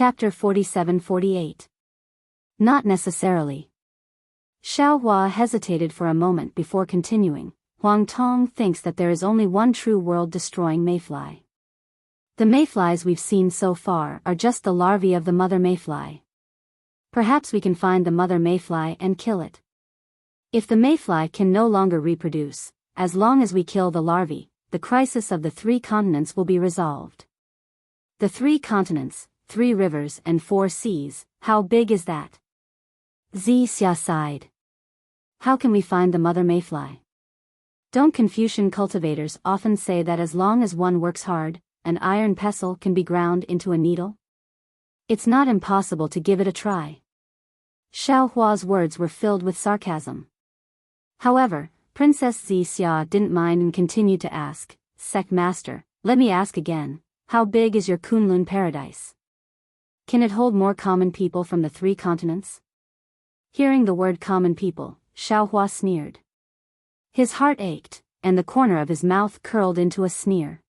Chapter 47-48. Not necessarily. Xiao Hua hesitated for a moment before continuing. Huang Tong thinks that there is only one true world-destroying mayfly. The mayflies we've seen so far are just the larvae of the mother mayfly. Perhaps we can find the mother mayfly and kill it. If the mayfly can no longer reproduce, as long as we kill the larvae, the crisis of the 3 continents will be resolved. The 3 continents, 3 rivers and 4 seas, how big is that? Xia sighed. How can we find the mother mayfly? Don't Confucian cultivators often say that as long as one works hard, an iron pestle can be ground into a needle? It's not impossible to give it a try. Xiao Hua's words were filled with sarcasm. However, Princess Xia didn't mind and continued to ask, Sect Master, let me ask again, how big is your Kunlun paradise? Can it hold more common people from the 3 continents? Hearing the word common people, Xiao Hua sneered. His heart ached, and the corner of his mouth curled into a sneer.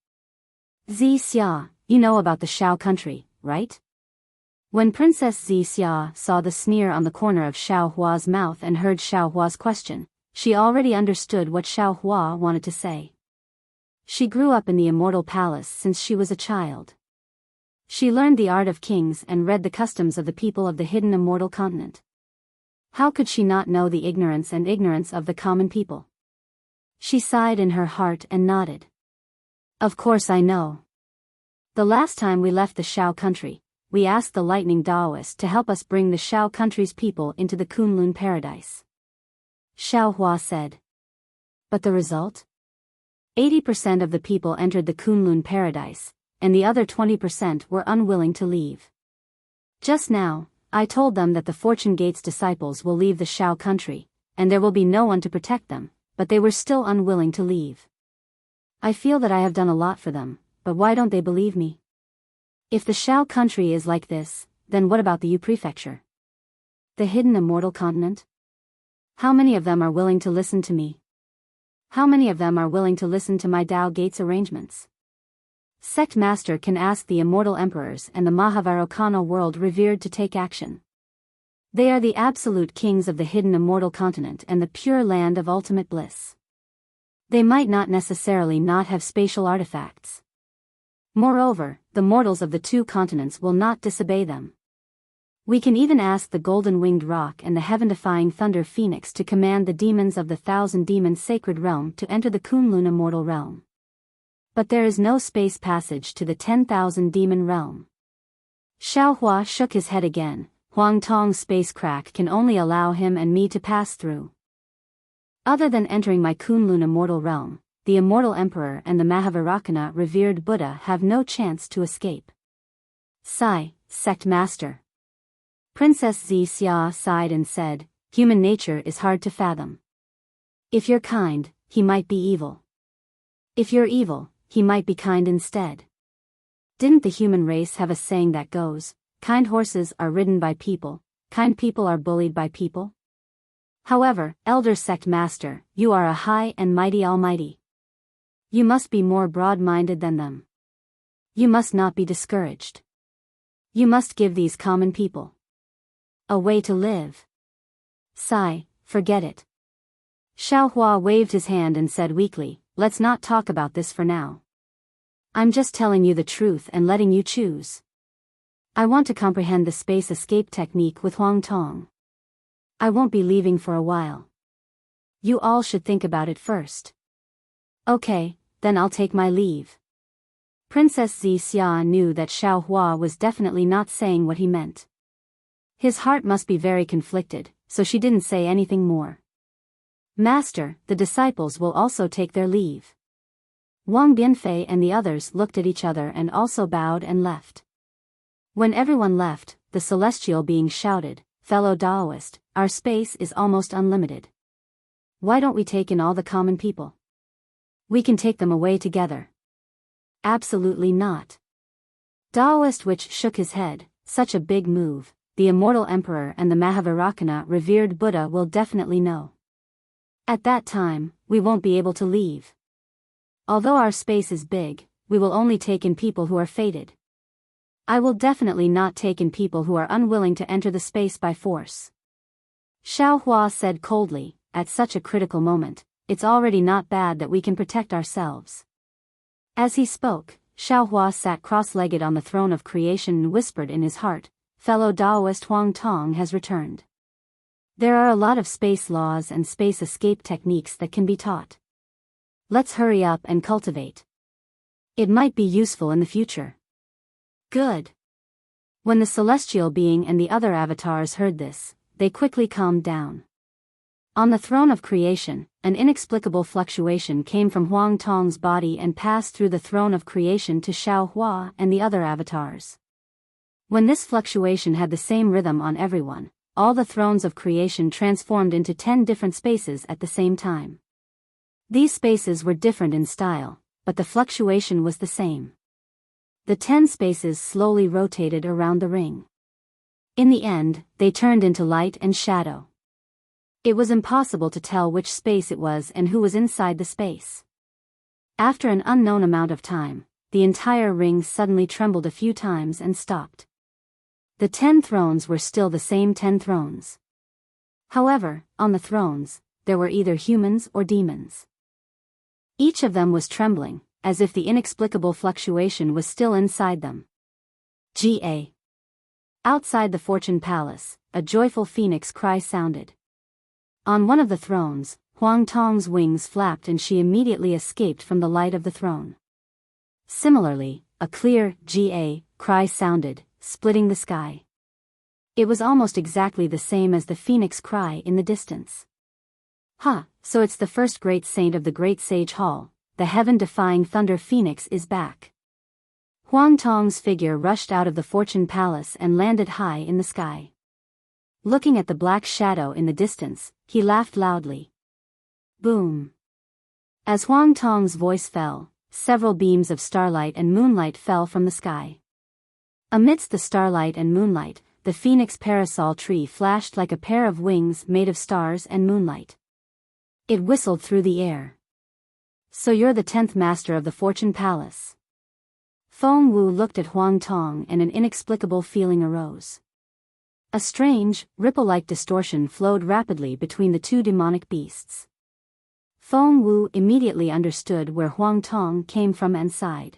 Xia, you know about the Xiao country, right? When Princess Xia saw the sneer on the corner of Xiao Hua's mouth and heard Xiao Hua's question, she already understood what Xiao Hua wanted to say. She grew up in the Immortal Palace since she was a child. She learned the art of kings and read the customs of the people of the hidden Immortal Continent. How could she not know the ignorance of the common people? She sighed in her heart and nodded. Of course I know. The last time we left the Xiao country, we asked the lightning Taoist to help us bring the Xiao country's people into the Kunlun paradise. Xiao Hua said. But the result? 80% of the people entered the Kunlun paradise, and the other 20% were unwilling to leave. Just now, I told them that the Fortune Gate's disciples will leave the Xiao country, and there will be no one to protect them, but they were still unwilling to leave. I feel that I have done a lot for them, but why don't they believe me? If the Xiao country is like this, then what about the Yu prefecture? The hidden Immortal Continent? How many of them are willing to listen to me? How many of them are willing to listen to my Tao Gates arrangements? Sect Master can ask the Immortal Emperors and the Mahavarokana world revered to take action. They are the absolute kings of the hidden Immortal Continent and the pure land of ultimate bliss. They might not necessarily not have spatial artifacts. Moreover, the mortals of the 2 continents will not disobey them. We can even ask the golden-winged rock and the heaven-defying thunder phoenix to command the demons of the 1,000 demons sacred realm to enter the Kunlun immortal realm. But there is no space passage to the 10,000 demon realm. Xiao Hua shook his head again. Huang Tong's space crack can only allow him and me to pass through. Other than entering my Kunlun immortal realm, the Immortal Emperor and the Mahavarokana revered Buddha have no chance to escape. Sigh, Sect Master. Princess Xia sighed and said, human nature is hard to fathom. If you're kind, he might be evil. If you're evil, he might be kind instead. Didn't the human race have a saying that goes, kind horses are ridden by people, kind people are bullied by people? However, Elder Sect Master, you are a high and mighty almighty. You must be more broad-minded than them. You must not be discouraged. You must give these common people a way to live. Sigh, forget it. Xiao Hua waved his hand and said weakly, let's not talk about this for now. I'm just telling you the truth and letting you choose. I want to comprehend the space escape technique with Huang Tong. I won't be leaving for a while. You all should think about it first. Okay, then I'll take my leave. Princess Xia knew that Xiao Hua was definitely not saying what he meant. His heart must be very conflicted, so she didn't say anything more. Master, the disciples will also take their leave. Wang Bianfei and the others looked at each other and also bowed and left. When everyone left, the celestial being shouted, fellow Taoist, our space is almost unlimited. Why don't we take in all the common people? We can take them away together. Absolutely not. Taoist which shook his head, such a big move. The Immortal Emperor and the Mahavarokana revered Buddha will definitely know. At that time, we won't be able to leave. Although our space is big, we will only take in people who are fated. I will definitely not take in people who are unwilling to enter the space by force. Xiao Hua said coldly, at such a critical moment, it's already not bad that we can protect ourselves. As he spoke, Xiao Hua sat cross-legged on the throne of creation and whispered in his heart, fellow Taoist Huang Tong has returned. There are a lot of space laws and space escape techniques that can be taught. Let's hurry up and cultivate. It might be useful in the future. Good. When the celestial being and the other avatars heard this, they quickly calmed down. On the throne of creation, an inexplicable fluctuation came from Huang Tong's body and passed through the throne of creation to Xiao Hua and the other avatars. When this fluctuation had the same rhythm on everyone, all the thrones of creation transformed into 10 different spaces at the same time. These spaces were different in style, but the fluctuation was the same. The 10 spaces slowly rotated around the ring. In the end, they turned into light and shadow. It was impossible to tell which space it was and who was inside the space. After an unknown amount of time, the entire ring suddenly trembled a few times and stopped. The 10 thrones were still the same 10 thrones. However, on the thrones, there were either humans or demons. Each of them was trembling, as if the inexplicable fluctuation was still inside them. Ga. Outside the Fortune Palace, a joyful phoenix cry sounded. On one of the thrones, Huang Tong's wings flapped and she immediately escaped from the light of the throne. Similarly, a clear Ga cry sounded, splitting the sky. It was almost exactly the same as the phoenix cry in the distance. So it's the first great saint of the Great Sage Hall, the heaven-defying Thunder Phoenix is back. Huang Tong's figure rushed out of the Fortune Palace and landed high in the sky. Looking at the black shadow in the distance, he laughed loudly. Boom. As Huang Tong's voice fell, several beams of starlight and moonlight fell from the sky. Amidst the starlight and moonlight, the phoenix parasol tree flashed like a pair of wings made of stars and moonlight. It whistled through the air. So you're the 10th master of the Fortune Palace. Feng Wu looked at Huang Tong and an inexplicable feeling arose. A strange, ripple-like distortion flowed rapidly between the two demonic beasts. Feng Wu immediately understood where Huang Tong came from and sighed.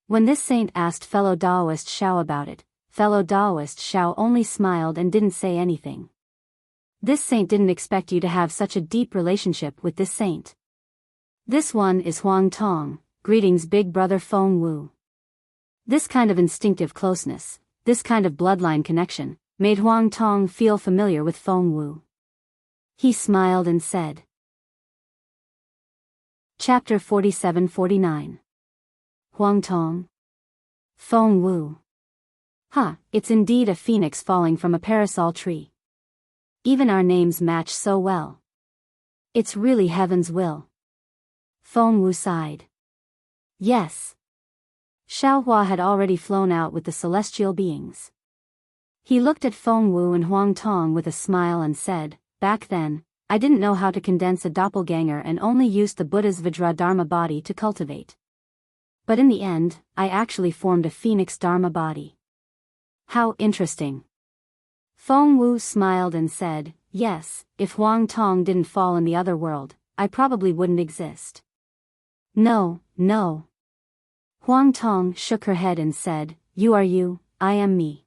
When this saint asked fellow Taoist Xiao about it, fellow Taoist Xiao only smiled and didn't say anything. This saint didn't expect you to have such a deep relationship with this saint. This one is Huang Tong, greetings big brother Feng Wu. This kind of instinctive closeness, this kind of bloodline connection, made Huang Tong feel familiar with Feng Wu. He smiled and said. Chapter 47-49. Huang Tong. Feng Wu. It's indeed a phoenix falling from a parasol tree. Even our names match so well. It's really heaven's will. Feng Wu sighed. Yes. Xiao Hua had already flown out with the celestial beings. He looked at Feng Wu and Huang Tong with a smile and said, back then, I didn't know how to condense a doppelganger and only used the Buddha's Vajradharma body to cultivate. But in the end, I actually formed a phoenix dharma body. How interesting. Feng Wu smiled and said, yes, if Huang Tong didn't fall in the other world, I probably wouldn't exist. No. Huang Tong shook her head and said, you are you, I am me.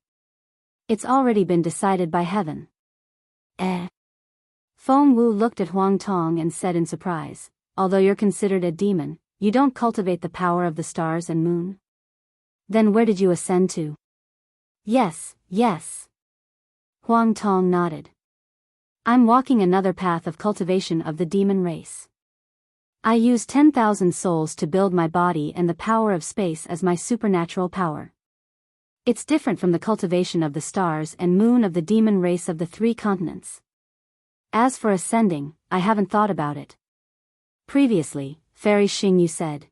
It's already been decided by heaven. Feng Wu looked at Huang Tong and said in surprise, although you're considered a demon, you don't cultivate the power of the stars and moon? Then where did you ascend to? Yes. Huang Tong nodded. I'm walking another path of cultivation of the demon race. I use 10,000 souls to build my body and the power of space as my supernatural power. It's different from the cultivation of the stars and moon of the demon race of the 3 continents. As for ascending, I haven't thought about it. Previously, Fairy Xing, you said.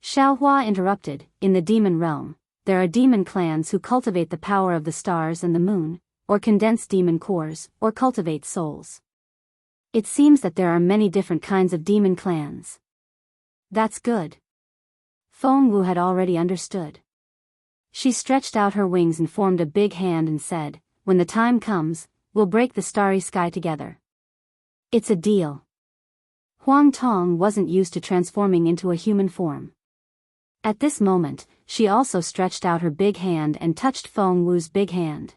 Xiao Hua interrupted, in the demon realm, there are demon clans who cultivate the power of the stars and the moon, or condense demon cores, or cultivate souls. It seems that there are many different kinds of demon clans. That's good. Feng Wu had already understood. She stretched out her wings and formed a big hand and said, "When the time comes, we'll break the starry sky together. It's a deal." Huang Tong wasn't used to transforming into a human form. At this moment, she also stretched out her big hand and touched Feng Wu's big hand.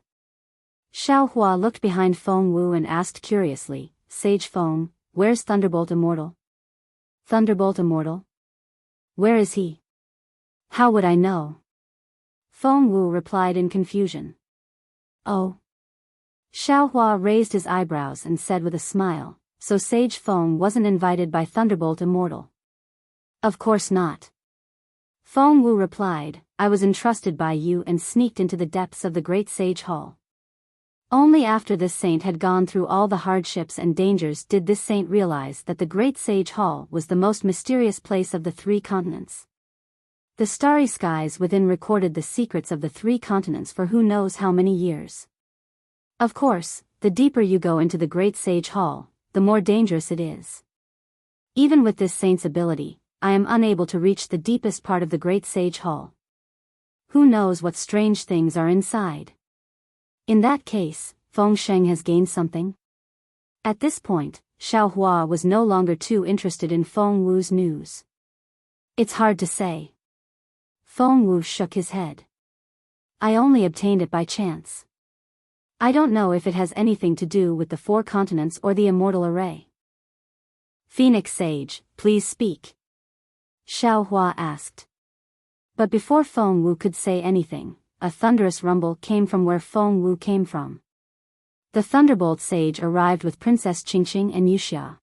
Xiao Hua looked behind Feng Wu and asked curiously, "Sage Feng, where's Thunderbolt Immortal?" "Thunderbolt Immortal? Where is he? How would I know?" Feng Wu replied in confusion. "Oh." Xiao Hua raised his eyebrows and said with a smile, "So Sage Feng wasn't invited by Thunderbolt Immortal?" "Of course not." Feng Wu replied, "I was entrusted by you and sneaked into the depths of the Great Sage Hall. Only after this saint had gone through all the hardships and dangers did this saint realize that the Great Sage Hall was the most mysterious place of the 3 continents. The starry skies within recorded the secrets of the 3 continents for who knows how many years. Of course, the deeper you go into the Great Sage Hall, the more dangerous it is. Even with this saint's ability, I am unable to reach the deepest part of the Great Sage Hall. Who knows what strange things are inside? In that case, Feng Sheng has gained something?" At this point, Xiao Hua was no longer too interested in Feng Wu's news. "It's hard to say." Feng Wu shook his head. "I only obtained it by chance. I don't know if it has anything to do with the 4 continents or the immortal array." "Phoenix Sage, please speak," Xiao Hua asked. But before Feng Wu could say anything, a thunderous rumble came from where Feng Wu came from. The Thunderbolt Sage arrived with Princess Qingqing and Yuxia.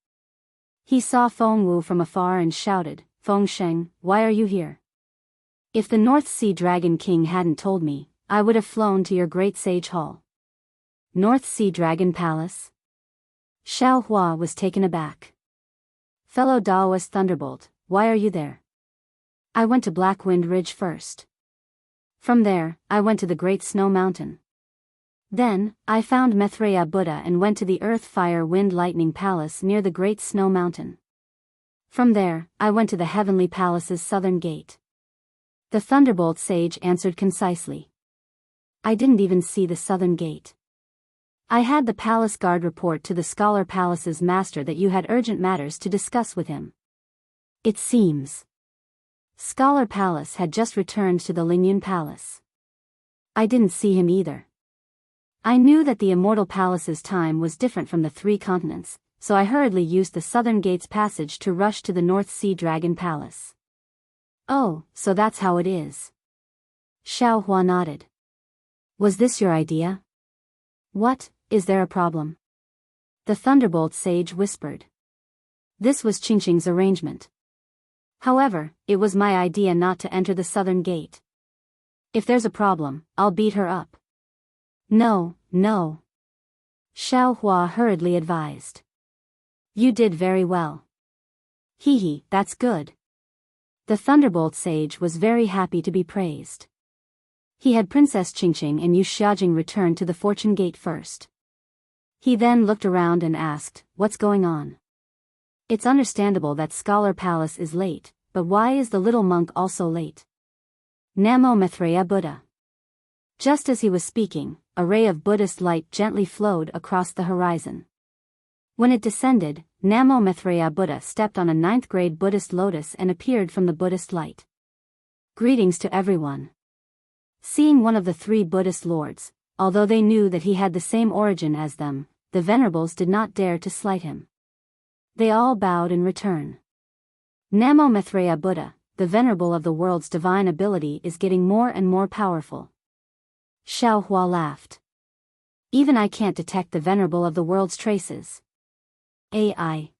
He saw Feng Wu from afar and shouted, "Feng Sheng, why are you here? If the North Sea Dragon King hadn't told me, I would have flown to your Great Sage Hall." "North Sea Dragon Palace?" Xiao Hua was taken aback. "Fellow Daoist Thunderbolt, why are you there?" "I went to Blackwind Ridge first. From there, I went to the Great Snow Mountain. Then, I found Maitreya Buddha and went to the Earth Fire Wind Lightning Palace near the Great Snow Mountain. From there, I went to the Heavenly Palace's southern gate." The Thunderbolt Sage answered concisely. "I didn't even see the southern gate. I had the palace guard report to the Scholar Palace's master that you had urgent matters to discuss with him. It seems Scholar Palace had just returned to the Lingyun Palace. I didn't see him either. I knew that the Immortal Palace's time was different from the 3 continents, so I hurriedly used the Southern Gate's passage to rush to the North Sea Dragon Palace." "Oh, so that's how it is." Xiao Hua nodded. "Was this your idea?" "What, is there a problem?" The Thunderbolt Sage whispered. "This was Qingqing's arrangement. However, it was my idea not to enter the Southern Gate. If there's a problem, I'll beat her up." "No, no," Xiao Hua hurriedly advised. "You did very well. Hee, that's good." The Thunderbolt Sage was very happy to be praised. He had Princess Qingqing and Yu Xiaojing return to the Fortune Gate first. He then looked around and asked, "What's going on?" "It's understandable that Scholar Palace is late, but why is the little monk also late?" "Namo Maitreya Buddha." Just as he was speaking, a ray of Buddhist light gently flowed across the horizon. When it descended, Namo Maitreya Buddha stepped on a 9th grade Buddhist lotus and appeared from the Buddhist light. "Greetings to everyone." Seeing one of the 3 Buddhist lords, although they knew that he had the same origin as them, the venerables did not dare to slight him. They all bowed in return. "Namo Maitreya Buddha, the venerable of the world's divine ability is getting more and more powerful." Xiao Hua laughed. "Even I can't detect the venerable of the world's traces." AI.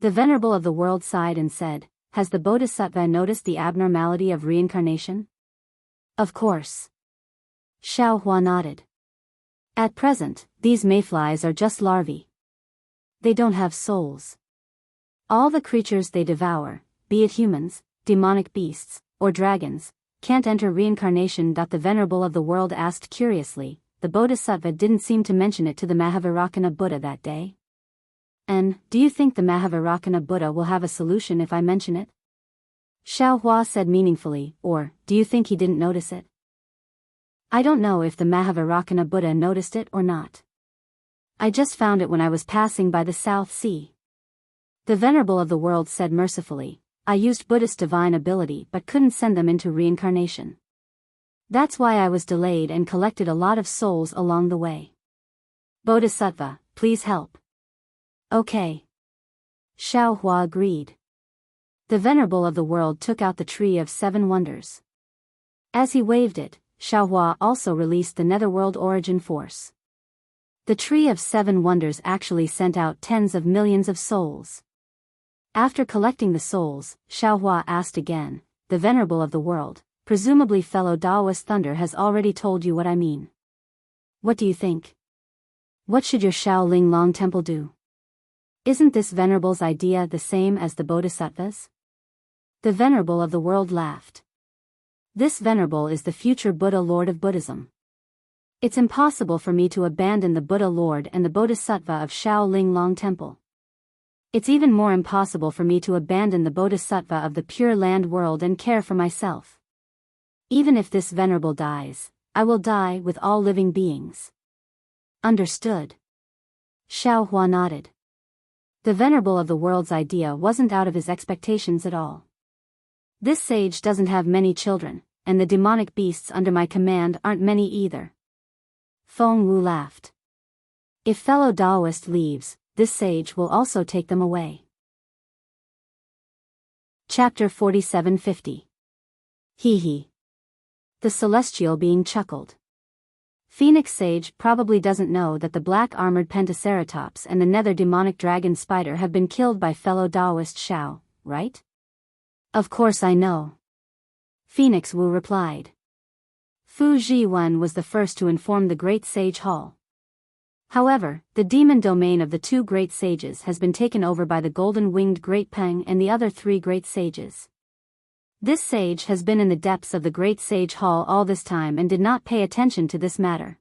The venerable of the world sighed and said, "Has the Bodhisattva noticed the abnormality of reincarnation?" "Of course." Xiao Hua nodded. "At present, these mayflies are just larvae. They don't have souls. All the creatures they devour, be it humans, demonic beasts, or dragons, can't enter reincarnation." The venerable of the world asked curiously, "The Bodhisattva didn't seem to mention it to the Mahavairakana Buddha that day. And, do you think the Mahavairakana Buddha will have a solution if I mention it?" Xiao Hua said meaningfully, "Or, do you think he didn't notice it?" I don't know if the Mahavairakana Buddha noticed it or not. I just found it when I was passing by the South Sea. The Venerable of the World said mercifully, I used Buddhist divine ability but couldn't send them into reincarnation. That's why I was delayed and collected a lot of souls along the way. Bodhisattva, please help. Okay. Xiao Hua agreed. The Venerable of the World took out the Tree of Seven Wonders. As he waved it, Xiao Hua also released the Netherworld Origin Force. The Tree of Seven Wonders actually sent out tens of millions of souls. After collecting the souls, Xiao Hua asked again, the Venerable of the World, presumably fellow Taoist Thunder has already told you what I mean. What do you think? What should your Shaolin Long Temple do? Isn't this Venerable's idea the same as the Bodhisattvas? The Venerable of the World laughed. This Venerable is the future Buddha Lord of Buddhism. It's impossible for me to abandon the Buddha Lord and the Bodhisattva of Shaolin Long Temple. It's even more impossible for me to abandon the Bodhisattva of the Pure Land world and care for myself. Even if this Venerable dies, I will die with all living beings. Understood. Xiao Hua nodded. The Venerable of the World's idea wasn't out of his expectations at all. This sage doesn't have many children, and the demonic beasts under my command aren't many either. Feng Wu laughed. If fellow Taoist leaves, this sage will also take them away. Chapter 4750. Hee hee. The celestial being chuckled. Phoenix Sage probably doesn't know that the black-armored Pentaceratops and the nether demonic dragon spider have been killed by fellow Taoist Xiao, right? Of course I know. Phoenix Wu replied. Fu Zhiwen was the first to inform the Great Sage Hall. However, the demon domain of the two great sages has been taken over by the golden-winged Great Peng and the other three great sages. This sage has been in the depths of the Great Sage Hall all this time and did not pay attention to this matter.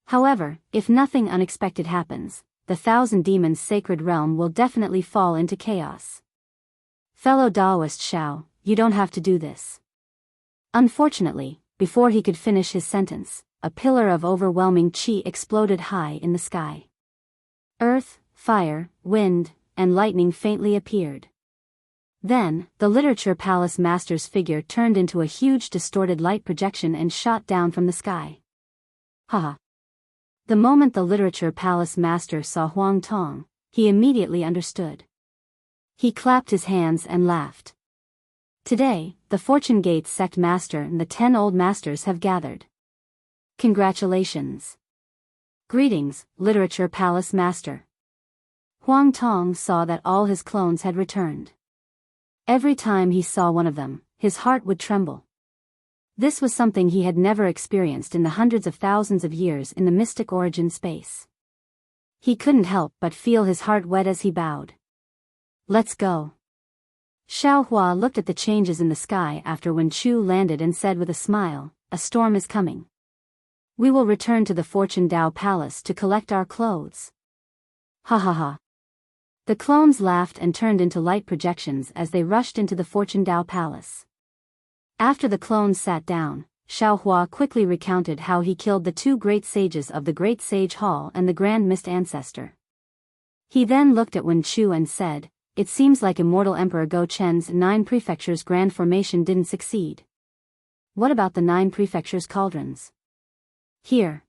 However, if nothing unexpected happens, the Thousand Demons' sacred realm will definitely fall into chaos. Fellow Taoist Xiao, you don't have to do this. Unfortunately, before he could finish his sentence, a pillar of overwhelming qi exploded high in the sky. Earth, fire, wind, and lightning faintly appeared. Then, the Literature Palace Master's figure turned into a huge distorted light projection and shot down from the sky. Haha. The moment the Literature Palace Master saw Huang Tong, he immediately understood. He clapped his hands and laughed. Today, the Fortune Gate Sect Master and the 10 Old Masters have gathered. Congratulations. Greetings, Literature Palace Master. Huang Tong saw that all his clones had returned. Every time he saw one of them, his heart would tremble. This was something he had never experienced in the hundreds of thousands of years in the mystic origin space. He couldn't help but feel his heart wet as he bowed. Let's go. Xiao Hua looked at the changes in the sky after Wen Chu landed and said with a smile, a storm is coming. We will return to the Fortune Dao Palace to collect our clothes. Ha ha ha. The clones laughed and turned into light projections as they rushed into the Fortune Dao Palace. After the clones sat down, Xiao Hua quickly recounted how he killed the two great sages of the Great Sage Hall and the Grand Mist Ancestor. He then looked at Wen Chu and said, it seems like Immortal Emperor Go Chen's 9 Prefectures Grand Formation didn't succeed. What about the 9 Prefectures Cauldrons? Here.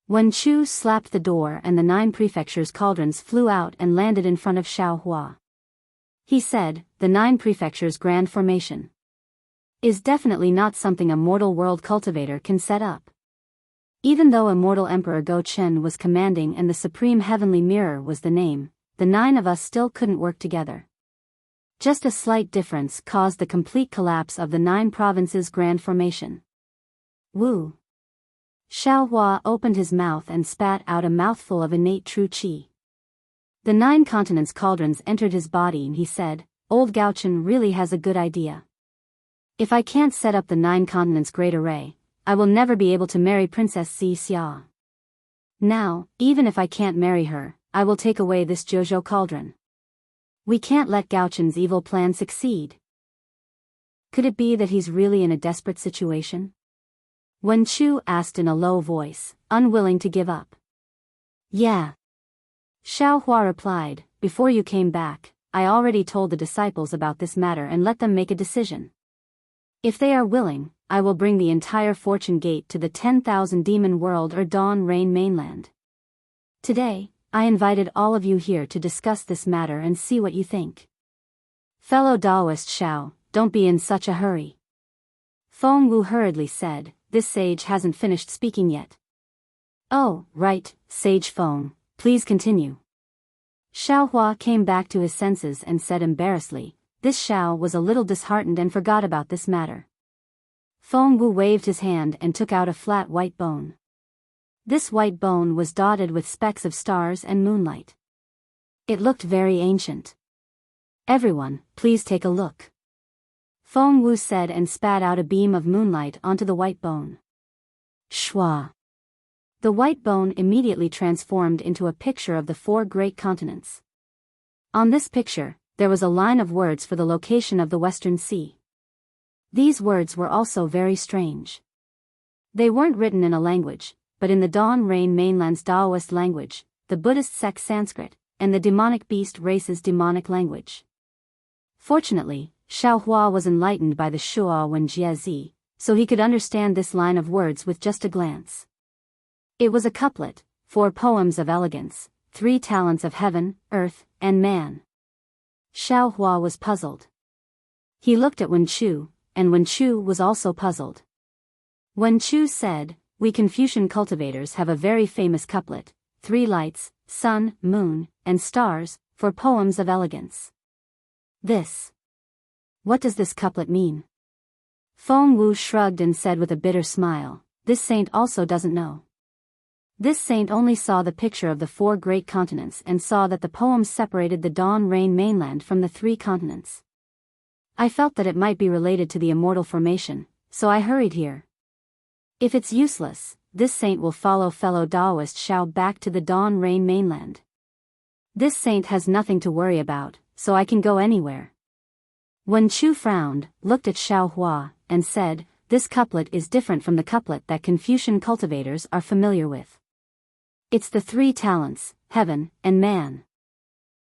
Wen Chu slapped the door and the 9 Prefectures Cauldrons flew out and landed in front of Xiao Hua. He said, the 9 Prefectures Grand Formation is definitely not something a mortal world cultivator can set up. Even though Immortal Emperor Go Chen was commanding and the Supreme Heavenly Mirror was the name, the 9 of us still couldn't work together. Just a slight difference caused the complete collapse of the 9 provinces Grand Formation. Woo! Xiao Hua opened his mouth and spat out a mouthful of innate true qi. The 9 continents cauldrons entered his body and he said, Old Gaochen really has a good idea. If I can't set up the 9 continents great array, I will never be able to marry Princess Si Xia. Now, even if I can't marry her, I will take away this Jojo cauldron. We can't let Gaochen's evil plan succeed. Could it be that he's really in a desperate situation? Wen Chu asked in a low voice, unwilling to give up. Yeah. Xiaohua replied, before you came back, I already told the disciples about this matter and let them make a decision. If they are willing, I will bring the entire fortune gate to the 10,000 demon world or Dawn Rain mainland. Today, I invited all of you here to discuss this matter and see what you think. Fellow Taoist Xiao, don't be in such a hurry. Feng Wu hurriedly said, this sage hasn't finished speaking yet. Oh, right, Sage Feng, please continue. Xiaohua came back to his senses and said embarrassedly, this Xiao was a little disheartened and forgot about this matter. Feng Wu waved his hand and took out a flat white bone. This white bone was dotted with specks of stars and moonlight. It looked very ancient. Everyone, please take a look. Feng Wu said and spat out a beam of moonlight onto the white bone. Shwa. The white bone immediately transformed into a picture of the 4 great continents. On this picture, there was a line of words for the location of the Western Sea. These words were also very strange. They weren't written in a language, but in the Dawn Rain mainland's Taoist language, the Buddhist sect Sanskrit, and the demonic beast race's demonic language. Fortunately, Xiaohua was enlightened by the Shuo Wen Jiezi, so he could understand this line of words with just a glance. It was a couplet, 4 poems of elegance, 3 talents of heaven, earth, and man. Xiaohua was puzzled. He looked at Wen Chu, and Wen Chu was also puzzled. Wen Chu said, we Confucian cultivators have a very famous couplet, 3 lights, sun, moon, and stars, 4 poems of elegance. What does this couplet mean? Feng Wu shrugged and said with a bitter smile, this saint also doesn't know. This saint only saw the picture of the 4 great continents and saw that the poems separated the Dawn Rain mainland from the 3 continents. I felt that it might be related to the immortal formation, so I hurried here. If it's useless, this saint will follow fellow Taoist Xiao back to the Dawn Rain mainland. This saint has nothing to worry about, so I can go anywhere. Wen Chu frowned, looked at Xiaohua, and said, this couplet is different from the couplet that Confucian cultivators are familiar with. It's the 3 talents, heaven, and man.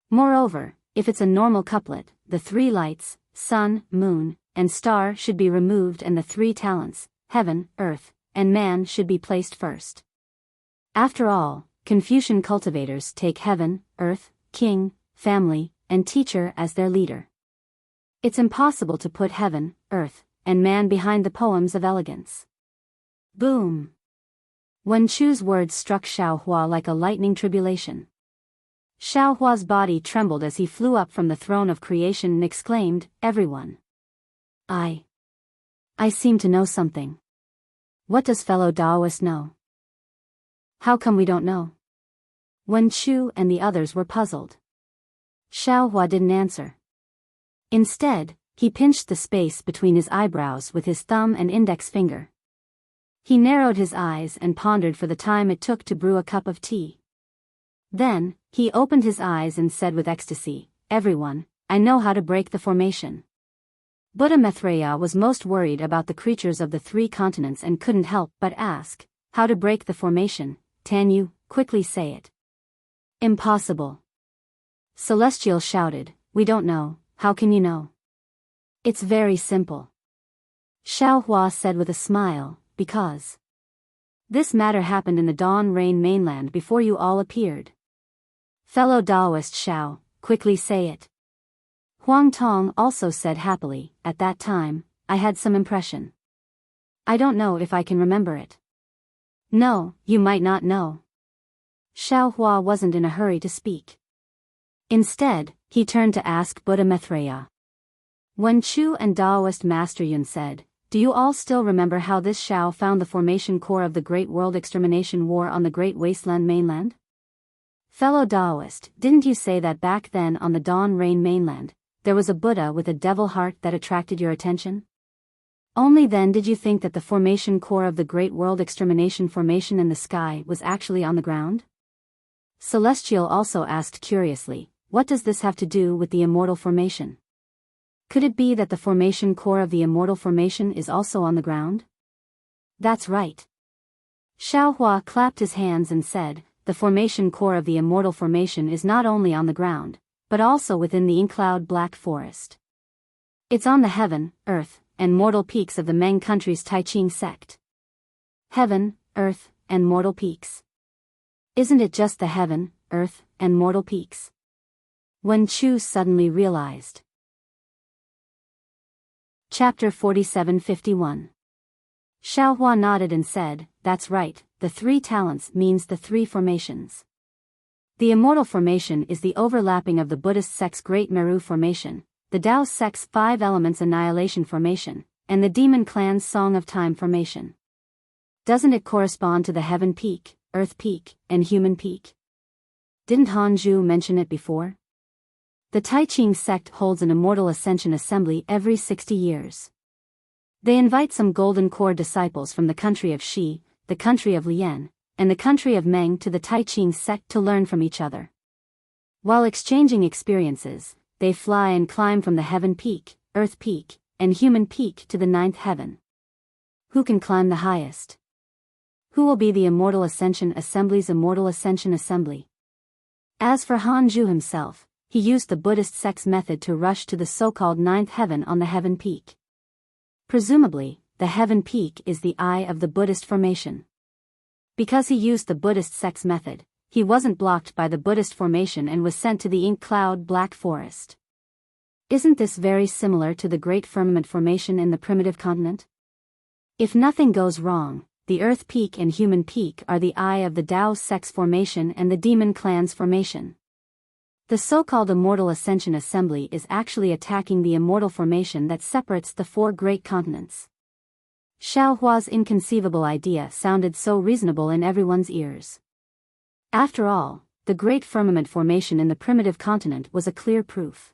Moreover, if it's a normal couplet, the 3 lights, sun, moon, and star should be removed and the 3 talents, heaven, earth, and man should be placed first. After all, Confucian cultivators take heaven, earth, king, family, and teacher as their leader. It's impossible to put heaven, earth, and man behind the poems of elegance. Boom! Wen Chu's words struck Xiaohua like a lightning tribulation. Xiaohua's body trembled as he flew up from the throne of creation and exclaimed, everyone. I seem to know something. What does fellow Taoist know? How come we don't know? Wen Chu and the others were puzzled. Xiaohua didn't answer. Instead, he pinched the space between his eyebrows with his thumb and index finger. He narrowed his eyes and pondered for the time it took to brew a cup of tea. Then, he opened his eyes and said with ecstasy, everyone, I know how to break the formation. Buddha Maitreya was most worried about the creatures of the 3 continents and couldn't help but ask, how to break the formation, can you, quickly say it. Impossible. Celestial shouted, we don't know, how can you know? It's very simple. Xiaohua said with a smile, because this matter happened in the Dawn Rain mainland before you all appeared. Fellow Taoist Xiao, quickly say it. Huang Tong also said happily, at that time, I had some impression. I don't know if I can remember it. No, you might not know. Xiaohua wasn't in a hurry to speak. Instead, he turned to ask Buddha Maitreya. Wen Chu and Taoist Master Yun said, do you all still remember how this Xiao found the formation core of the Great World Extermination War on the Great Wasteland mainland? Fellow Taoist, didn't you say that back then on the Dawn Rain mainland, there was a Buddha with a devil heart that attracted your attention? Only then did you think that the formation core of the Great World Extermination formation in the sky was actually on the ground? Celestial also asked curiously, what does this have to do with the immortal formation? Could it be that the formation core of the immortal formation is also on the ground? That's right. Xiaohua clapped his hands and said, the formation core of the immortal formation is not only on the ground, but also within the incloud black forest. It's on the heaven, earth, and mortal peaks of the Meng country's Taiqing sect. Heaven, earth, and mortal peaks. Isn't it just the heaven, earth, and mortal peaks? Wen Chu suddenly realized. Chapter 47:51. Xiaohua nodded and said, that's right, the 3 talents means the 3 formations. The immortal formation is the overlapping of the Buddhist sect's Great Meru formation, the Tao sect's 5 elements annihilation formation, and the demon clan's Song of Time formation. Doesn't it correspond to the heaven peak, earth peak, and human peak? Didn't Hanju mention it before? The Taiqing sect holds an immortal ascension assembly every 60 years. They invite some golden core disciples from the country of Shi, the country of Lian, and the country of Meng to the Taiqing sect to learn from each other. While exchanging experiences, they fly and climb from the heaven peak, earth peak, and human peak to the 9th heaven. Who can climb the highest? Who will be the Immortal Ascension Assembly's Immortal Ascension Assembly? As for Hanju himself, he used the Buddhist sect's method to rush to the so-called 9th heaven on the heaven peak. Presumably, the heaven peak is the eye of the Buddhist formation. Because he used the Buddhist sect's method, he wasn't blocked by the Buddhist formation and was sent to the ink cloud black forest. Isn't this very similar to the Great Firmament formation in the primitive continent? If nothing goes wrong, the Earth Peak and Human Peak are the eye of the Tao sect's formation and the Demon clan's formation. The so-called Immortal Ascension Assembly is actually attacking the immortal formation that separates the 4 great continents. Xiaohua's inconceivable idea sounded so reasonable in everyone's ears. After all, the Great Firmament formation in the primitive continent was a clear proof.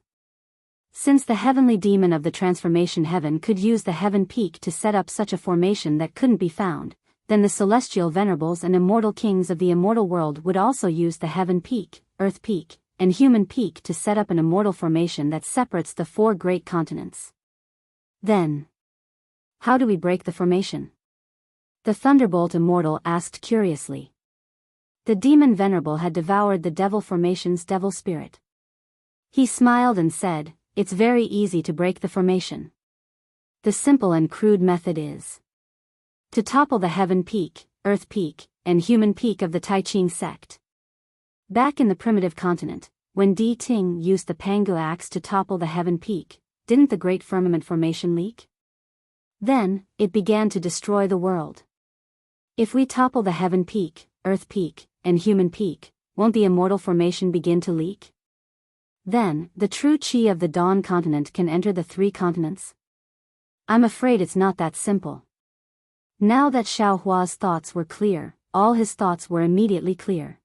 Since the heavenly demon of the transformation heaven could use the heaven peak to set up such a formation that couldn't be found, then the celestial venerables and immortal kings of the immortal world would also use the heaven peak, earth peak, and human peak to set up an immortal formation that separates the 4 great continents. Then, how do we break the formation? The Thunderbolt Immortal asked curiously. The demon venerable had devoured the devil formation's devil spirit. He smiled and said, it's very easy to break the formation. The simple and crude method is to topple the heaven peak, earth peak, and human peak of the Taiqing sect. Back in the primitive continent, when Di Ting used the Pangu axe to topple the heaven peak, didn't the Great Firmament formation leak? Then, it began to destroy the world. If we topple the heaven peak, earth peak, and human peak, won't the immortal formation begin to leak? Then, the true chi of the Dawn continent can enter the 3 continents? I'm afraid it's not that simple. Now that Xiaohua's thoughts were clear, all his thoughts were immediately clear.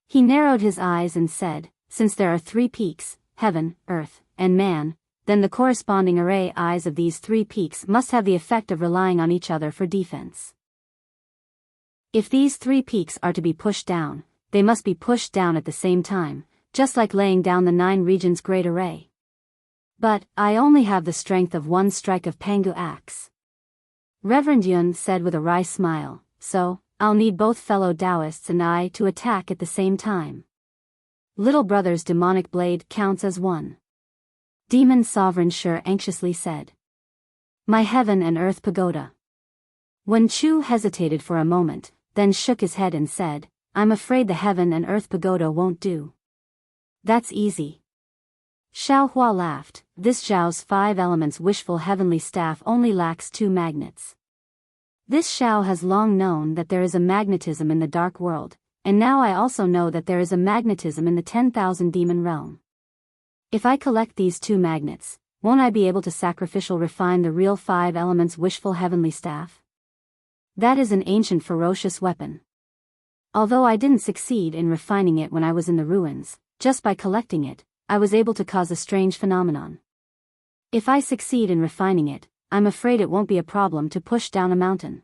He narrowed his eyes and said, since there are 3 peaks, heaven, earth, and man, then the corresponding array eyes of these 3 peaks must have the effect of relying on each other for defense. If these 3 peaks are to be pushed down, they must be pushed down at the same time, just like laying down the 9 regions' great array. But, I only have the strength of 1 strike of Pangu axe. Reverend Yun said with a wry smile, so, I'll need both fellow Taoists and I to attack at the same time. Little brother's demonic blade counts as 1. Demon Sovereign Sure anxiously said. My heaven and earth pagoda. Wen Chu hesitated for a moment, then shook his head and said, I'm afraid the heaven and earth pagoda won't do. That's easy. Xiaohua laughed, this Zhao's 5 elements wishful heavenly staff only lacks 2 magnets. This Xiao has long known that there is a magnetism in the dark world, and now I also know that there is a magnetism in the 10,000 demon realm. If I collect these 2 magnets, won't I be able to sacrificial refine the real 5 elements wishful heavenly staff? That is an ancient ferocious weapon. Although I didn't succeed in refining it when I was in the ruins, just by collecting it, I was able to cause a strange phenomenon. If I succeed in refining it, I'm afraid it won't be a problem to push down a mountain.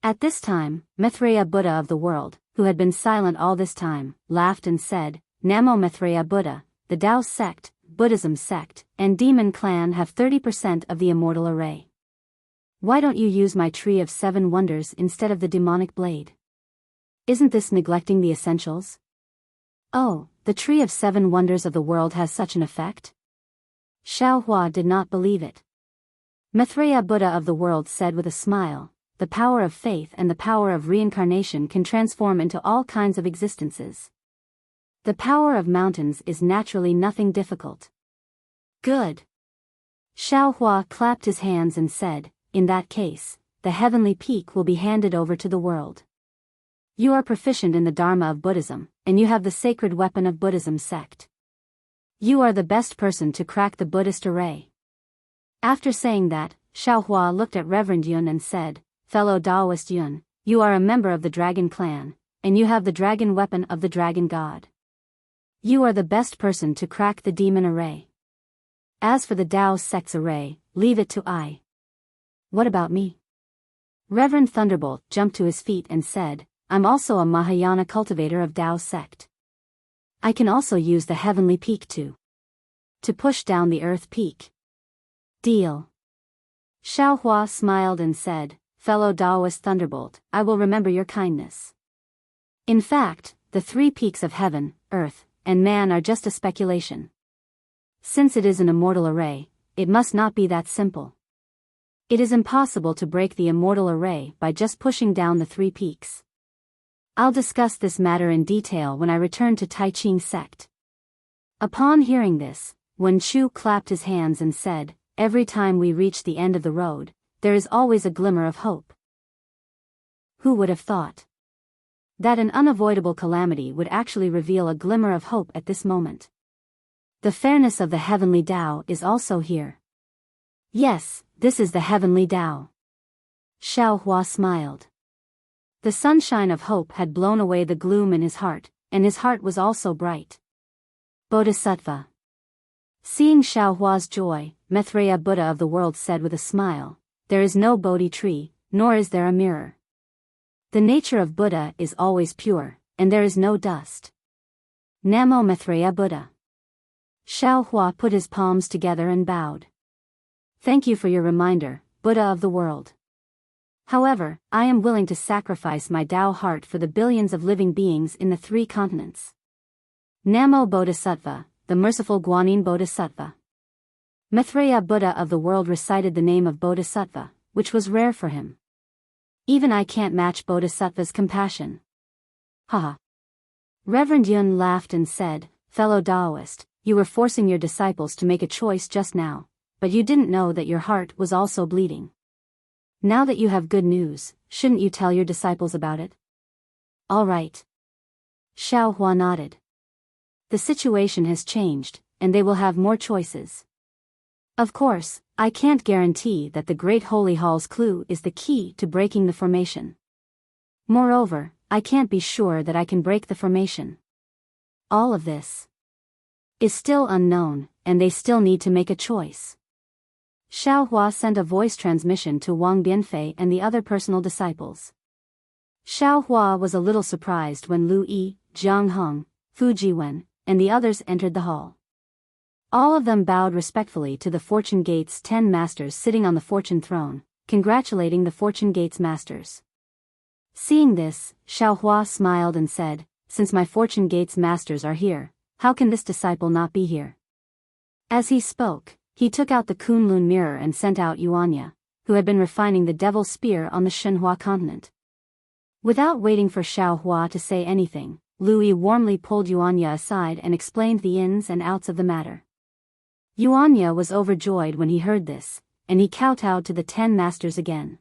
At this time, Maitreya Buddha of the world, who had been silent all this time, laughed and said, Namo Maitreya Buddha, the Tao sect, Buddhism sect, and Demon clan have 30% of the immortal array. Why don't you use my tree of 7 wonders instead of the demonic blade? Isn't this neglecting the essentials? Oh, the tree of 7 wonders of the world has such an effect? Xiaohua did not believe it. Maitreya Buddha of the world said with a smile, the power of faith and the power of reincarnation can transform into all kinds of existences. The power of mountains is naturally nothing difficult. Good. Xiaohua clapped his hands and said, in that case, the heavenly peak will be handed over to the world. You are proficient in the Dharma of Buddhism, and you have the sacred weapon of Buddhism sect. You are the best person to crack the Buddhist array. After saying that, Xiaohua looked at Reverend Yun and said, fellow Taoist Yun, you are a member of the Dragon Clan, and you have the dragon weapon of the Dragon God. You are the best person to crack the demon array. As for the Tao sect's array, leave it to I. What about me? Reverend Thunderbolt jumped to his feet and said, I'm also a Mahayana cultivator of Tao sect. I can also use the heavenly peak to push down the earth peak. Deal. Xiaohua smiled and said, fellow Taoist Thunderbolt, I will remember your kindness. In fact, the 3 peaks of heaven, earth, and man are just a speculation. Since it is an immortal array, it must not be that simple. It is impossible to break the immortal array by just pushing down the 3 peaks. I'll discuss this matter in detail when I return to Tai Ching sect. Upon hearing this, Wen Chu clapped his hands and said, every time we reach the end of the road, there is always a glimmer of hope. Who would have thought that an unavoidable calamity would actually reveal a glimmer of hope at this moment? The fairness of the heavenly Tao is also here. Yes, this is the heavenly Tao. Xiaohua smiled. The sunshine of hope had blown away the gloom in his heart, and his heart was also bright. Bodhisattva. Seeing Xiaohua's joy, Maitreya Buddha of the world said with a smile, there is no Bodhi tree, nor is there a mirror. The nature of Buddha is always pure, and there is no dust. Namo Maitreya Buddha. Xiaohua put his palms together and bowed. Thank you for your reminder, Buddha of the world. However, I am willing to sacrifice my Tao heart for the billions of living beings in the 3 continents. Namo Bodhisattva, the merciful Guanyin Bodhisattva. Maitreya Buddha of the world recited the name of Bodhisattva, which was rare for him. Even I can't match Bodhisattva's compassion. Haha. Reverend Yun laughed and said, fellow Taoist, you were forcing your disciples to make a choice just now, but you didn't know that your heart was also bleeding. Now that you have good news, shouldn't you tell your disciples about it? All right. Xiaohua nodded. The situation has changed, and they will have more choices. Of course, I can't guarantee that the Great Holy Hall's clue is the key to breaking the formation. Moreover, I can't be sure that I can break the formation. All of this is still unknown, and they still need to make a choice. Xiaohua sent a voice transmission to Wang Bianfei and the other personal disciples. Xiaohua was a little surprised when Lu Yi, Jiang Heng, Fu Jiwen, and the others entered the hall. All of them bowed respectfully to the Fortune Gate's 10 masters sitting on the Fortune throne, congratulating the Fortune Gate's masters. Seeing this, Xiaohua smiled and said, since my Fortune Gate's masters are here, how can this disciple not be here? As he spoke, he took out the Kunlun mirror and sent out Yuanya, who had been refining the devil's spear on the Shenhua continent. Without waiting for Xiaohua to say anything, Lu Yi warmly pulled Yuanya aside and explained the ins and outs of the matter. Yuanya was overjoyed when he heard this, and he kowtowed to the 10 masters again.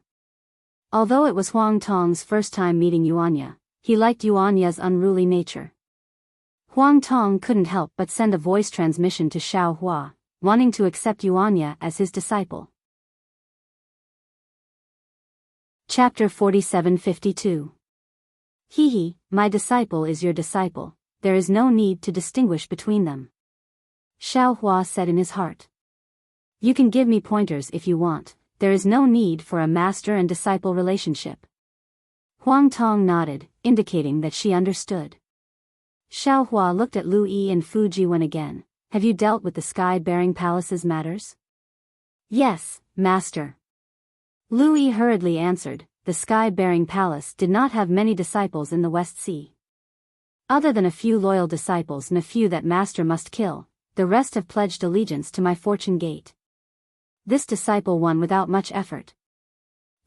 Although it was Huang Tong's first time meeting Yuanya, he liked Yuanya's unruly nature. Huang Tong couldn't help but send a voice transmission to Xiaohua, wanting to accept Yuanya as his disciple. Chapter 4752. Hehe, my disciple is your disciple, there is no need to distinguish between them. Xiaohua said in his heart. You can give me pointers if you want, there is no need for a master and disciple relationship. Huang Tong nodded, indicating that she understood. Xiaohua looked at Lu Yi and Fu Jiwen again. Have you dealt with the sky-bearing palace's matters? Yes, master. Lu Yi hurriedly answered, the sky-bearing palace did not have many disciples in the West Sea. Other than a few loyal disciples and a few that master must kill, the rest have pledged allegiance to my fortune gate. This disciple won without much effort.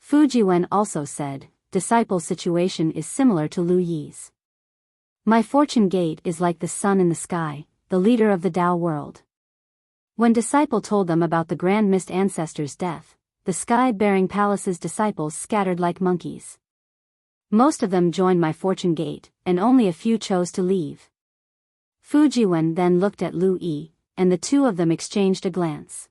Fu Jiwen also said, disciple's situation is similar to Lu Yi's. My fortune gate is like the sun in the sky, the leader of the Tao world. When disciple told them about the Grand Mist ancestor's death, the sky-bearing palace's disciples scattered like monkeys. Most of them joined my fortune gate, and only a few chose to leave. Fu Jiwen then looked at Lu Yi, and the two of them exchanged a glance.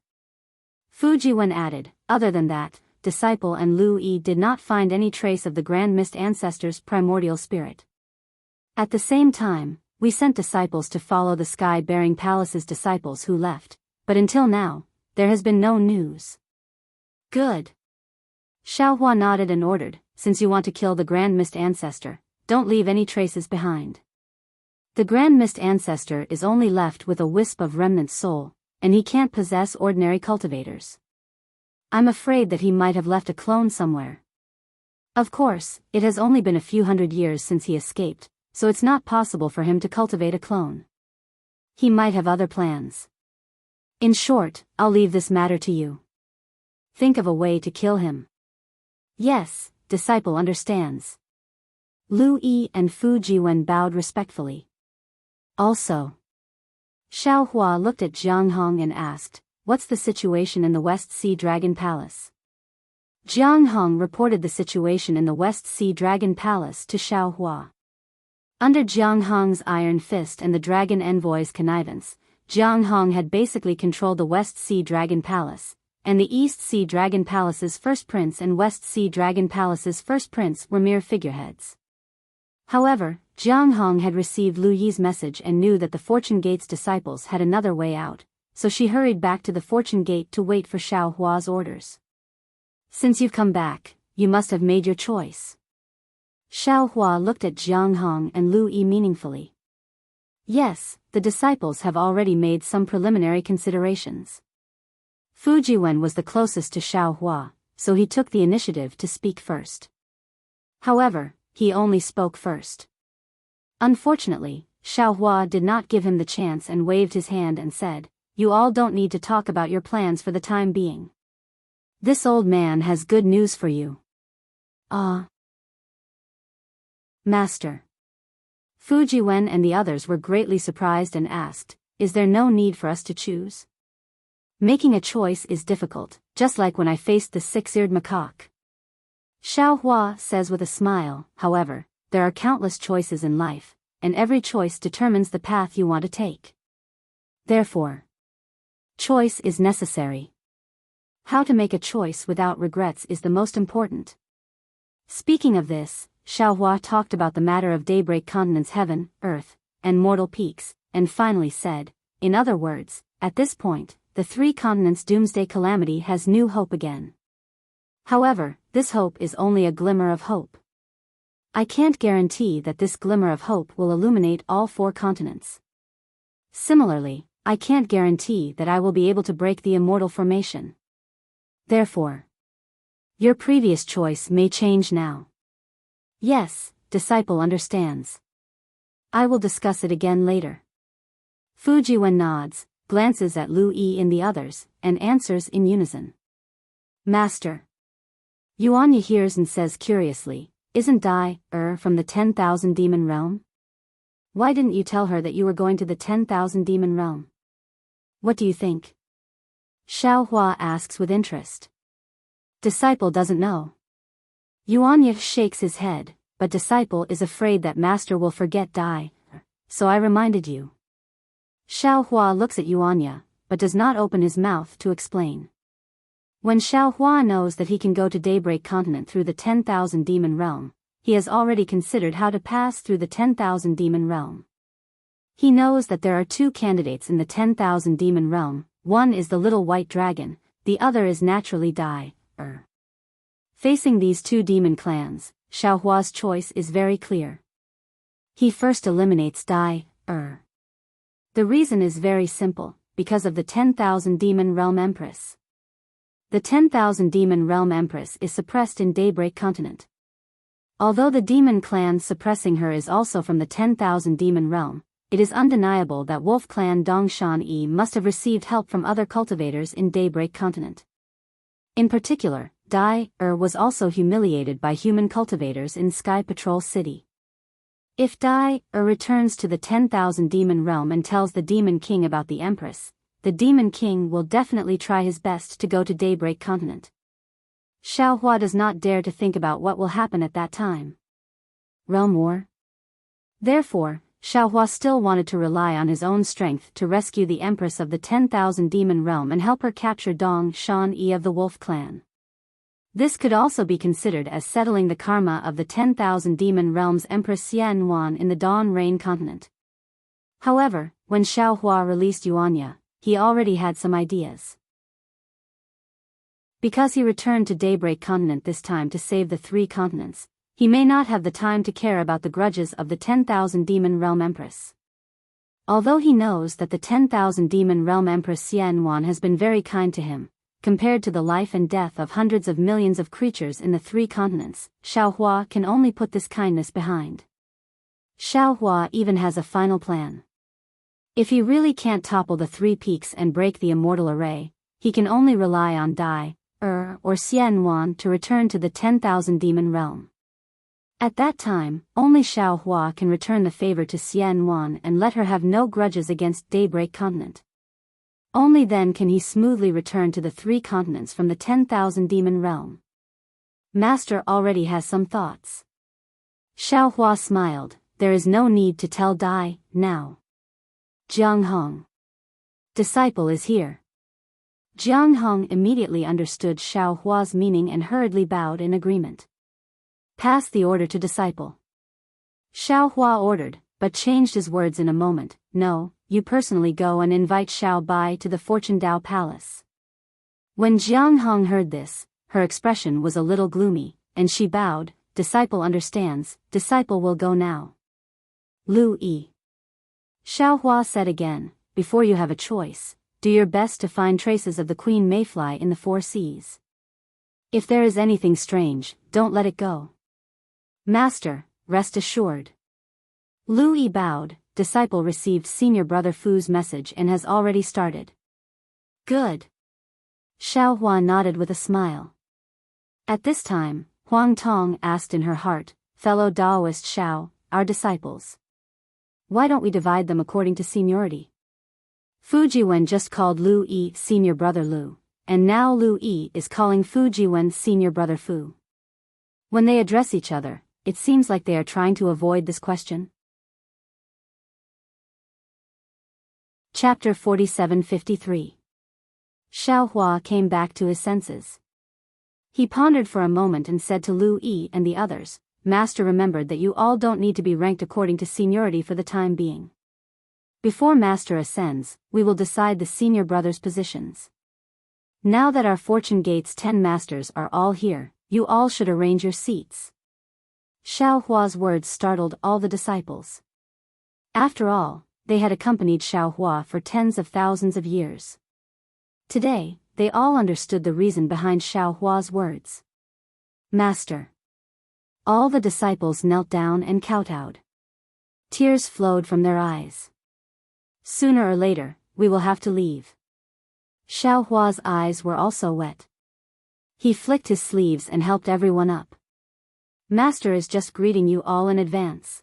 Fu Jiwen added, other than that, disciple and Lu Yi did not find any trace of the Grand Mist ancestor's primordial spirit. At the same time, we sent disciples to follow the sky-bearing palace's disciples who left, but until now, there has been no news. Good. Xiaohua nodded and ordered, since you want to kill the Grand Mist ancestor, don't leave any traces behind. The Grand Mist ancestor is only left with a wisp of remnant soul, and he can't possess ordinary cultivators. I'm afraid that he might have left a clone somewhere. Of course, it has only been a few hundred years since he escaped, so it's not possible for him to cultivate a clone. He might have other plans. In short, I'll leave this matter to you. Think of a way to kill him. Yes, disciple understands. Lu Yi and Fu Jiwen bowed respectfully. Also, Xiaohua looked at Jiang Hong and asked, what's the situation in the West Sea Dragon Palace? Jiang Hong reported the situation in the West Sea Dragon Palace to Xiaohua. Under Jiang Hong's iron fist and the Dragon Envoy's connivance, Jiang Hong had basically controlled the West Sea Dragon Palace, and the East Sea Dragon Palace's first prince and West Sea Dragon Palace's first prince were mere figureheads. However, Jiang Hong had received Lu Yi's message and knew that the Fortune Gate's disciples had another way out, so she hurried back to the Fortune Gate to wait for Xiaohua's orders. Since you've come back, you must have made your choice. Xiaohua looked at Jiang Hong and Lu Yi meaningfully. Yes, the disciples have already made some preliminary considerations. Fu Jiwen was the closest to Xiaohua, so he took the initiative to speak first. However, he only spoke first. Unfortunately, Xiaohua did not give him the chance and waved his hand and said, you all don't need to talk about your plans for the time being. This old man has good news for you. Master. Fu Jiwen and the others were greatly surprised and asked, is there no need for us to choose? Making a choice is difficult, just like when I faced the six-eared macaque. Xiaohua says with a smile, however, there are countless choices in life, and every choice determines the path you want to take. Therefore, choice is necessary. How to make a choice without regrets is the most important. Speaking of this, Xiaohua talked about the matter of daybreak continents heaven, earth, and mortal peaks, and finally said, in other words, at this point, the three continents' doomsday calamity has new hope again. However, this hope is only a glimmer of hope. I can't guarantee that this glimmer of hope will illuminate all four continents. Similarly, I can't guarantee that I will be able to break the immortal formation. Therefore, your previous choice may change now. Yes, disciple understands. I will discuss it again later. Fu Jiwen nods, glances at Lu Yi and the others, and answers in unison. Master. Yuanya hears and says curiously, isn't Dai, from the 10,000 demon realm? Why didn't you tell her that you were going to the 10,000 demon realm? What do you think? Xiaohua asks with interest. Disciple doesn't know. Yuanya shakes his head, but disciple is afraid that master will forget Dai, so I reminded you. Xiaohua looks at Yuanya, but does not open his mouth to explain. When Xiaohua knows that he can go to Daybreak Continent through the 10,000 demon realm, he has already considered how to pass through the 10,000 demon realm. He knows that there are two candidates in the 10,000 demon realm, one is the little white dragon, the other is naturally Dai. Facing these two demon clans, Xiaohua's choice is very clear. He first eliminates Dai. The reason is very simple, because of the 10,000 demon realm empress. The 10,000 Demon Realm Empress is suppressed in Daybreak Continent. Although the demon clan suppressing her is also from the 10,000 Demon Realm, it is undeniable that Wolf Clan Dongshan Yi must have received help from other cultivators in Daybreak Continent. In particular, Dai was also humiliated by human cultivators in Sky Patrol City. If Dai returns to the 10,000 Demon Realm and tells the Demon King about the Empress, the Demon King will definitely try his best to go to Daybreak Continent. Xiaohua does not dare to think about what will happen at that time. Realm War? Therefore, Xiaohua still wanted to rely on his own strength to rescue the Empress of the 10,000 Demon Realm and help her capture Dong Shan Yi of the Wolf Clan. This could also be considered as settling the karma of the 10,000 Demon Realm's Empress Xian Wan in the Dawn Rain Continent. However, when Xiaohua released Yuanya, he already had some ideas. Because he returned to Daybreak Continent this time to save the three continents, he may not have the time to care about the grudges of the 10,000 Demon Realm Empress. Although he knows that the 10,000 Demon Realm Empress Xian Wan has been very kind to him, compared to the life and death of hundreds of millions of creatures in the three continents, Xiaohua can only put this kindness behind. Xiaohua even has a final plan. If he really can't topple the three peaks and break the immortal array, he can only rely on Dai, or Xian Wan to return to the 10,000 Demon Realm. At that time, only Xiaohua can return the favor to Xian Wan and let her have no grudges against Daybreak Continent. Only then can he smoothly return to the three continents from the 10,000 Demon Realm. Master already has some thoughts. Xiaohua smiled. There is no need to tell Dai, now. Jiang Hong. Disciple is here. Jiang Hong immediately understood Xiaohua's meaning and hurriedly bowed in agreement. Pass the order to disciple. Xiaohua ordered, but changed his words in a moment. No, you personally go and invite Xiao Bai to the Fortune Dao Palace. When Jiang Hong heard this, her expression was a little gloomy, and she bowed. Disciple understands, disciple will go now. Lu Yi. Xiaohua said again, before you have a choice, do your best to find traces of the Queen Mayfly in the four seas. If there is anything strange, don't let it go. Master, rest assured. Lu Yi bowed. Disciple received Senior Brother Fu's message and has already started. Good. Xiaohua nodded with a smile. At this time, Huang Tong asked in her heart, fellow Daoist Xiao, our disciples. Why don't we divide them according to seniority? Fujiwen just called Lu Yi Senior Brother Lu, and now Lu Yi is calling Fujiwen Senior Brother Fu. When they address each other, it seems like they are trying to avoid this question. Chapter 4753. Xiaohua came back to his senses. He pondered for a moment and said to Lu Yi and the others, Master remembered that you all don't need to be ranked according to seniority for the time being. Before Master ascends, we will decide the senior brothers' positions. Now that our Fortune Gate's 10 masters are all here, you all should arrange your seats. Xiaohua's words startled all the disciples. After all, they had accompanied Xiaohua for tens of thousands of years. Today, they all understood the reason behind Xiaohua's words. Master. All the disciples knelt down and kowtowed. Tears flowed from their eyes. Sooner or later, we will have to leave. Xiaohua's eyes were also wet. He flicked his sleeves and helped everyone up. Master is just greeting you all in advance.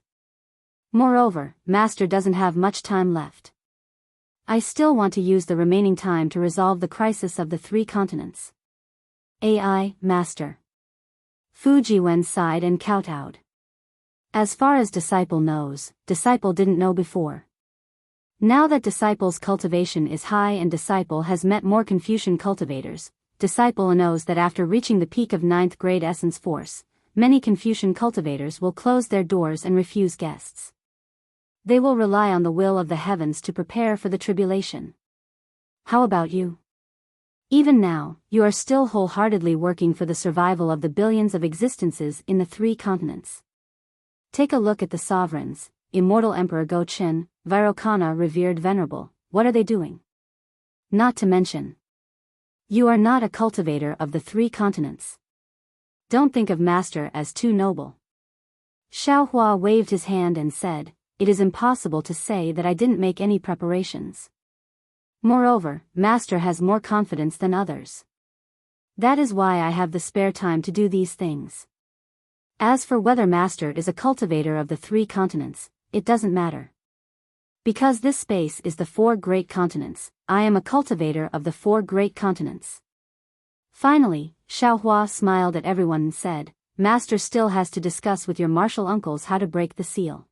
Moreover, Master doesn't have much time left. I still want to use the remaining time to resolve the crisis of the three continents. AI, Master. Fujiwen sighed and kowtowed. As far as Disciple knows, Disciple didn't know before. Now that Disciple's cultivation is high and Disciple has met more Confucian cultivators, Disciple knows that after reaching the peak of 9th grade essence force, many Confucian cultivators will close their doors and refuse guests. They will rely on the will of the heavens to prepare for the tribulation. How about you? Even now, you are still wholeheartedly working for the survival of the billions of existences in the three continents. Take a look at the sovereigns, Immortal Emperor Go Qin, Virokana Revered Venerable, what are they doing? Not to mention You are not a cultivator of the 3 continents. Don't think of Master as too noble. Xiaohua waved his hand and said, it is impossible to say that I didn't make any preparations. Moreover, Master has more confidence than others. That is why I have the spare time to do these things. As for whether Master is a cultivator of the 3 continents, it doesn't matter. Because this space is the 4 great continents, I am a cultivator of the 4 great continents. Finally, Xiaohua smiled at everyone and said, Master still has to discuss with your martial uncles how to break the seal.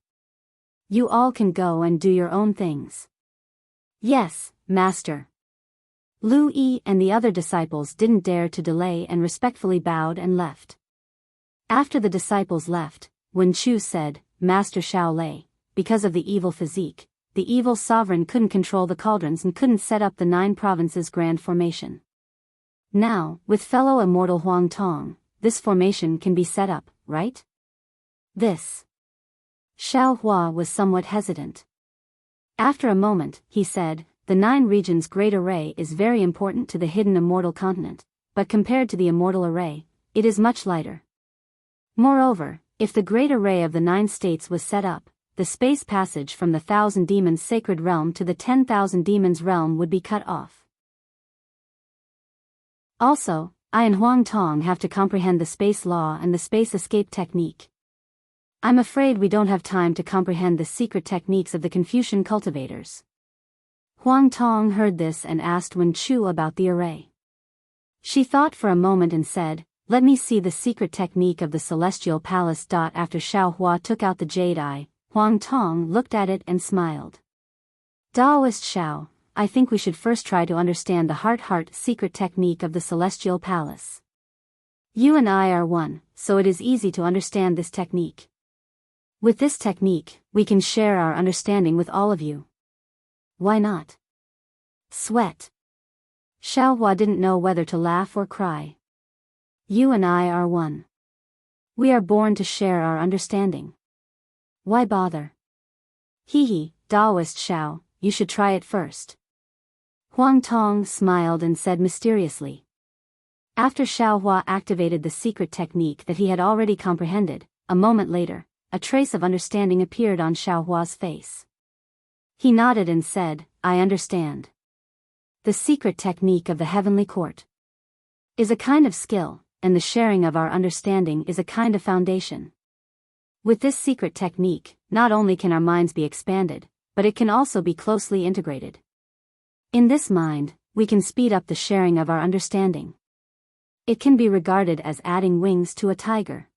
You all can go and do your own things. Yes, Master. Lu Yi and the other disciples didn't dare to delay and respectfully bowed and left. After the disciples left, Wen Chu said, Master Shaolei, because of the evil physique, the evil sovereign couldn't control the cauldrons and couldn't set up the 9 provinces grand formation. Now, with fellow immortal Huang Tong, this formation can be set up, right? This. Xiaohua was somewhat hesitant. After a moment, he said, the 9 regions great array is very important to the hidden immortal continent, but compared to the immortal array, it is much lighter. Moreover, if the great array of the 9 states was set up, the space passage from the 1,000 demons sacred realm to the 10,000 demons realm would be cut off. Also, I and Huang Tong have to comprehend the space law and the space escape technique. I'm afraid we don't have time to comprehend the secret techniques of the Confucian cultivators. Huang Tong heard this and asked Wen Chu about the array. She thought for a moment and said, let me see the secret technique of the celestial palace. After Xiaohua took out the jade eye, Huang Tong looked at it and smiled. Daoist Xiao, I think we should first try to understand the heart secret technique of the celestial palace. You and I are one, so it is easy to understand this technique. With this technique, we can share our understanding with all of you. Why not? Sweat. Xiaohua didn't know whether to laugh or cry. You and I are one. We are born to share our understanding. Why bother? Hee, Daoist Xiao, you should try it first. Huang Tong smiled and said mysteriously. After Xiaohua activated the secret technique that he had already comprehended, a moment later, a trace of understanding appeared on Xiaohua's face. He nodded and said, I understand. The secret technique of the heavenly court is a kind of skill, and the sharing of our understanding is a kind of foundation. With this secret technique, not only can our minds be expanded, but it can also be closely integrated. In this mind, we can speed up the sharing of our understanding. It can be regarded as adding wings to a tiger.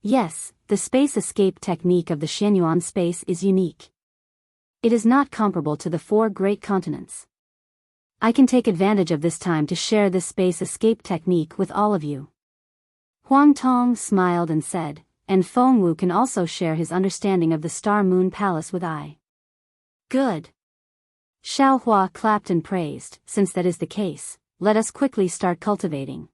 Yes, the space escape technique of the Xianyuan space is unique. It is not comparable to the 4 great continents. I can take advantage of this time to share this space escape technique with all of you. Huang Tong smiled and said, and Feng Wu can also share his understanding of the Star Moon Palace with I. Good. Xiaohua clapped and praised, since that is the case, let us quickly start cultivating.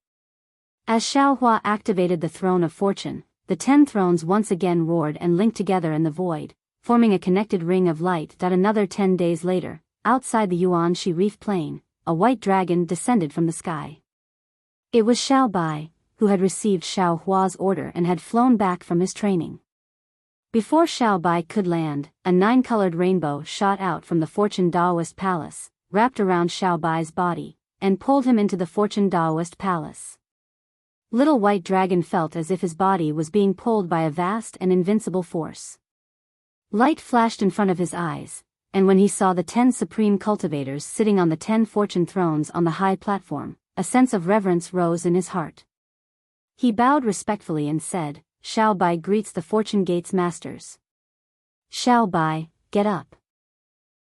As Xiaohua activated the Throne of Fortune, the 10 thrones once again roared and linked together in the void, forming a connected ring of light. Another 10 days later, outside the Yuanxi Reef Plain, a white dragon descended from the sky. It was Xiao Bai, who had received Xiaohua's order and had flown back from his training. Before Xiao Bai could land, a 9-colored rainbow shot out from the Fortune Daoist Palace, wrapped around Xiao Bai's body, and pulled him into the Fortune Daoist Palace. Little White Dragon felt as if his body was being pulled by a vast and invincible force. Light flashed in front of his eyes, and when he saw the 10 supreme cultivators sitting on the 10 fortune thrones on the high platform, a sense of reverence rose in his heart. He bowed respectfully and said, Xiao Bai greets the Fortune Gate's masters. Xiao Bai, get up.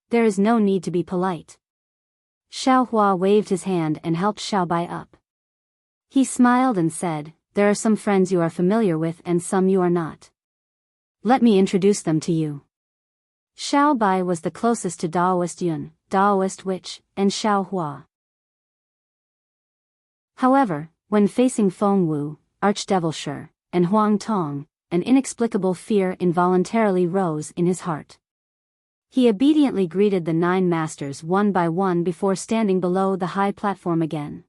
There is no need to be polite. Xiaohua waved his hand and helped Xiao Bai up. He smiled and said, there are some friends you are familiar with and some you are not. Let me introduce them to you. Xiao Bai was the closest to Daoist Yun, Daoist Witch, and Xiaohua. However, when facing Feng Wu, Archdevil Shi, and Huang Tong, an inexplicable fear involuntarily rose in his heart. He obediently greeted the 9 masters one by one before standing below the high platform again.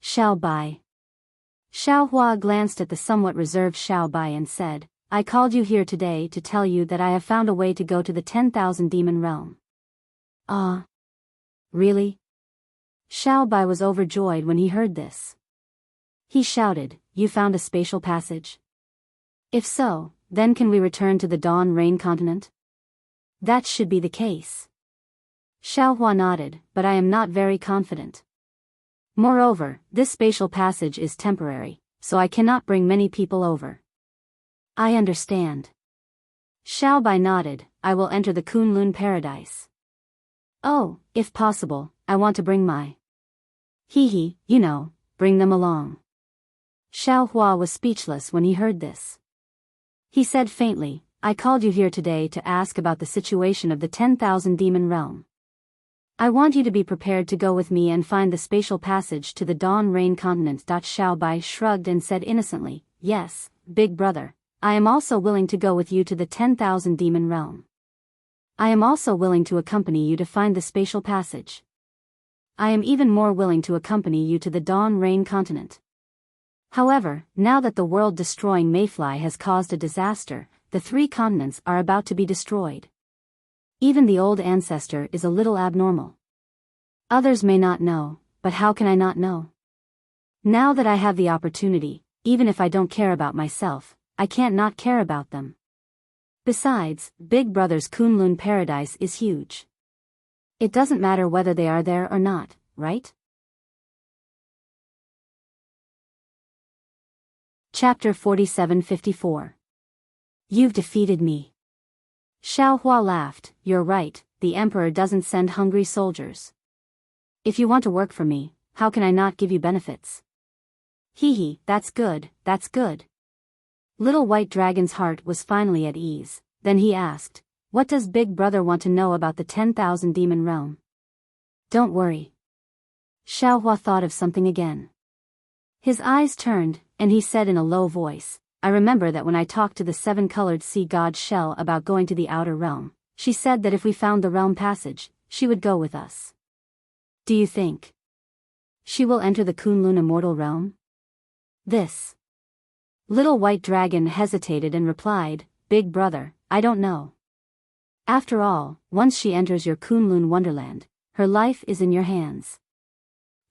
Xiao Bai. Xiao Hua glanced at the somewhat reserved Xiao Bai and said, I called you here today to tell you that I have found a way to go to the 10,000 demon realm. Ah. Really? Xiao Bai was overjoyed when he heard this. He shouted, You found a spatial passage? If so, then can we return to the Dawn Rain continent? That should be the case. Xiao Hua nodded, but I am not very confident. Moreover, this spatial passage is temporary, so I cannot bring many people over. I understand. Xiao Bai nodded, I will enter the Kunlun paradise. Oh, if possible, I want to bring my... bring them along. Xiao Hua was speechless when he heard this. He said faintly, I called you here today to ask about the situation of the 10,000 demon realm. I want you to be prepared to go with me and find the spatial passage to the Dawn Rain continent. Xiao Bai shrugged and said innocently, Yes, big brother, I am also willing to go with you to the 10,000 demon realm. I am also willing to accompany you to find the spatial passage. I am even more willing to accompany you to the Dawn Rain continent. However, now that the world-destroying mayfly has caused a disaster, the 3 continents are about to be destroyed. Even the old ancestor is a little abnormal. Others may not know, but how can I not know? Now that I have the opportunity, even if I don't care about myself, I can't not care about them. Besides, Big Brother's Kunlun paradise is huge. It doesn't matter whether they are there or not, right? Chapter 47-54. You've defeated me. Xiao Hua laughed, You're right, the emperor doesn't send hungry soldiers. If you want to work for me, how can I not give you benefits? That's good, that's good. Little White Dragon's heart was finally at ease. Then he asked, What does Big Brother want to know about the 10,000 demon realm? Don't worry. Xiao Hua thought of something again. His eyes turned, and he said in a low voice, I remember that when I talked to the 7-colored sea god Shell about going to the outer realm, she said that if we found the realm passage, she would go with us. Do you think she will enter the Kunlun immortal realm? This Little White Dragon hesitated and replied, Big Brother, I don't know. After all, once she enters your Kunlun wonderland, her life is in your hands.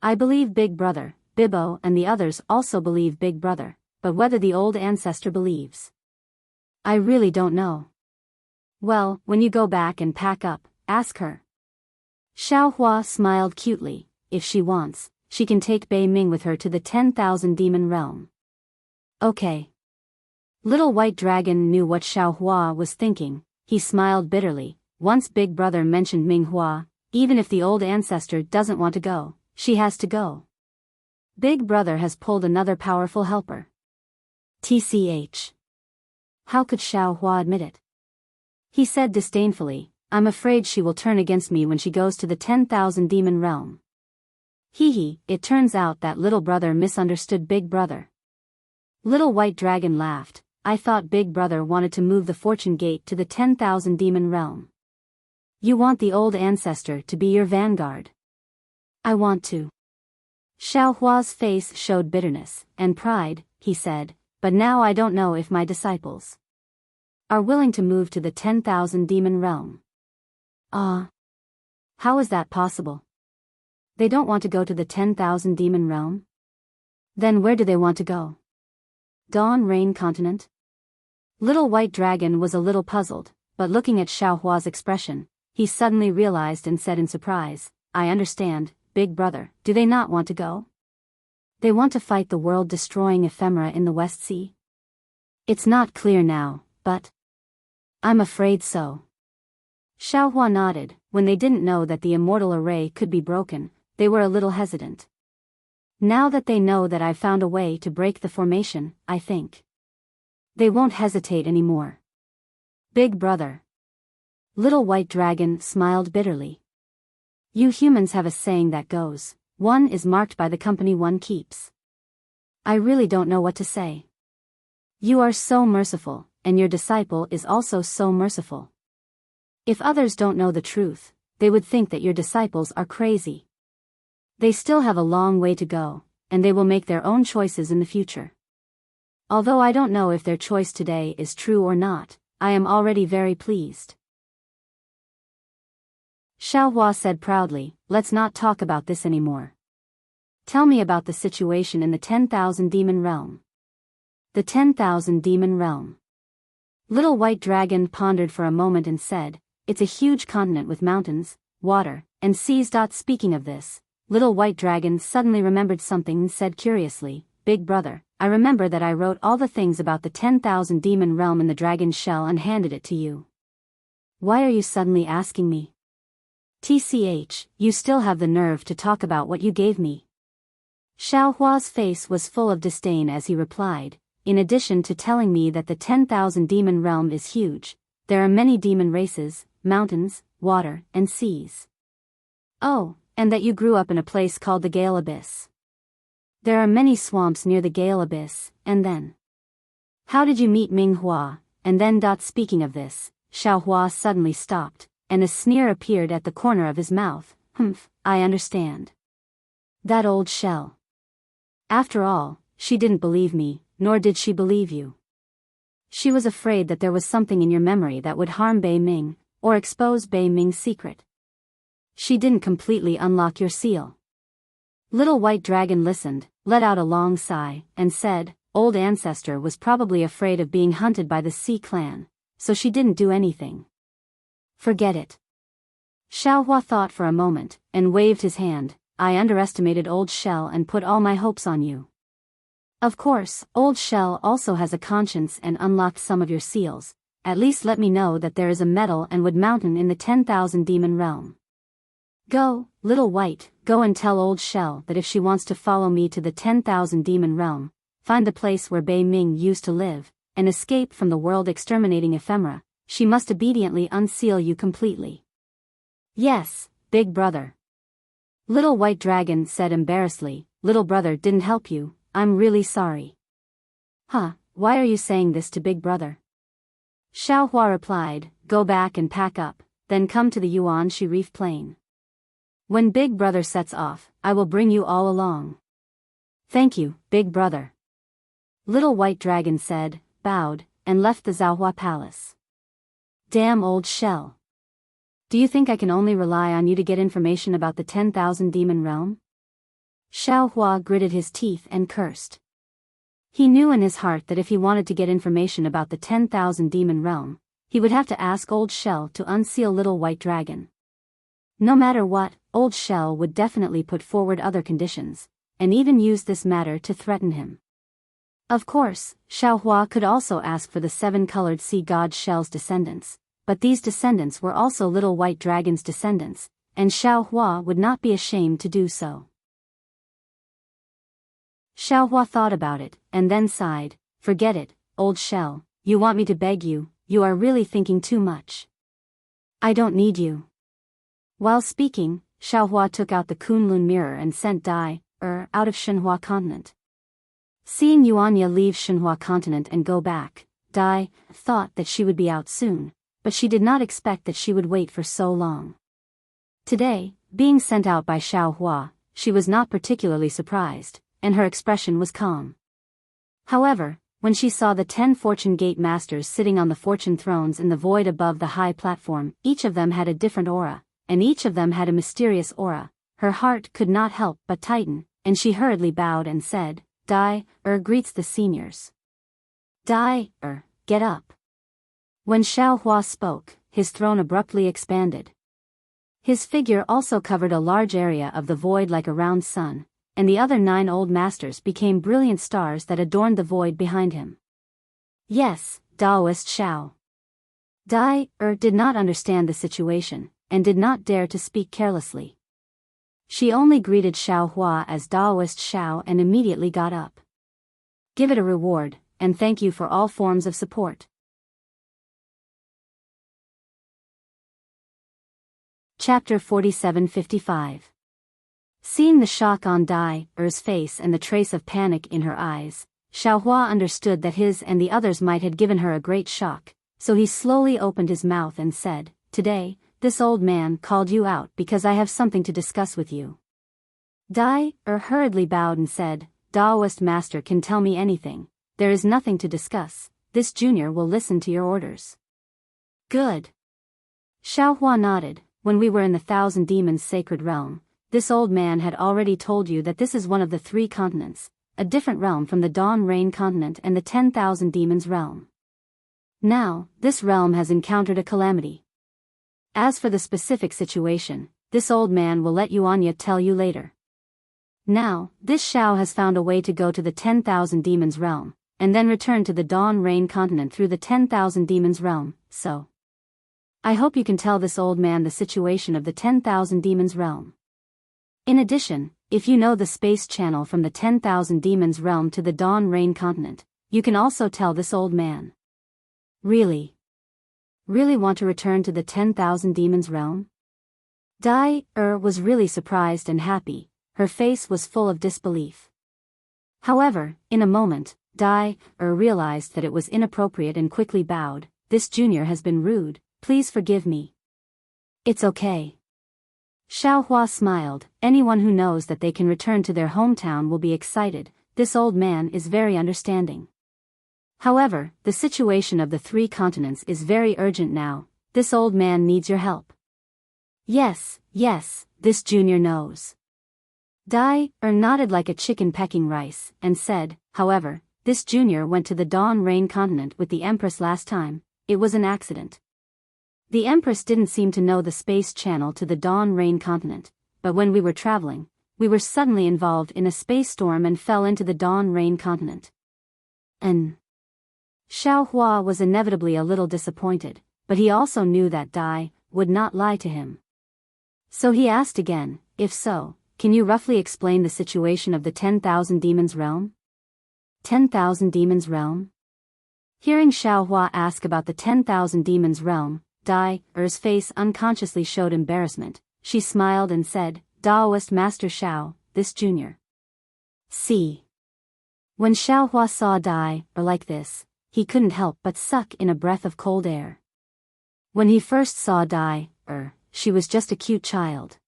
I believe Big Brother, Bibbo and the others also believe Big Brother, but whether the old ancestor believes, I really don't know. Well, when you go back and pack up, ask her. Xiao Hua smiled cutely, if she wants, she can take Bei Ming with her to the 10,000 demon realm. Okay. Little White Dragon knew what Xiao Hua was thinking. He smiled bitterly. Once Big Brother mentioned Ming Hua, even if the old ancestor doesn't want to go, she has to go. Big Brother has pulled another powerful helper. TCH. How could Xiao Hua admit it? He said disdainfully, I'm afraid she will turn against me when she goes to the 10,000 demon realm. It turns out that little brother misunderstood Big Brother. Little White Dragon laughed, I thought Big Brother wanted to move the fortune gate to the 10,000 demon realm. You want the old ancestor to be your vanguard. I want to. Xiao Hua's face showed bitterness and pride, he said, but now I don't know if my disciples are willing to move to the 10,000 demon realm. How is that possible? They don't want to go to the 10,000 demon realm? Then where do they want to go? Dawn Rain continent? Little White Dragon was a little puzzled, but looking at Xiao Hua's expression, he suddenly realized and said in surprise, I understand, Big Brother, do they not want to go? They want to fight the world-destroying ephemera in the West Sea? It's not clear now, but I'm afraid so. Xiao Hua nodded. When they didn't know that the immortal array could be broken, they were a little hesitant. Now that they know that I've found a way to break the formation, I think they won't hesitate anymore. Big Brother. Little White Dragon smiled bitterly. You humans have a saying that goes, one is marked by the company one keeps. I really don't know what to say. You are so merciful, and your disciple is also so merciful. If others don't know the truth, they would think that your disciples are crazy. They still have a long way to go, and they will make their own choices in the future. Although I don't know if their choice today is true or not, I am already very pleased. Xiaohua said proudly, let's not talk about this anymore. Tell me about the situation in the 10,000 demon realm. The 10,000 demon realm. Little White Dragon pondered for a moment and said, it's a huge continent with mountains, water, and seas. Speaking of this, Little White Dragon suddenly remembered something and said curiously, Big Brother, I remember that I wrote all the things about the 10,000 demon realm in the dragon's shell and handed it to you. Why are you suddenly asking me? TCH, you still have the nerve to talk about what you gave me. Xiaohua's face was full of disdain as he replied, in addition to telling me that the 10,000 demon realm is huge, there are many demon races, mountains, water, and seas. Oh, and that you grew up in a place called the Gale Abyss. There are many swamps near the Gale Abyss, and then. How did you meet Ming Hua, and then. Speaking of this, Xiaohua suddenly stopped, and a sneer appeared at the corner of his mouth. Humph, I understand. That old shell. After all, she didn't believe me, nor did she believe you. She was afraid that there was something in your memory that would harm Bei Ming, or expose Bei Ming's secret. She didn't completely unlock your seal. Little White Dragon listened, let out a long sigh, and said, Old Ancestor was probably afraid of being hunted by the Sea Clan, so she didn't do anything. Forget it. Xiaohua thought for a moment, and waved his hand. I underestimated Old Shell and put all my hopes on you. Of course, Old Shell also has a conscience and unlocked some of your seals. At least let me know that there is a metal and wood mountain in the 10,000 demon realm. Go, Little White, go and tell Old Shell that if she wants to follow me to the 10,000 demon realm, find the place where Bei Ming used to live, and escape from the world-exterminating ephemera, she must obediently unseal you completely. Yes, Big Brother. Little White Dragon said embarrassedly, Little Brother didn't help you, I'm really sorry. Huh, why are you saying this to Big Brother? Xiaohua replied, go back and pack up, then come to the Yuanshi Reef Plain. When Big Brother sets off, I will bring you all along. Thank you, Big Brother. Little White Dragon said, bowed, and left the Zhaohua Palace. Damn old shell. Do you think I can only rely on you to get information about the 10,000 demon realm? Xiaohua gritted his teeth and cursed. He knew in his heart that if he wanted to get information about the 10,000 demon realm, he would have to ask Old Shell to unseal Little White Dragon. No matter what, Old Shell would definitely put forward other conditions, and even use this matter to threaten him. Of course, Xiaohua could also ask for the 7-colored sea god Shell's descendants, but these descendants were also Little White Dragon's descendants, and Xiaohua would not be ashamed to do so. Xiaohua thought about it, and then sighed, forget it, Old Shell, you want me to beg you, you are really thinking too much. I don't need you. While speaking, Xiaohua took out the Kunlun mirror and sent Dai, out of Shenhua continent. Seeing Yuanya leave Shenhua continent and go back, Dai thought that she would be out soon, but she did not expect that she would wait for so long. Today, being sent out by Xiaohua, she was not particularly surprised, and her expression was calm. However, when she saw the 10 Fortune Gate Masters sitting on the fortune thrones in the void above the high platform, each of them had a different aura, and each of them had a mysterious aura, her heart could not help but tighten, and she hurriedly bowed and said, Dai, greets the seniors. Dai, get up. When Xiaohua spoke, his throne abruptly expanded. His figure also covered a large area of the void like a round sun, and the other 9 old masters became brilliant stars that adorned the void behind him. Yes, Daoist Xiao. Dai, did not understand the situation, and did not dare to speak carelessly. She only greeted Xiaohua as Daoist Xiao and immediately got up. Give it a reward, and thank you for all forms of support. Chapter 4755. Seeing the shock on Dai's face and the trace of panic in her eyes, Xiaohua understood that his and the others' might had given her a great shock, so he slowly opened his mouth and said, Today, this old man called you out because I have something to discuss with you. Dai hurriedly bowed and said, Daoist master can tell me anything. There is nothing to discuss. This junior will listen to your orders. Good. Xiaohua nodded. When we were in the Thousand Demons sacred realm, this old man had already told you that this is one of the 3 continents, a different realm from the Dawn Rain continent and the 10,000 Demons realm. Now, this realm has encountered a calamity. As for the specific situation, this old man will let Yuanya tell you later. Now, this Xiao has found a way to go to the 10,000 Demons realm, and then return to the Dawn Rain continent through the 10,000 Demons realm, so I hope you can tell this old man the situation of the 10,000 Demons realm. In addition, if you know the space channel from the 10,000 Demons realm to the Dawn Rain continent, you can also tell this old man. Really want to return to the 10,000 Demons realm? Dai was really surprised and happy. Her face was full of disbelief. However, in a moment, Dai realized that it was inappropriate and quickly bowed. This junior has been rude, please forgive me. It's okay. Xiaohua smiled. Anyone who knows that they can return to their hometown will be excited. This old man is very understanding. However, the situation of the 3 continents is very urgent now. This old man needs your help. Yes, this junior knows. Dai nodded like a chicken pecking rice, and said, however, this junior went to the Dawn Rain continent with the Empress last time. It was an accident. The Empress didn't seem to know the space channel to the Dawn Rain continent, but when we were traveling, we were suddenly involved in a space storm and fell into the Dawn Rain continent. Xiaohua was inevitably a little disappointed, but he also knew that Dai would not lie to him. So he asked again, if so, can you roughly explain the situation of the 10,000 Demons realm? 10,000 Demons realm? Hearing Xiaohua ask about the 10,000 Demons realm, Dai's face unconsciously showed embarrassment. She smiled and said, Daoist Master Xiao, this junior. See. When Xiaohua saw Dai like this, he couldn't help but suck in a breath of cold air. When he first saw Dai, she was just a cute child.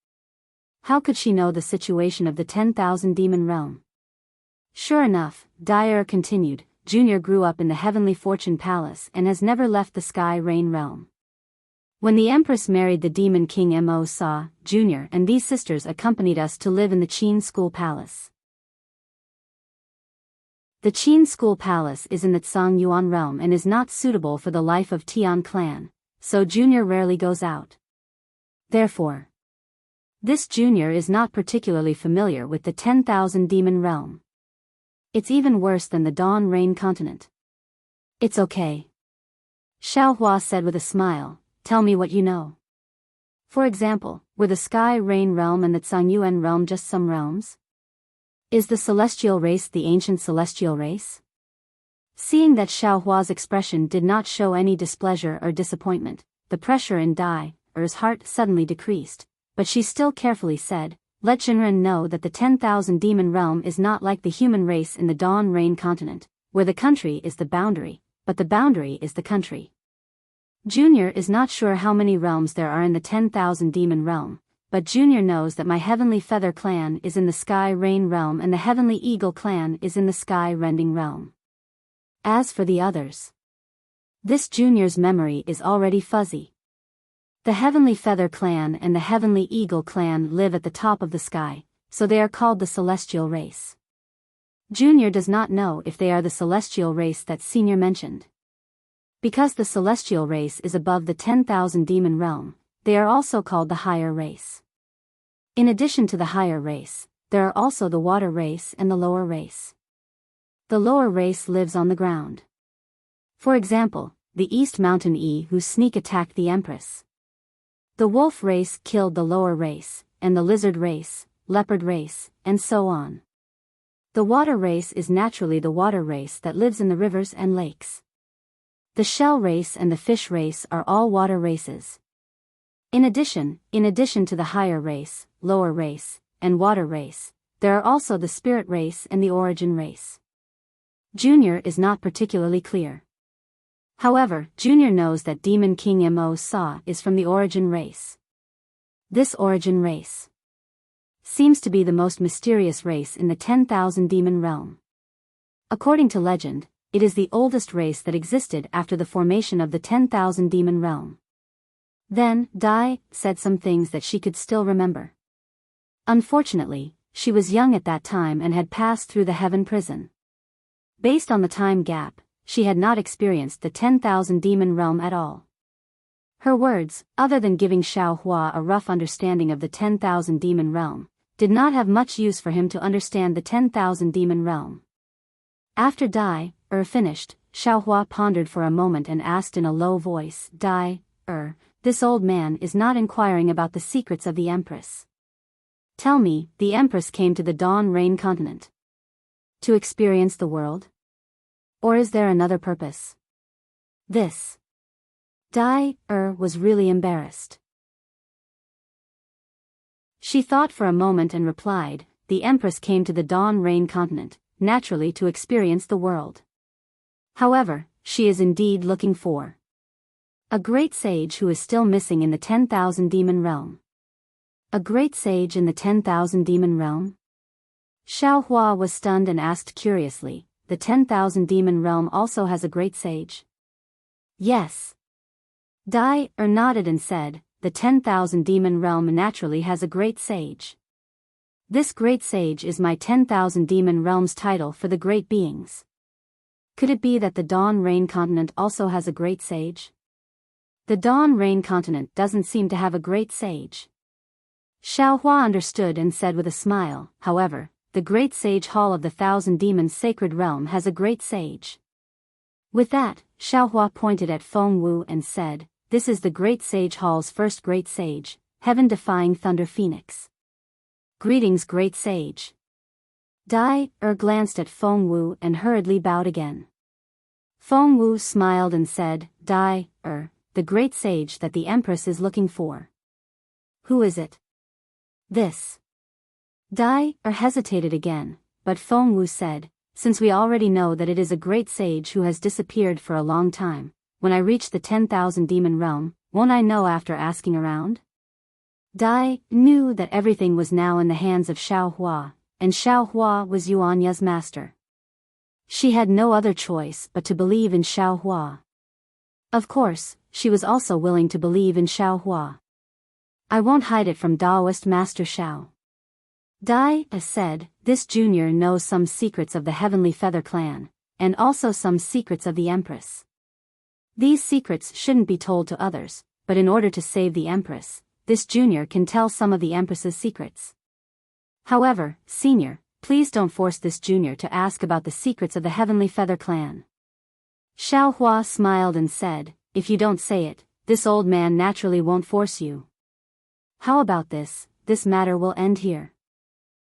How could she know the situation of the 10,000 Demon realm? Sure enough, Dai continued, Junior grew up in the Heavenly Fortune Palace and has never left the Sky Rain realm. When the Empress married the Demon King Mo Sa, Junior and these sisters accompanied us to live in the Qin School Palace. The Qin School Palace is in the Tsang Yuan realm and is not suitable for the life of Tian clan, so Junior rarely goes out. Therefore, this Junior is not particularly familiar with the 10,000 Demon realm. It's even worse than the Dawn Rain continent. It's okay. Xiaohua said with a smile, tell me what you know. For example, were the Sky Rain realm and the Tsang Yuan realm just some realms? Is the celestial race the ancient celestial race? Seeing that Xiaohua's expression did not show any displeasure or disappointment, the pressure in Dai's heart suddenly decreased, but she still carefully said, let Shinran know that the 10,000 Demon realm is not like the human race in the Dawn Rain continent, where the country is the boundary, but the boundary is the country. Junior is not sure how many realms there are in the 10,000 Demon realm, but Junior knows that my Heavenly Feather clan is in the Sky Rain realm and the Heavenly Eagle clan is in the Sky Rending realm. As for the others, this Junior's memory is already fuzzy. The Heavenly Feather clan and the Heavenly Eagle clan live at the top of the sky, so they are called the Celestial race. Junior does not know if they are the Celestial race that Senior mentioned. Because the Celestial race is above the 10,000 Demon realm, they are also called the Higher race. In addition to the Higher race, there are also the Water race and the Lower race. The Lower race lives on the ground. For example, the East Mountain who sneak attacked the Empress. The Wolf race killed the Lower race, and the Lizard race, Leopard race, and so on. The Water race is naturally the water race that lives in the rivers and lakes. The Shell race and the Fish race are all water races. In addition to the Higher race, Lower race, and Water race, there are also the Spirit race and the Origin race. Junior is not particularly clear. However, Junior knows that Demon King Mo Sa is from the Origin race. This Origin race seems to be the most mysterious race in the 10,000 demon realm. According to legend, it is the oldest race that existed after the formation of the 10,000 demon realm. Then, Dai said some things that she could still remember. Unfortunately, she was young at that time and had passed through the heaven prison. Based on the time gap, she had not experienced the 10,000 demon realm at all. Her words, other than giving Xiao Hua a rough understanding of the 10,000 demon realm, did not have much use for him to understand the 10,000 demon realm. After Dai finished, Xiao Hua pondered for a moment and asked in a low voice, Dai, this old man is not inquiring about the secrets of the Empress. Tell me, the Empress came to the Dawn Rain continent to experience the world? Or is there another purpose? This. Dai was really embarrassed. She thought for a moment and replied, the Empress came to the Dawn Rain continent, naturally to experience the world. However, she is indeed looking for a great sage who is still missing in the 10,000 demon realm. A great sage in the 10,000 demon realm? Xiao Hua was stunned and asked curiously, the 10,000 demon realm also has a great sage? Yes. Dai nodded and said, the 10,000 demon realm naturally has a great sage. This great sage is my 10,000 demon realm's title for the great beings. Could it be that the Dawn Rain continent also has a great sage? The Dawn Rain continent doesn't seem to have a great sage. Xiao Hua understood and said with a smile, however, the great sage hall of the Thousand Demons Sacred Realm has a great sage. With that, Xiao Hua pointed at Feng Wu and said, this is the great sage hall's first great sage, heaven-defying Thunder Phoenix. Greetings, great sage. Dai glanced at Feng Wu and hurriedly bowed again. Feng Wu smiled and said, Dai, the great sage that the Empress is looking for. Who is it? This. Dai hesitated again, but Feng Wu said, since we already know that it is a great sage who has disappeared for a long time, when I reach the 10,000 demon realm, won't I know after asking around? Dai knew that everything was now in the hands of Xiao Hua, and Xiao Hua was Yuanya's master. She had no other choice but to believe in Xiao Hua. Of course, she was also willing to believe in Xiao Hua. I won't hide it from Taoist Master Xiao. Dai said, this junior knows some secrets of the Heavenly Feather Clan, and also some secrets of the Empress. These secrets shouldn't be told to others, but in order to save the Empress, this junior can tell some of the Empress's secrets. However, senior, please don't force this junior to ask about the secrets of the Heavenly Feather Clan. Xiao Hua smiled and said, if you don't say it, this old man naturally won't force you. How about this matter will end here.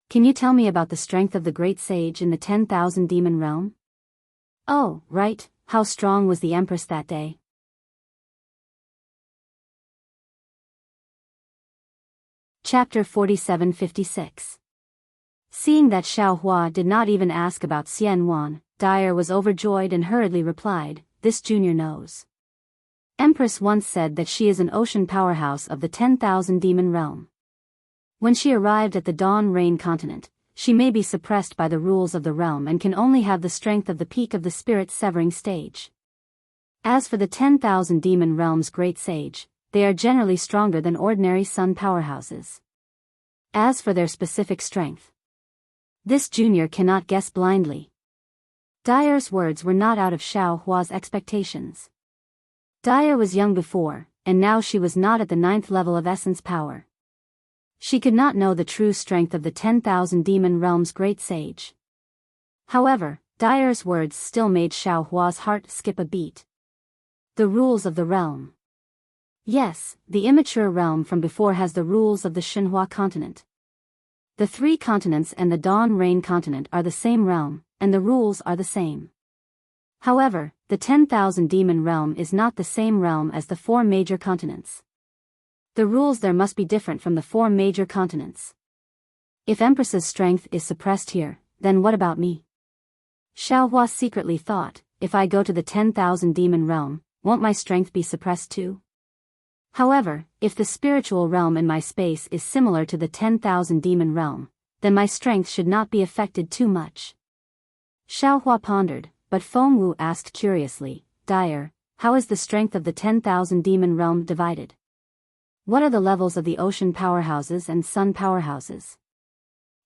Can you tell me about the strength of the great sage in the 10,000 demon realm? Oh, right, how strong was the Empress that day? Chapter 47-56. Seeing that Xiao Hua did not even ask about Xian Wan, Dai was overjoyed and hurriedly replied, this junior knows. Empress once said that she is an ocean powerhouse of the 10,000 demon realm. When she arrived at the Dawn Rain continent, she may be suppressed by the rules of the realm and can only have the strength of the peak of the spirit severing stage. As for the 10,000 demon realm's great sage, they are generally stronger than ordinary sun powerhouses. As for their specific strength, this junior cannot guess blindly. Dai's words were not out of Xiao Hua's expectations. Dai was young before, and now she was not at the 9th level of essence power. She could not know the true strength of the 10,000 demon realm's great sage. However, Dai's words still made Xiao Hua's heart skip a beat. The rules of the realm. Yes, the immature realm from before has the rules of the Shenhua continent. The 3 continents and the Dawn Rain continent are the same realm, and the rules are the same. However, the 10,000 demon realm is not the same realm as the 4 major continents. The rules there must be different from the 4 major continents. If Empress's strength is suppressed here, then what about me? Xiao Hua secretly thought, if I go to the 10,000 demon realm, won't my strength be suppressed too? However, if the spiritual realm in my space is similar to the 10,000 demon realm, then my strength should not be affected too much. Xiaohua pondered, but Fengwu asked curiously, Dire, how is the strength of the 10,000 demon realm divided? What are the levels of the ocean powerhouses and sun powerhouses?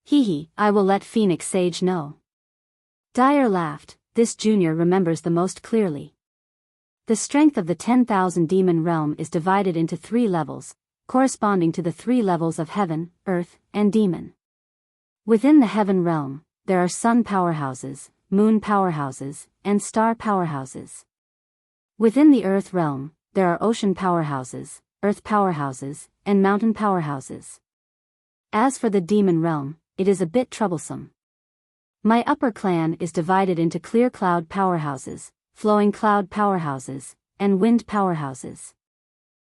Hehe, I will let Phoenix Sage know. Dire laughed. This junior remembers the most clearly. The strength of the 10,000 demon realm is divided into 3 levels, corresponding to the 3 levels of heaven, earth, and demon. Within the heaven realm, there are sun powerhouses, moon powerhouses, and star powerhouses. Within the earth realm, there are ocean powerhouses, earth powerhouses, and mountain powerhouses. As for the demon realm, it is a bit troublesome. My upper clan is divided into clear cloud powerhouses, flowing cloud powerhouses, and wind powerhouses.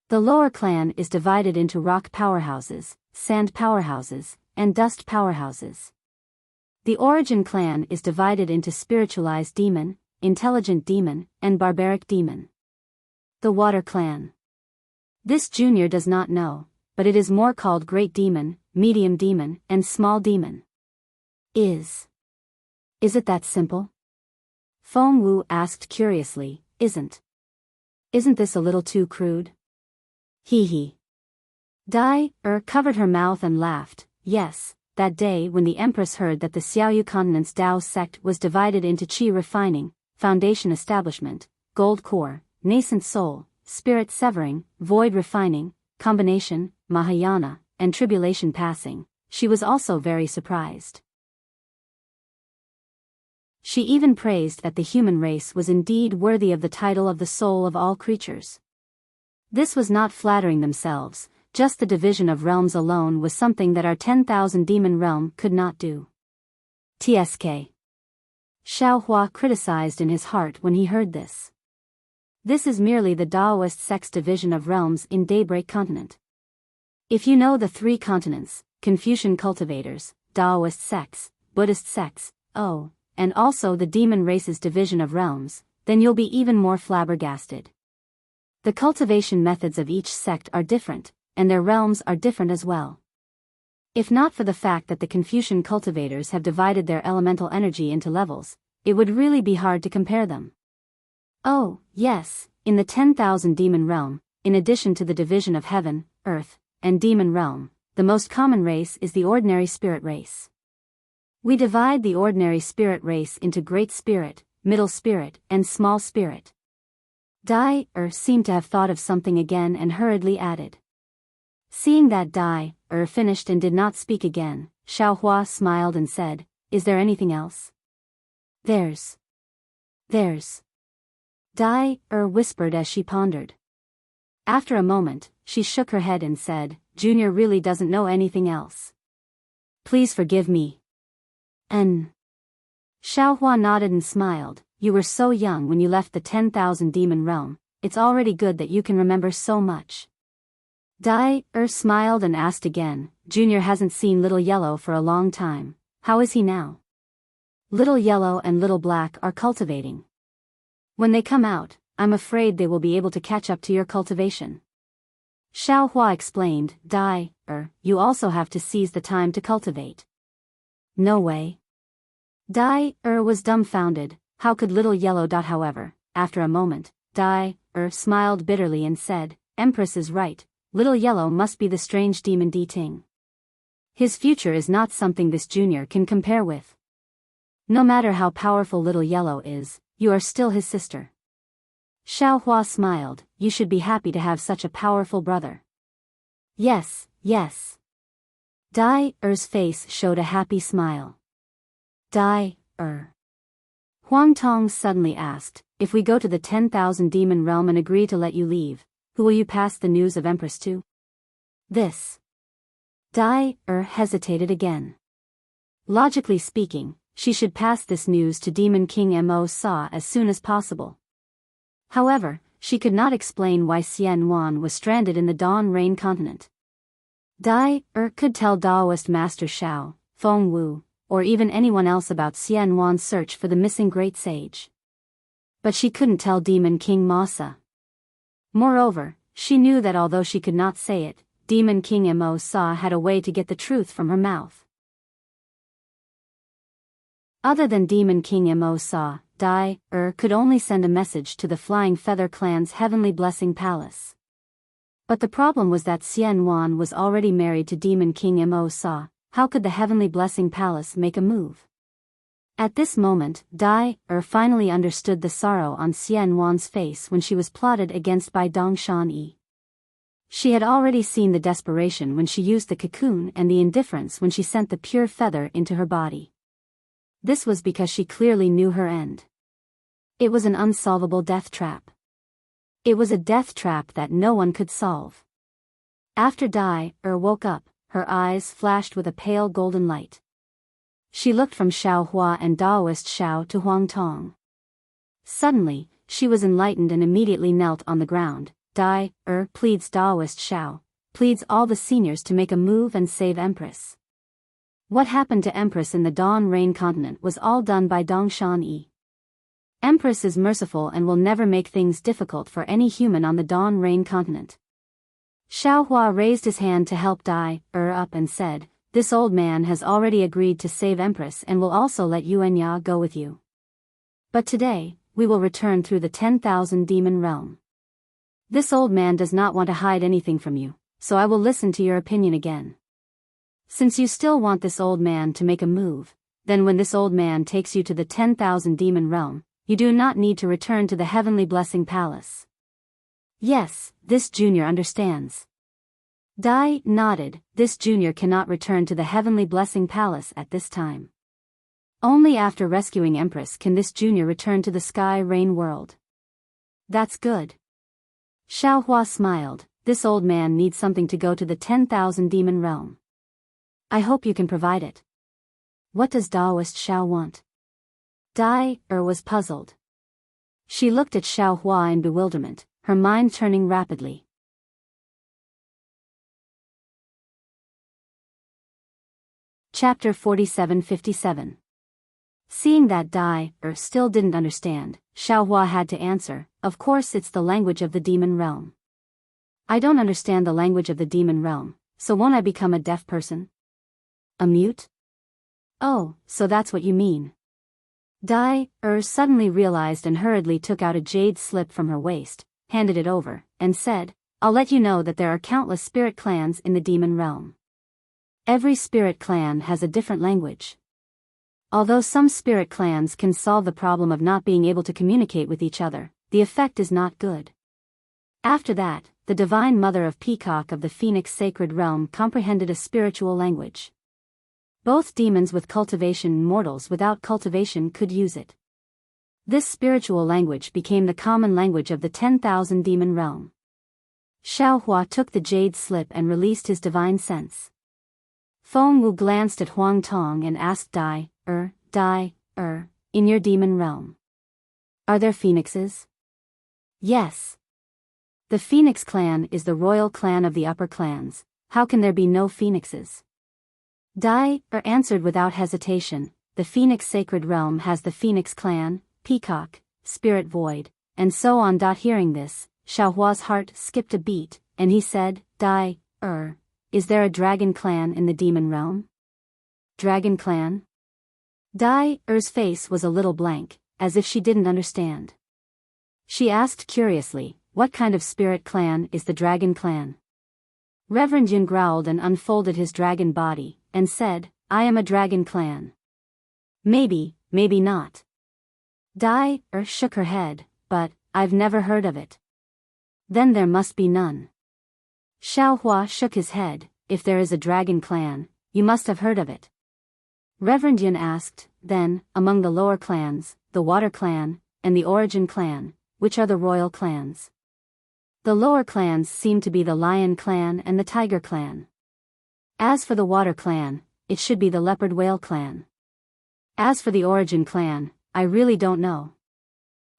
The lower clan is divided into rock powerhouses, sand powerhouses, and dust powerhouses. The origin clan is divided into spiritualized demon, intelligent demon, and barbaric demon. The water clan. This junior does not know, but it is more called great demon, medium demon, and small demon. Is it that simple? Fengwu asked curiously, Isn't this a little too crude? Hehe. Dai covered her mouth and laughed. Yes, that day when the Empress heard that the Xiaoyu Continent's Dao sect was divided into Qi refining, foundation establishment, gold core, nascent soul, spirit severing, void refining, combination, Mahayana, and tribulation passing, she was also very surprised. She even praised that the human race was indeed worthy of the title of the soul of all creatures. This was not flattering themselves, just the division of realms alone was something that our 10,000 demon realm could not do. TSK. Xiaohua criticized in his heart when he heard this. This is merely the Daoist sect's division of realms in Daybreak Continent. If you know the 3 continents, Confucian cultivators, Daoist sects, Buddhist sects, and also the demon race's division of realms, then you'll be even more flabbergasted. The cultivation methods of each sect are different, and their realms are different as well. If not for the fact that the Confucian cultivators have divided their elemental energy into levels, it would really be hard to compare them. Oh, yes, in the 10,000 demon realm, in addition to the division of heaven, earth, and demon realm, the most common race is the ordinary spirit race. We divide the ordinary spirit race into great spirit, middle spirit, and small spirit. Dai seemed to have thought of something again and hurriedly added. Seeing that Dai finished and did not speak again, Xiaohua smiled and said, Is there anything else? There's. Dai whispered as she pondered. After a moment, she shook her head and said, Junior really doesn't know anything else. Please forgive me. Xiaohua nodded and smiled. You were so young when you left the 10,000 demon realm, it's already good that you can remember so much. Dai smiled and asked again, Junior hasn't seen Little Yellow for a long time. How is he now? Little Yellow and Little Black are cultivating. When they come out, I'm afraid they will be able to catch up to your cultivation. Xiaohua explained, Dai you also have to seize the time to cultivate. No way. Dai was dumbfounded. How could Little Yellow. However, after a moment, Dai smiled bitterly and said, Empress is right, Little Yellow must be the strange demon Di Ting. His future is not something this junior can compare with. No matter how powerful Little Yellow is, you are still his sister. Xiaohua smiled, you should be happy to have such a powerful brother. Yes. Dai-er's face showed a happy smile. Dai-er. Huang Tong suddenly asked, if we go to the 10,000 demon realm and agree to let you leave, who will you pass the news of Empress to? This. Dai-er hesitated again. Logically speaking, she should pass this news to Demon King Mo Sa as soon as possible. However, she could not explain why Xian Wan was stranded in the Dawn Rain continent. Dai-er could tell Daoist Master Shao, Feng Wu, or even anyone else about Xian Wan's search for the missing great sage. But she couldn't tell Demon King Ma Sa. Moreover, She knew that although she could not say it, Demon King Immerse had a way to get the truth from her mouth. Other than Demon King Immerse, Dai could only send a message to the Flying Feather Clan's Heavenly Blessing Palace. But the problem was that Xian Wan was already married to Demon King Immerse. How could the Heavenly Blessing Palace make a move? At this moment, Dai finally understood the sorrow on Xian Wan's face when she was plotted against by Dongshan Yi. She had already seen the desperation when she used the cocoon and the indifference when she sent the pure feather into her body. This was because she clearly knew her end. It was an unsolvable death trap. It was a death trap that no one could solve. After Dai woke up, her eyes flashed with a pale golden light. She looked from Xiao Hua and Daoist Xiao to Huang Tong. Suddenly, she was enlightened and immediately knelt on the ground. Dai pleads Daoist Xiao, pleads all the seniors to make a move and save Empress. What happened to Empress in the Dawn Rain continent was all done by Dongshan Yi. Empress is merciful and will never make things difficult for any human on the Dawn Rain continent. Xiao Hua raised his hand to help Dai up and said, "This old man has already agreed to save Empress and will also let Yuan Ya go with you. But today, we will return through the 10,000 demon realm. This old man does not want to hide anything from you, so I will listen to your opinion again. Since you still want this old man to make a move, then when this old man takes you to the 10,000 demon realm, you do not need to return to the Heavenly Blessing Palace." Yes, this junior understands. Dai nodded. This junior cannot return to the Heavenly Blessing Palace at this time. Only after rescuing Empress can this junior return to the Sky Rain world. That's good. Xiao Hua smiled. This old man needs something to go to the 10,000 demon realm. I hope you can provide it. What does Daoist Xiao want? Dai was puzzled. She looked at Xiao Hua in bewilderment, her mind turning rapidly. Chapter 47-57. Seeing that Dai still didn't understand, Xiao Hua had to answer, "Of course it's the language of the demon realm. I don't understand the language of the demon realm, so won't I become a deaf person? A mute? Oh, so that's what you mean." Dai suddenly realized and hurriedly took out a jade slip from her waist, handed it over, and said, "I'll let you know that there are countless spirit clans in the demon realm. Every spirit clan has a different language. Although some spirit clans can solve the problem of not being able to communicate with each other, the effect is not good." After that, the Divine Mother of Peacock of the Phoenix Sacred Realm comprehended a spiritual language. Both demons with cultivation and mortals without cultivation could use it. This spiritual language became the common language of the 10,000 demon realm. Xiao Hua took the jade slip and released his divine sense. Feng Wu glanced at Huang Tong and asked Dai, in your demon realm, are there phoenixes?" "Yes. The Phoenix clan is the royal clan of the upper clans. How can there be no phoenixes?" Dai answered without hesitation, "The Phoenix Sacred Realm has the Phoenix clan, Peacock, Spirit Void, and so on." Hearing this, Xiao Hua's heart skipped a beat, and he said, "Dai, is there a dragon clan in the demon realm?" "Dragon clan?" Dai's face was a little blank, as if she didn't understand. She asked curiously, "What kind of spirit clan is the dragon clan?" Reverend Yun growled and unfolded his dragon body, and said, "I am a dragon clan." "Maybe, maybe not." Dai shook her head, "But I've never heard of it." "Then there must be none." Xiao Hua shook his head, "If there is a dragon clan, you must have heard of it." Reverend Yun asked, "Then, among the lower clans, the Water Clan, and the Origin Clan, which are the royal clans?" "The lower clans seem to be the Lion Clan and the Tiger Clan. As for the Water Clan, it should be the Leopard Whale Clan. As for the Origin Clan, I really don't know."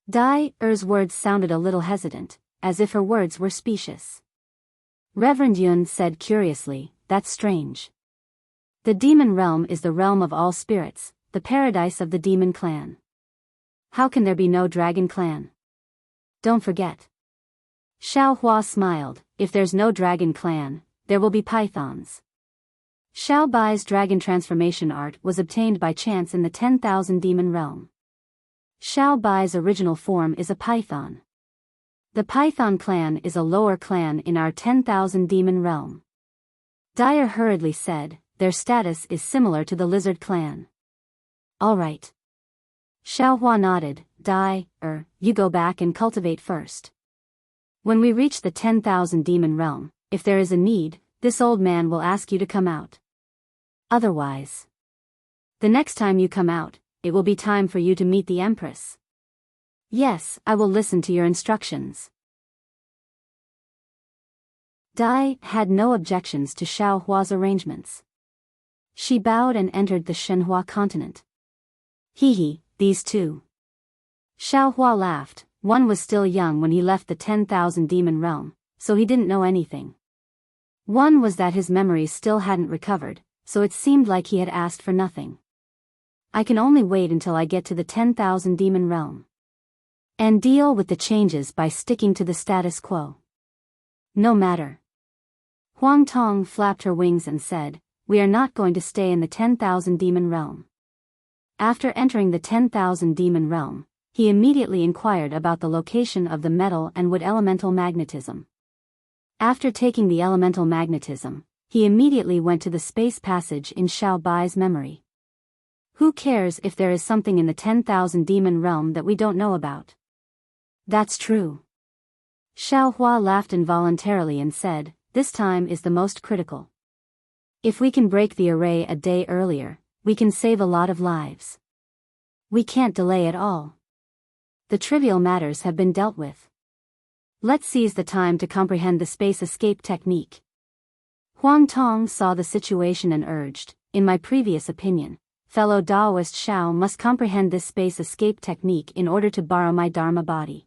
Dai's words sounded a little hesitant, as if her words were specious. Reverend Yun said curiously, "That's strange. The demon realm is the realm of all spirits, the paradise of the demon clan. How can there be no dragon clan? Don't forget. Xiao Hua smiled. If there's no dragon clan, there will be pythons. Xiao Bai's dragon transformation art was obtained by chance in the 10,000 demon realm. Xiao Bai's original form is a python. The python clan is a lower clan in our 10,000 demon realm. Dyer hurriedly said, their status is similar to the lizard clan. Alright. Xiao Hua nodded. You go back and cultivate first. When we reach the 10,000 demon realm, if there is a need, this old man will ask you to come out. Otherwise, the next time you come out, it will be time for you to meet the Empress. Yes, I will listen to your instructions. Dai had no objections to Xiao Hua's arrangements. She bowed and entered the Shenhua continent. These two. Xiao Hua laughed. One was still young when he left the 10,000 demon realm, so he didn't know anything. One was that his memories still hadn't recovered, so it seemed like he had asked for nothing. I can only wait until I get to the 10,000 demon realm. And deal with the changes by sticking to the status quo. No matter. Huang Tong flapped her wings and said, we are not going to stay in the 10,000 demon realm. After entering the 10,000 demon realm, he immediately inquired about the location of the metal and wood elemental magnetism. After taking the elemental magnetism, he immediately went to the space passage in Xiao Bai's memory. Who cares if there is something in the 10,000 demon realm that we don't know about? That's true. Xiao Hua laughed involuntarily and said, this time is the most critical. If we can break the array a day earlier, we can save a lot of lives. We can't delay at all. The trivial matters have been dealt with. Let's seize the time to comprehend the space escape technique. Huang Tong saw the situation and urged, in my previous opinion, fellow Daoist Xiao must comprehend this space escape technique in order to borrow my Dharma body.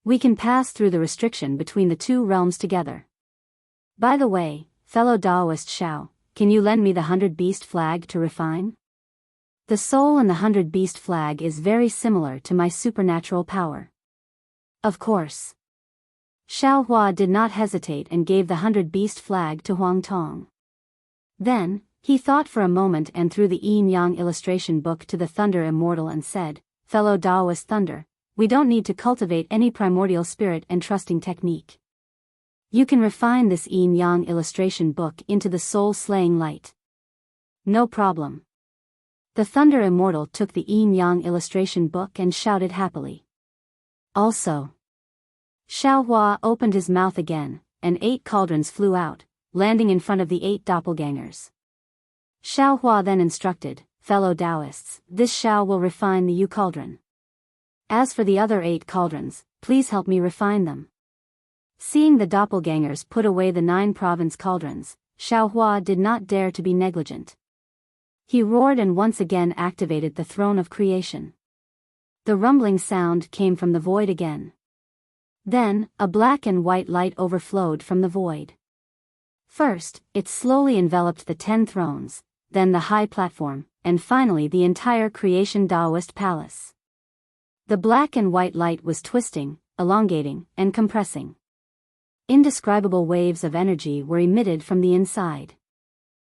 We can pass through the restriction between the two realms together. By the way, fellow Daoist Xiao, can you lend me the 100 Beast flag to refine? The soul in the 100 Beast flag is very similar to my supernatural power. Of course. Xiao Hua did not hesitate and gave the 100 Beast flag to Huang Tong. Then, he thought for a moment and threw the yin-yang illustration book to the Thunder Immortal and said, fellow Daoist Thunder, we don't need to cultivate any primordial spirit and trusting technique. You can refine this yin-yang illustration book into the soul-slaying light. No problem. The Thunder Immortal took the yin-yang illustration book and shouted happily. Also. Xiao Hua opened his mouth again, and 8 cauldrons flew out, landing in front of the 8 doppelgangers. Xiao Hua then instructed, fellow Taoists, this Xiao will refine the Yu cauldron. As for the other 8 cauldrons, please help me refine them. Seeing the doppelgangers put away the 9 province cauldrons, Xiao Hua did not dare to be negligent. He roared and once again activated the throne of creation. The rumbling sound came from the void again. Then, a black and white light overflowed from the void. First, it slowly enveloped the 10 thrones, then the high platform, and finally the entire creation Taoist palace. The black and white light was twisting, elongating, and compressing. Indescribable waves of energy were emitted from the inside.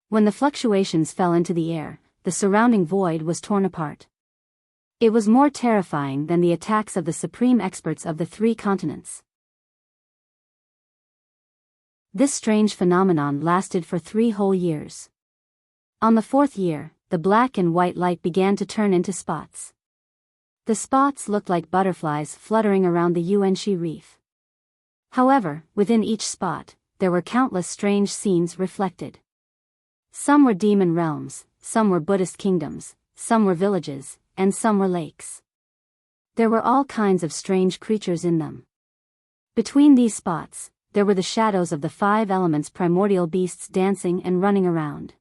When the fluctuations fell into the air, the surrounding void was torn apart. It was more terrifying than the attacks of the supreme experts of the 3 continents. This strange phenomenon lasted for 3 whole years. On the 4th year, the black and white light began to turn into spots. The spots looked like butterflies fluttering around the Yuanxi reef. However, within each spot, there were countless strange scenes reflected. Some were demon realms, some were Buddhist kingdoms, some were villages, and some were lakes. There were all kinds of strange creatures in them. Between these spots, there were the shadows of the 5 elements primordial beasts dancing and running around.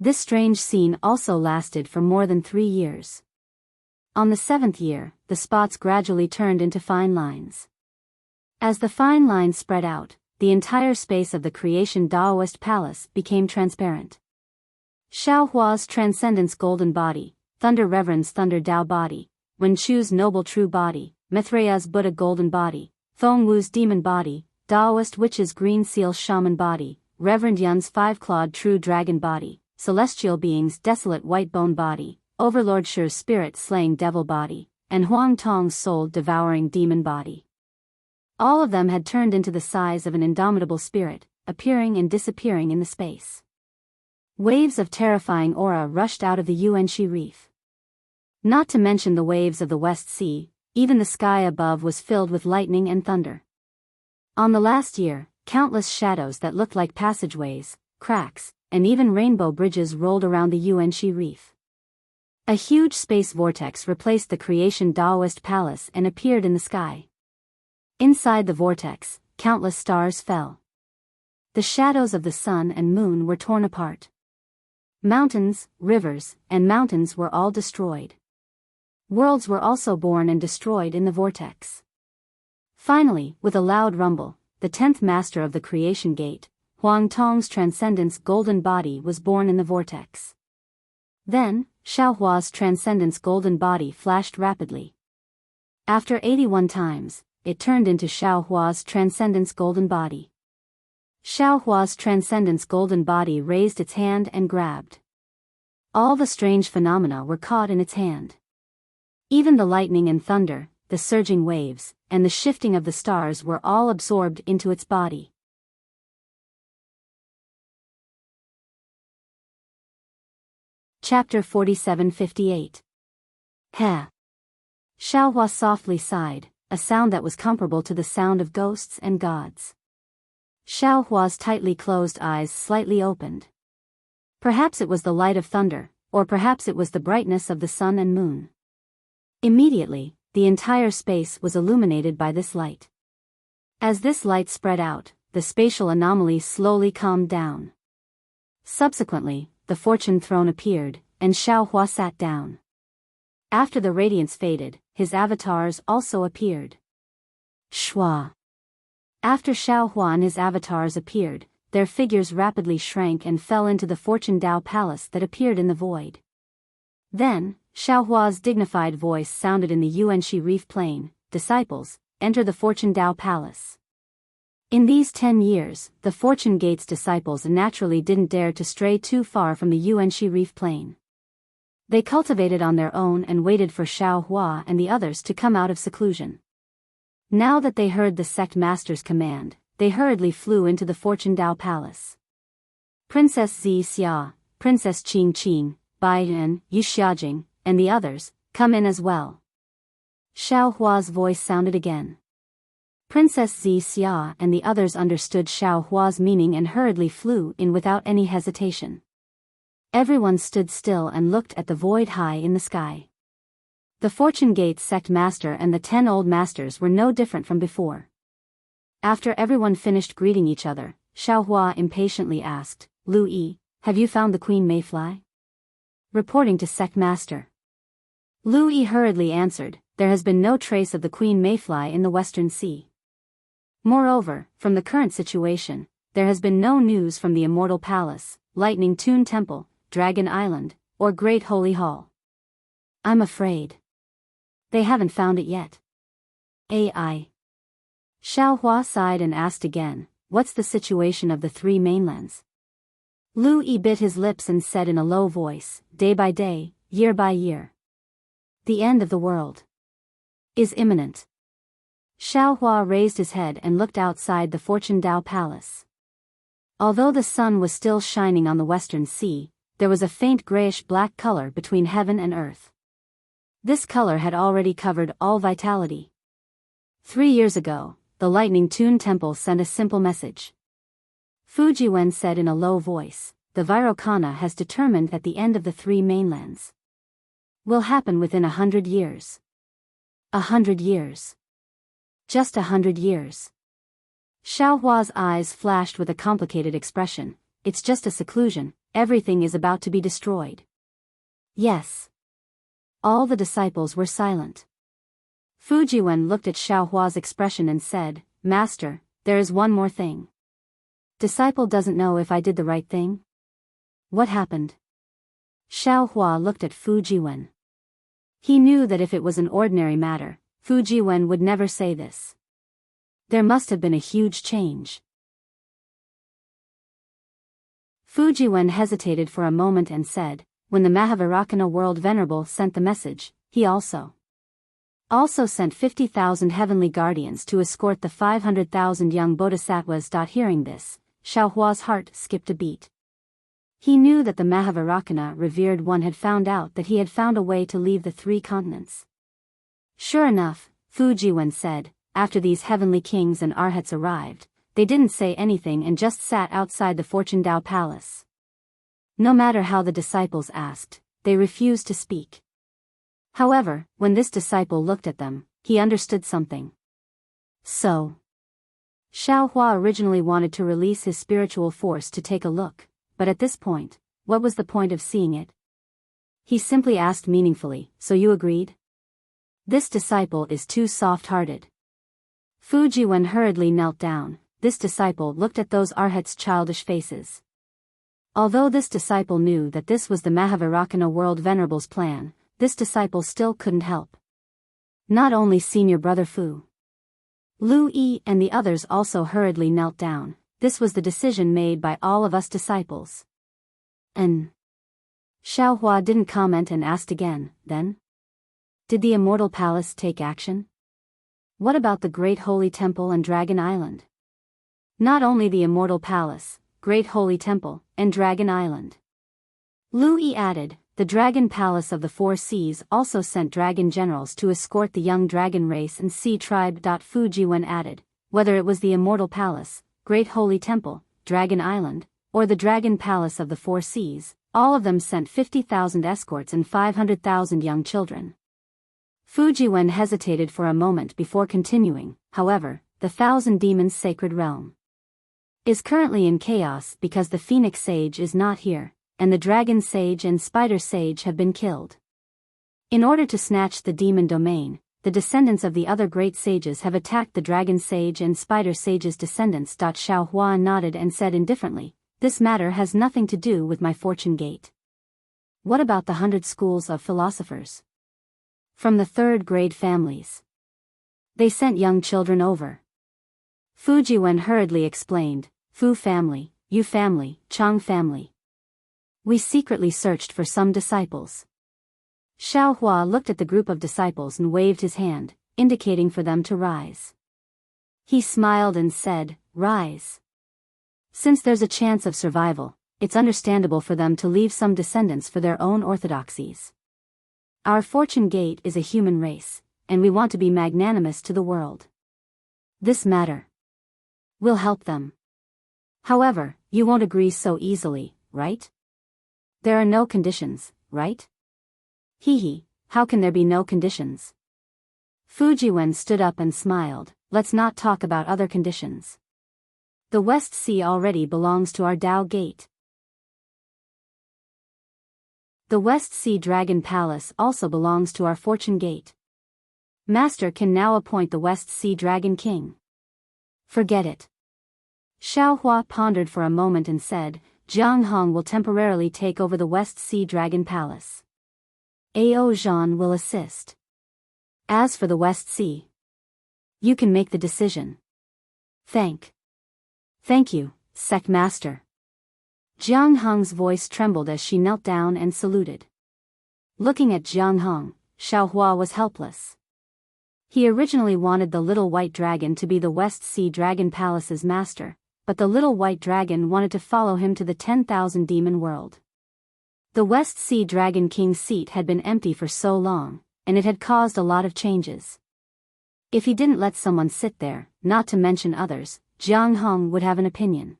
This strange scene also lasted for more than 3 years. On the 7th year, the spots gradually turned into fine lines. As the fine lines spread out, the entire space of the creation Taoist palace became transparent. Xiao Hua's Transcendence Golden Body, Thunder Reverend's Thunder Tao Body, Wen Chu's Noble True Body, Maitreya's Buddha Golden Body, Thong Wu's demon body, Daoist witch's green seal shaman body, Reverend Yun's five-clawed true dragon body, celestial being's desolate white bone body, Overlord Shi's spirit-slaying devil body, and Huang Tong's soul-devouring demon body. All of them had turned into the size of an indomitable spirit, appearing and disappearing in the space. Waves of terrifying aura rushed out of the Yuanxi Reef. Not to mention the waves of the West Sea, even the sky above was filled with lightning and thunder. On the last year, countless shadows that looked like passageways, cracks, and even rainbow bridges rolled around the Yuanxi Reef. A huge space vortex replaced the creation Daoist palace and appeared in the sky. Inside the vortex, countless stars fell. The shadows of the sun and moon were torn apart. Mountains, rivers, and mountains were all destroyed. Worlds were also born and destroyed in the vortex. Finally, with a loud rumble, the 10th master of the creation gate, Huang Tong's transcendence golden body was born in the vortex. Then, Xiaohua's transcendence golden body flashed rapidly. After 81 times, it turned into Xiaohua's transcendence golden body. Xiaohua's transcendence golden body raised its hand and grabbed. All the strange phenomena were caught in its hand. Even the lightning and thunder, the surging waves, and the shifting of the stars were all absorbed into its body. Chapter 47-58. Heh. Xiaohua softly sighed, a sound that was comparable to the sound of ghosts and gods. Xiaohua's tightly closed eyes slightly opened. Perhaps it was the light of thunder, or perhaps it was the brightness of the sun and moon. Immediately, the entire space was illuminated by this light. As this light spread out, the spatial anomaly slowly calmed down. Subsequently, the fortune throne appeared, and Xiaohua sat down. After the radiance faded, his avatars also appeared. Shua. After Xiaohua and his avatars appeared, their figures rapidly shrank and fell into the Fortune Dao Palace that appeared in the void. Then, Xiaohua's dignified voice sounded in the Yuanxi Reef Plain, "Disciples, enter the Fortune Dao Palace." In these 10 years, the Fortune Gate's disciples naturally didn't dare to stray too far from the Yuanxi Reef Plain. They cultivated on their own and waited for Xiaohua and the others to come out of seclusion. Now that they heard the sect master's command, they hurriedly flew into the Fortune Dao Palace. Princess Zi Xia, Princess Qing Qing, Bai Yan, Yu Xiajing, and the others, come in as well. Xiaohua's voice sounded again. Princess Zi Xia and the others understood Xiaohua's meaning and hurriedly flew in without any hesitation. Everyone stood still and looked at the void high in the sky. The Fortune Gate sect master and the 10 old masters were no different from before. After everyone finished greeting each other, Xiaohua impatiently asked, "Lu Yi, have you found the Queen Mayfly?" Reporting to sect master. Lu Yi hurriedly answered, "There has been no trace of the Queen Mayfly in the Western Sea. Moreover, from the current situation, there has been no news from the Immortal Palace, Lightning Tune Temple, Dragon Island, or Great Holy Hall. I'm afraid they haven't found it yet." AI. Xiaohua sighed and asked again, "What's the situation of the 3 mainlands?" Lu Yi bit his lips and said in a low voice, "Day by day, year by year. The end of the world is imminent." Xiaohua raised his head and looked outside the Fortune Dao Palace. Although the sun was still shining on the Western Sea, there was a faint grayish-black color between heaven and earth. This color had already covered all vitality. 3 years ago, the Lightning Tune Temple sent a simple message. Fujiwen said in a low voice, "The Virokana has determined that the end of the 3 mainlands will happen within 100 years. 100 years. Just 100 years. Xiaohua's eyes flashed with a complicated expression. It's just a seclusion, everything is about to be destroyed. Yes. All the disciples were silent. Fujiwen looked at Xiaohua's expression and said, "Master, there is one more thing. Disciple doesn't know if I did the right thing." What happened? Xiaohua looked at Fujiwen. He knew that if it was an ordinary matter, Fujiwen would never say this. There must have been a huge change. Fujiwen hesitated for a moment and said, when the Mahavairakana World Venerable sent the message, he also sent 50,000 heavenly guardians to escort the 500,000 young bodhisattvas. Hearing this, Xiaohua's heart skipped a beat. He knew that the Mahavairakana revered one had found out that he had found a way to leave the 3 continents. Sure enough, Fujiwen said, after these heavenly kings and arhats arrived, they didn't say anything and just sat outside the Fortune Dao Palace. No matter how the disciples asked, they refused to speak. However, when this disciple looked at them, he understood something. So, Xiaohua originally wanted to release his spiritual force to take a look, but at this point, what was the point of seeing it? He simply asked meaningfully, so you agreed? This disciple is too soft-hearted. Fujiwen hurriedly knelt down. This disciple looked at those arhats' childish faces. Although this disciple knew that this was the Mahavairakana World Venerable's plan, this disciple still couldn't help. Not only senior brother Fu Lu Yi and the others also hurriedly knelt down. This was the decision made by all of us disciples. And Xiaohua didn't comment and asked again, then? Did the Immortal Palace take action? What about the Great Holy Temple and Dragon Island? Not only the Immortal Palace, Great Holy Temple, and Dragon Island. Lu Yi added, the Dragon Palace of the 4 Seas also sent dragon generals to escort the young dragon race and sea tribe. Fujiwen added, whether it was the Immortal Palace, Great Holy Temple, Dragon Island, or the Dragon Palace of the 4 Seas, all of them sent 50,000 escorts and 500,000 young children. Fujiwen hesitated for a moment before continuing, however, the 1,000 Demons Sacred Realm is currently in chaos because the Phoenix Sage is not here, and the Dragon Sage and Spider Sage have been killed. In order to snatch the demon domain, the descendants of the other great sages have attacked the Dragon Sage and Spider Sage's descendants. Xiaohua nodded and said indifferently, this matter has nothing to do with my fortune gate. What about the 100 schools of philosophers? From the 3rd grade families. They sent young children over. Fujiwen hurriedly explained, Fu family, Yu family, Chang family. We secretly searched for some disciples. Xiaohua looked at the group of disciples and waved his hand, indicating for them to rise. He smiled and said, rise. Since there's a chance of survival, it's understandable for them to leave some descendants for their own orthodoxies. Our fortune gate is a human race, and we want to be magnanimous to the world. This matter will help them. However, you won't agree so easily, right? There are no conditions, right? Hee, how can there be no conditions? Fujiwen stood up and smiled, let's not talk about other conditions. The West Sea already belongs to our Tao Gate. The West Sea Dragon Palace also belongs to our Fortune Gate. Master can now appoint the West Sea Dragon King. Forget it. Xiaohua pondered for a moment and said, Jiang Hong will temporarily take over the West Sea Dragon Palace. Ao Zhan will assist. As for the West Sea, you can make the decision. Thank you, Sect Master. Jiang Hong's voice trembled as she knelt down and saluted. Looking at Jiang Hong, Xiaohua was helpless. He originally wanted the little white dragon to be the West Sea Dragon Palace's master, but the little white dragon wanted to follow him to the 10,000 demon world. The West Sea Dragon King's seat had been empty for so long, and it had caused a lot of changes. If he didn't let someone sit there, not to mention others, Jiang Hong would have an opinion.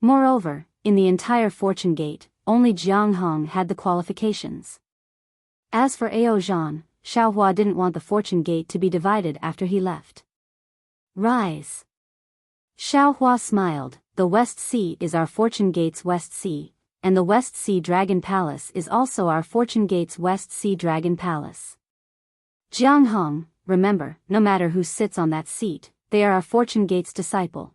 Moreover, in the entire Fortune Gate, only Jiang Hong had the qualifications. As for Ao Zhan, Xiaohua didn't want the Fortune Gate to be divided after he left. Rise. Xiaohua smiled, the West Sea is our Fortune Gate's West Sea, and the West Sea Dragon Palace is also our Fortune Gate's West Sea Dragon Palace. Jiang Hong, remember, no matter who sits on that seat, they are our Fortune Gate's disciple.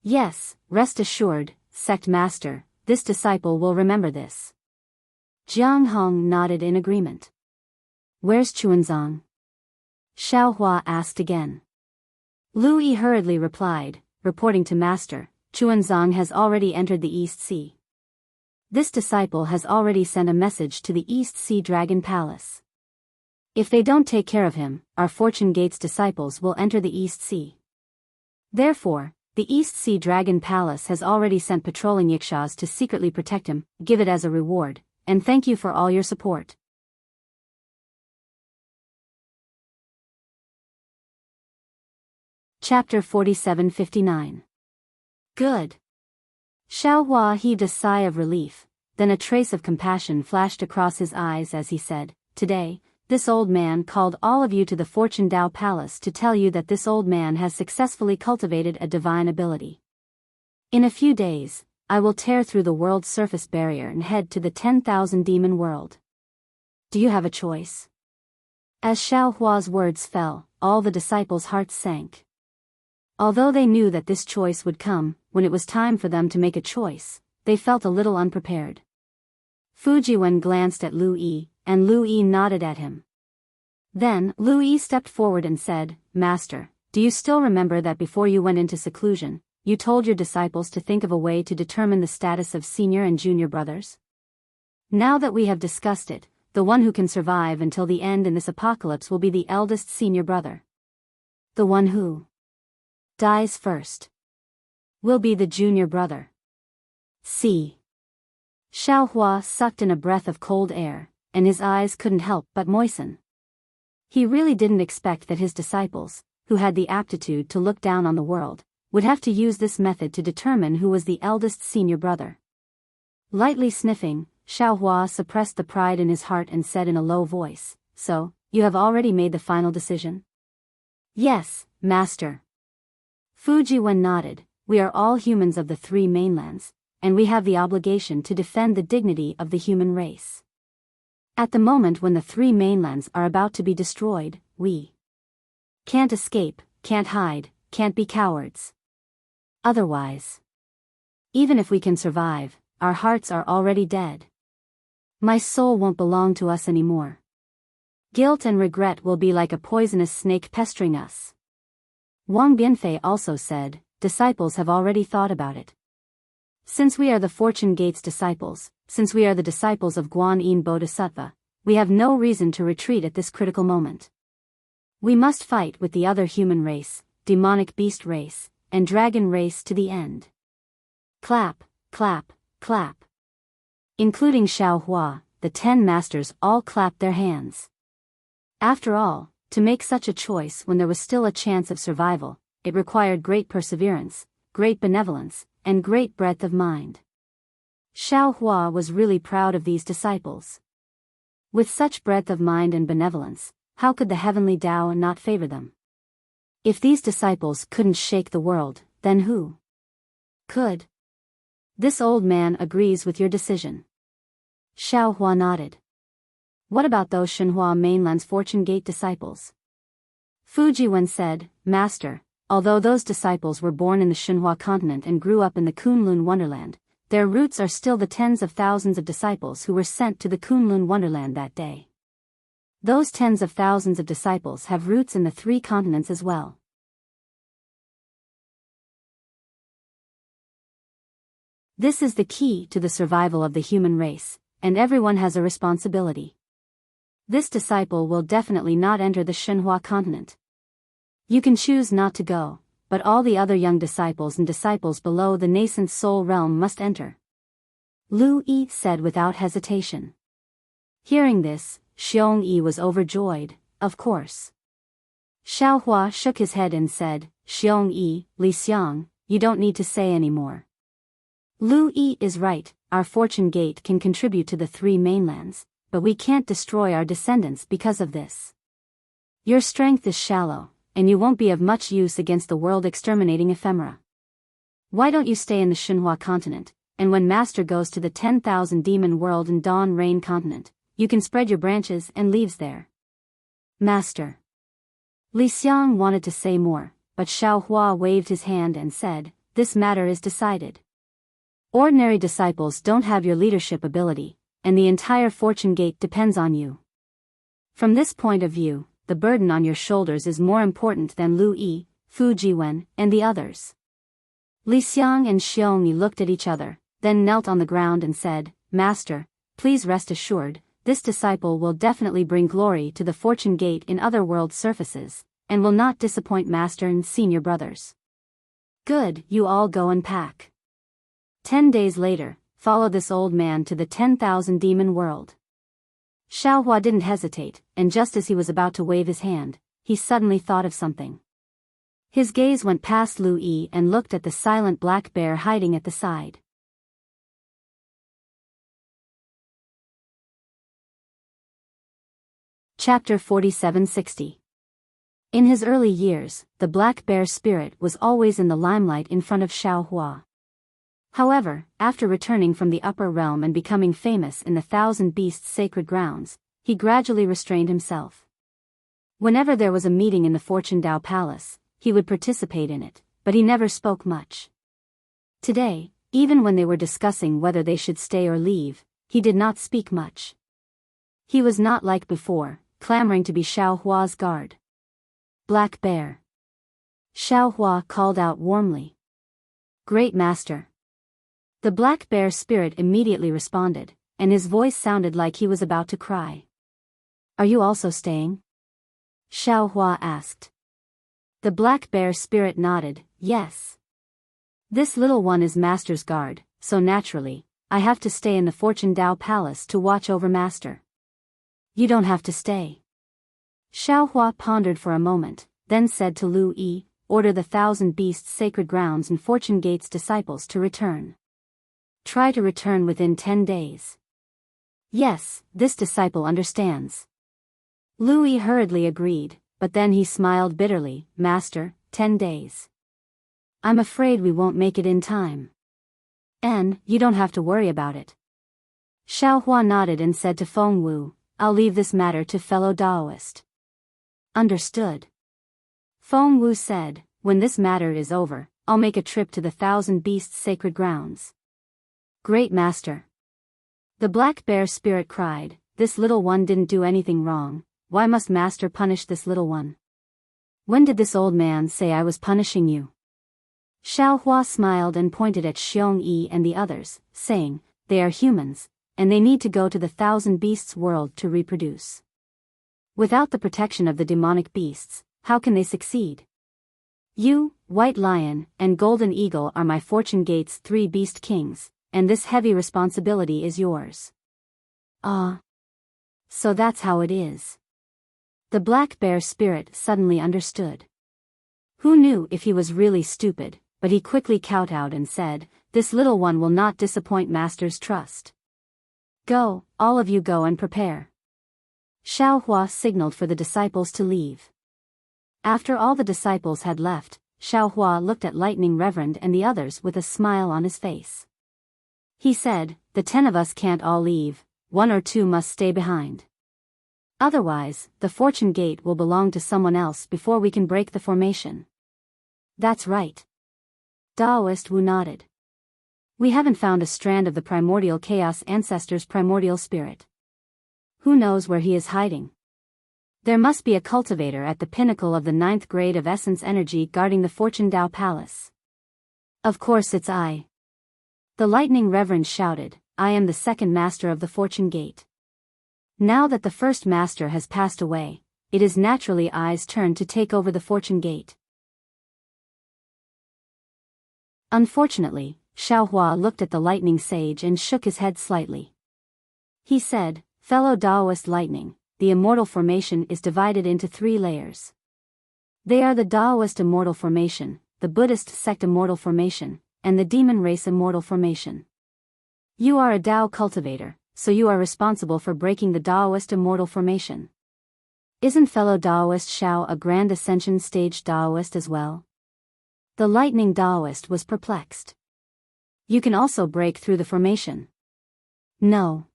Yes, rest assured, Sect Master, this disciple will remember this. Jiang Hong nodded in agreement. Where's Chuanzong? Xiaohua asked again. Lu Yi hurriedly replied, reporting to Master, Chuanzang has already entered the East Sea. This disciple has already sent a message to the East Sea Dragon Palace. If they don't take care of him, our Fortune Gate's disciples will enter the East Sea. Therefore, the East Sea Dragon Palace has already sent patrolling Yikshas to secretly protect him. Give it as a reward, and thank you for all your support. Chapter 47-59. Good. Xiao Hua heaved a sigh of relief, then a trace of compassion flashed across his eyes as he said, Today, this old man called all of you to the Fortune Dao Palace to tell you that this old man has successfully cultivated a divine ability. In a few days, I will tear through the world's surface barrier and head to the 10,000 demon world. Do you have a choice? As Xiao Hua's words fell, all the disciples' hearts sank. Although they knew that this choice would come, when it was time for them to make a choice, they felt a little unprepared. Fujiwen glanced at Lu Yi, and Lu Yi nodded at him. Then, Lu Yi stepped forward and said, Master, do you still remember that before you went into seclusion, you told your disciples to think of a way to determine the status of senior and junior brothers? Now that we have discussed it, the one who can survive until the end in this apocalypse will be the eldest senior brother. The one who dies first will be the junior brother. See. Xiao Hua sucked in a breath of cold air, and his eyes couldn't help but moisten. He really didn't expect that his disciples, who had the aptitude to look down on the world, would have to use this method to determine who was the eldest senior brother. Lightly sniffing, Xiao Hua suppressed the pride in his heart and said in a low voice, So, you have already made the final decision? Yes, Master. Fujiwen nodded. We are all humans of the three mainlands, and we have the obligation to defend the dignity of the human race. At the moment when the three mainlands are about to be destroyed, we can't escape, can't hide, can't be cowards. Otherwise, even if we can survive, our hearts are already dead. My soul won't belong to us anymore. Guilt and regret will be like a poisonous snake pestering us. Wang Bianfei also said, Disciples have already thought about it. Since we are the Fortune Gate's disciples, since we are the disciples of Guanyin Bodhisattva, we have no reason to retreat at this critical moment. We must fight with the other human race, demonic beast race, and dragon race to the end. Clap, clap, clap. Including Xiao Hua, the 10 masters all clapped their hands. After all, to make such a choice when there was still a chance of survival, it required great perseverance, great benevolence, and great breadth of mind. Xiao Hua was really proud of these disciples. With such breadth of mind and benevolence, how could the heavenly Tao not favor them? If these disciples couldn't shake the world, then who could? This old man agrees with your decision. Xiao Hua nodded. What about those Shenhua mainland's Fortune Gate disciples? Fujiwen said, Master, although those disciples were born in the Shenhua continent and grew up in the Kunlun Wonderland, their roots are still the tens of thousands of disciples who were sent to the Kunlun Wonderland that day. Those tens of thousands of disciples have roots in the three continents as well. This is the key to the survival of the human race, and everyone has a responsibility. This disciple will definitely not enter the Shenhua continent. You can choose not to go, but all the other young disciples and disciples below the nascent soul realm must enter. Lu Yi said without hesitation. Hearing this, Xiong Yi was overjoyed, of course. Xiao Hua shook his head and said, Xiong Yi, Li Xiang, you don't need to say any more. Lu Yi is right, our Fortune Gate can contribute to the three mainlands, but we can't destroy our descendants because of this. Your strength is shallow, and you won't be of much use against the world-exterminating ephemera. Why don't you stay in the Shenhua continent, and when Master goes to the 10,000 demon world and Dawn Rain continent, you can spread your branches and leaves there. Master. Li Xiang wanted to say more, but Xiao Hua waved his hand and said, This matter is decided. Ordinary disciples don't have your leadership ability, and the entire Fortune Gate depends on you. From this point of view, the burden on your shoulders is more important than Lu Yi, Fu Jiwen, and the others. Li Xiang and Xiongyi looked at each other, then knelt on the ground and said, Master, please rest assured, this disciple will definitely bring glory to the fortune gate in other world surfaces, and will not disappoint Master and senior brothers. Good, you all go and pack. 10 days later, follow this old man to the 10,000 demon world. Xiaohua didn't hesitate, and just as he was about to wave his hand, he suddenly thought of something. His gaze went past Lu Yi and looked at the silent black bear hiding at the side. Chapter 4760. In his early years, the black bear spirit was always in the limelight in front of Xiaohua. However, after returning from the upper realm and becoming famous in the Thousand Beasts sacred grounds, he gradually restrained himself. Whenever there was a meeting in the Fortune Dao Palace, he would participate in it, but he never spoke much. Today, even when they were discussing whether they should stay or leave, he did not speak much. He was not like before, clamoring to be Xiaohua's guard. Black Bear. Xiaohua called out warmly. Great Master. The black bear spirit immediately responded, and his voice sounded like he was about to cry. Are you also staying? Xiaohua asked. The black bear spirit nodded, yes. This little one is Master's guard, so naturally, I have to stay in the Fortune Dao Palace to watch over Master. You don't have to stay. Xiaohua pondered for a moment, then said to Lu Yi, order the Thousand Beasts sacred grounds and Fortune Gates disciples to return. Try to return within 10 days. Yes, this disciple understands. Lu Yi hurriedly agreed, but then he smiled bitterly, Master, 10 days. I'm afraid we won't make it in time. And, you don't have to worry about it. Xiaohua nodded and said to Feng Wu, I'll leave this matter to fellow Daoist. Understood. Feng Wu said, when this matter is over, I'll make a trip to the Thousand Beasts sacred grounds. Great Master. The black bear spirit cried, this little one didn't do anything wrong, why must Master punish this little one? When did this old man say I was punishing you? Xiaohua smiled and pointed at Xiongyi and the others, saying, they are humans, and they need to go to the Thousand Beasts world to reproduce. Without the protection of the demonic beasts, how can they succeed? You, White Lion, and Golden Eagle are my Fortune Gate's 3 beast kings, and this heavy responsibility is yours. Ah. So that's how it is. The black bear spirit suddenly understood. Who knew if he was really stupid, but he quickly kowtowed and said, this little one will not disappoint Master's trust. Go, all of you go and prepare. Xiaohua signaled for the disciples to leave. After all the disciples had left, Xiaohua looked at Lightning Reverend and the others with a smile on his face. He said, the 10 of us can't all leave, 1 or 2 must stay behind. Otherwise, the Fortune Gate will belong to someone else before we can break the formation. That's right. Daoist Wu nodded. We haven't found a strand of the primordial chaos ancestor's primordial spirit. Who knows where he is hiding? There must be a cultivator at the pinnacle of the 9th grade of essence energy guarding the Fortune Dao Palace. Of course it's I. The Lightning Reverend shouted, I am the second master of the Fortune Gate. Now that the first master has passed away, it is naturally I's turn to take over the Fortune Gate. Unfortunately, Xiaohua looked at the Lightning Sage and shook his head slightly. He said, fellow Daoist Lightning, the immortal formation is divided into 3 layers. They are the Daoist immortal formation, the Buddhist sect immortal formation, and the demon race immortal formation. You are a Dao cultivator, so you are responsible for breaking the Daoist immortal formation. Isn't fellow Daoist Xiao a grand ascension stage Daoist as well? The Lightning Daoist was perplexed. You can also break through the formation. No.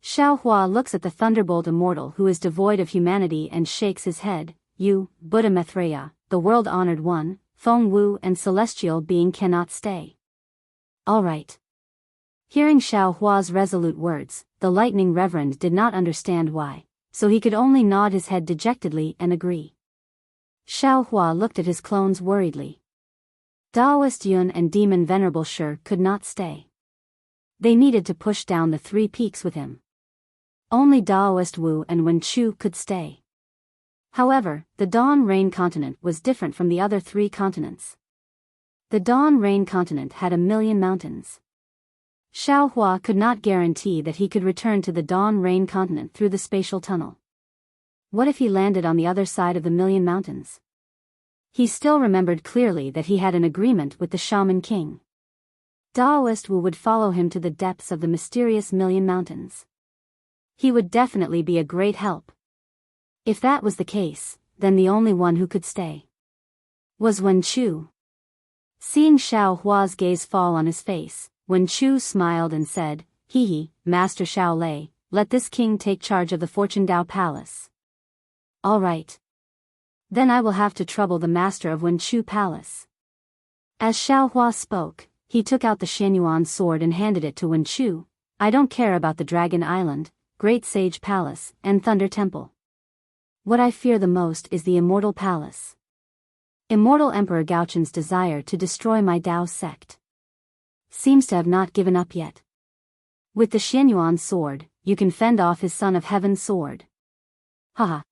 Xiaohua looks at the Thunderbolt Immortal who is devoid of humanity and shakes his head. You, Buddha Maitreya, the world-honored one, Feng Wu and celestial being cannot stay. All right. Hearing Xiaohua's resolute words, the Lightning Reverend did not understand why, so he could only nod his head dejectedly and agree. Xiao Hua looked at his clones worriedly. Daoist Yun and Demon Venerable Shi could not stay. They needed to push down the 3 peaks with him. Only Daoist Wu and Wen Chu could stay. However, the Dawn Rain continent was different from the other 3 continents. The Dawn Rain continent had 1,000,000 mountains. Xiao Hua could not guarantee that he could return to the Dawn Rain continent through the spatial tunnel. What if he landed on the other side of the 1,000,000 mountains? He still remembered clearly that he had an agreement with the Shaman King. Daoist Wu would follow him to the depths of the mysterious 1,000,000 mountains. He would definitely be a great help. If that was the case, then the only one who could stay was Wen Chu. Seeing Xiao Hua's gaze fall on his face, Wen Chu smiled and said, "Hee, Master Xiao Lei, let this king take charge of the Fortune Dao Palace." "All right. Then I will have to trouble the master of Wen Chu Palace." As Xiao Hua spoke, he took out the Xianyuan sword and handed it to Wen Chu. "I don't care about the Dragon Island, Great Sage Palace, and Thunder Temple. What I fear the most is the Immortal Palace. Immortal Emperor Gaochun's desire to destroy my Dao sect seems to have not given up yet. With the Xianyuan sword, you can fend off his Son of Heaven sword." Haha.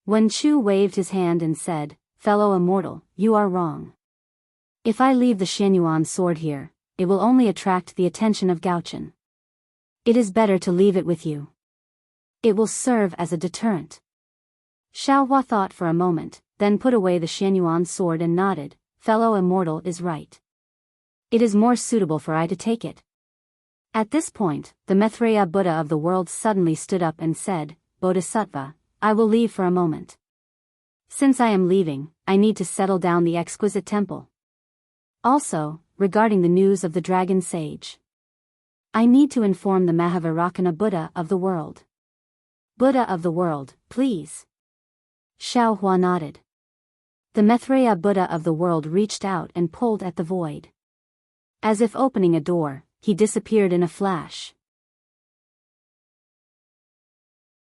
Wen Chu waved his hand and said, "Fellow immortal, you are wrong. If I leave the Xianyuan sword here, it will only attract the attention of Gaochun. It is better to leave it with you. It will serve as a deterrent." Xiao Hua thought for a moment, then put away the Xianyuan sword and nodded. "Fellow immortal is right. It is more suitable for I to take it." At this point, the Maitreya Buddha of the world suddenly stood up and said, "Bodhisattva, I will leave for a moment. Since I am leaving, I need to settle down the exquisite temple. Also, regarding the news of the Dragon Sage, I need to inform the Mahavairakana Buddha of the world." "Buddha of the world, please." Xiao Hua nodded. The Maitreya Buddha of the world reached out and pulled at the void. As if opening a door, he disappeared in a flash.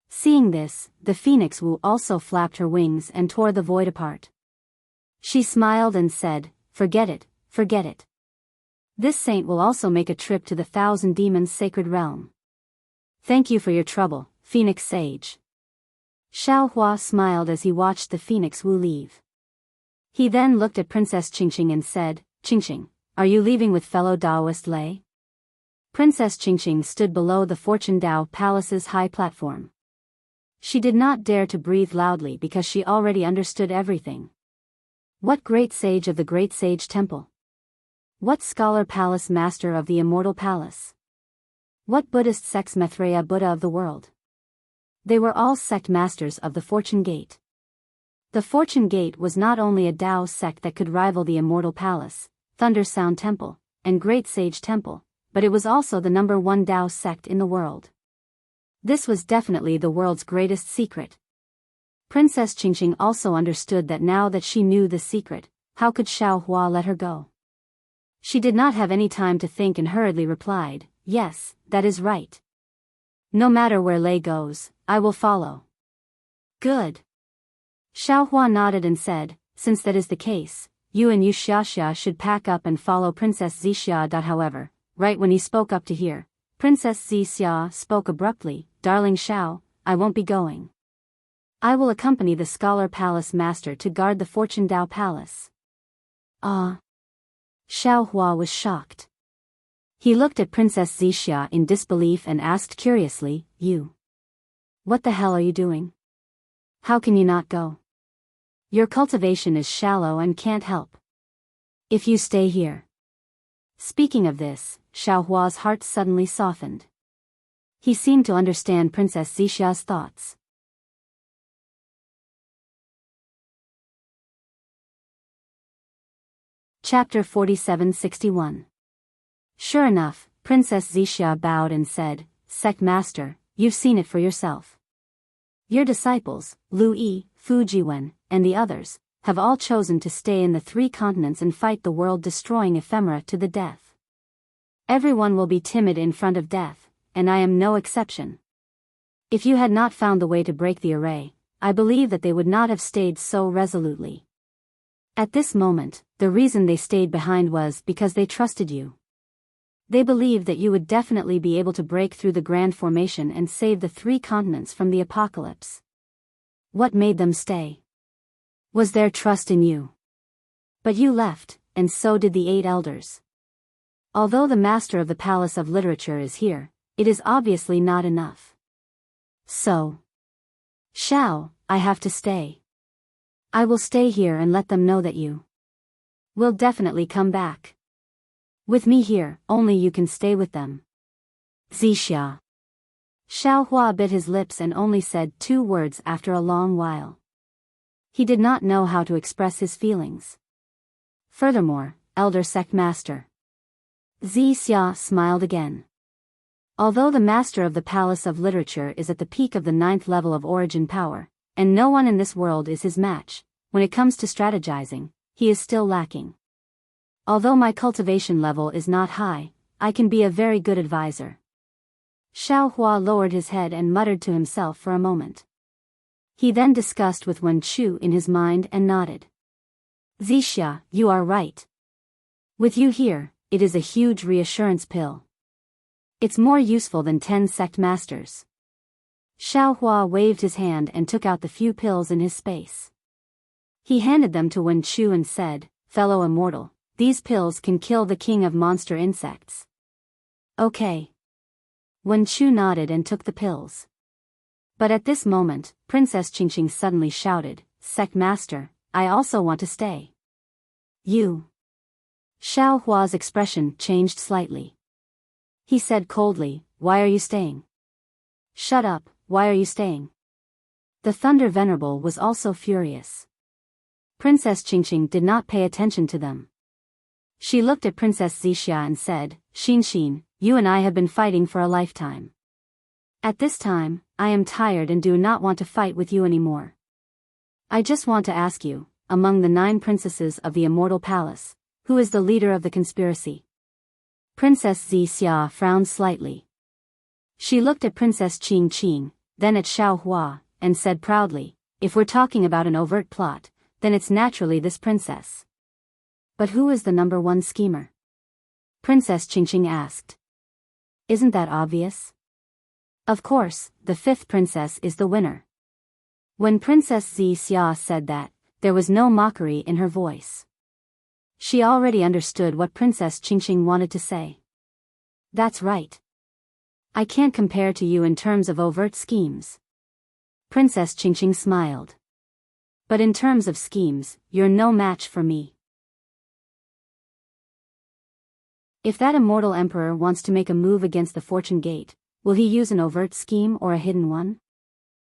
Seeing this, the Phoenix Wu also flapped her wings and tore the void apart. She smiled and said, forget it. This saint will also make a trip to the 1,000 Demons' sacred realm. Thank you for your trouble, Phoenix Sage." Xiao Hua smiled as he watched the Phoenix Wu leave. He then looked at Princess Qingqing and said, "Qingqing, are you leaving with fellow Daoist Lei?" Princess Qingqing stood below the Fortune Dao Palace's high platform. She did not dare to breathe loudly because she already understood everything. What great sage of the Great Sage Temple? What scholar palace master of the Immortal Palace? What Buddhist sect's Maitreya Buddha of the world? They were all sect masters of the Fortune Gate. The Fortune Gate was not only a Dao sect that could rival the Immortal Palace, Thunder Sound Temple, and Great Sage Temple, but it was also the #1 Dao sect in the world. This was definitely the world's greatest secret. Princess Qingqing also understood that now that she knew the secret, how could Xiao Hua let her go? She did not have any time to think and hurriedly replied, "Yes, that is right. No matter where Lei goes, I will follow." "Good." Xiao Hua nodded and said, "Since that is the case, you and Yu Xiaxia should pack up and follow Princess Zixia." However, right when he spoke up to hear, Princess Zixia spoke abruptly, "Darling Xiao, I won't be going. I will accompany the Scholar Palace Master to guard the Fortune Dao Palace." "Ah." Xiao Hua was shocked. He looked at Princess Zixia in disbelief and asked curiously, "You? What the hell are you doing? How can you not go? Your cultivation is shallow and can't help if you stay here." Speaking of this, Xiao Hua's heart suddenly softened. He seemed to understand Princess Zixia's thoughts. Chapter 4761. Sure enough, Princess Zixia bowed and said, "Sect Master, you've seen it for yourself. Your disciples, Lu Yi, Fu Jiwen, and the others, have all chosen to stay in the 3 continents and fight the world-destroying ephemera to the death. Everyone will be timid in front of death, and I am no exception. If you had not found the way to break the array, I believe that they would not have stayed so resolutely. At this moment, the reason they stayed behind was because they trusted you. They believed that you would definitely be able to break through the Grand Formation and save the 3 continents from the apocalypse. What made them stay? Was their trust in you. But you left, and so did the 8 elders. Although the master of the Palace of Literature is here, it is obviously not enough. So, Shao, I have to stay. I will stay here and let them know that you will definitely come back. With me here, only you can stay with them. Zixia. Xiao Hua bit his lips and only said 2 words after a long while. He did not know how to express his feelings. Furthermore, Elder Sect Master Zixia smiled again. Although the master of the Palace of Literature is at the peak of the 9th level of origin power, and no one in this world is his match, when it comes to strategizing, he is still lacking. Although my cultivation level is not high, I can be a very good advisor. Xiao Hua lowered his head and muttered to himself for a moment. He then discussed with Wen Chu in his mind and nodded. Zixia, you are right. With you here, it is a huge reassurance pill. It's more useful than 10 sect masters. Xiao Hua waved his hand and took out the few pills in his space. He handed them to Wen Chu and said, "Fellow immortal, these pills can kill the king of monster insects." Okay. Wen Chu nodded and took the pills. But at this moment, Princess Qingqing suddenly shouted, "Sect Master, I also want to stay." You. Xiao Hua's expression changed slightly. He said coldly, "Why are you staying?" "Shut up, why are you staying?" The Thunder Venerable was also furious. Princess Qingqing did not pay attention to them. She looked at Princess Zixia and said, "Xin, you and I have been fighting for a lifetime. At this time, I am tired and do not want to fight with you anymore. I just want to ask you, among the 9 princesses of the Immortal Palace, who is the leader of the conspiracy?" Princess Zixia frowned slightly. She looked at Princess Qingqing, then at Xiao Hua, and said proudly, "If we're talking about an overt plot, then it's naturally this princess." "But who is the number 1 schemer?" Princess Qingqing asked. "Isn't that obvious?" "Of course, the 5th princess is the winner." When Princess Zixia said that, there was no mockery in her voice. She already understood what Princess Qingqing wanted to say. "That's right. I can't compare to you in terms of overt schemes." Princess Qingqing smiled. "But in terms of schemes, you're no match for me." If that immortal emperor wants to make a move against the Fortune Gate, will he use an overt scheme or a hidden one?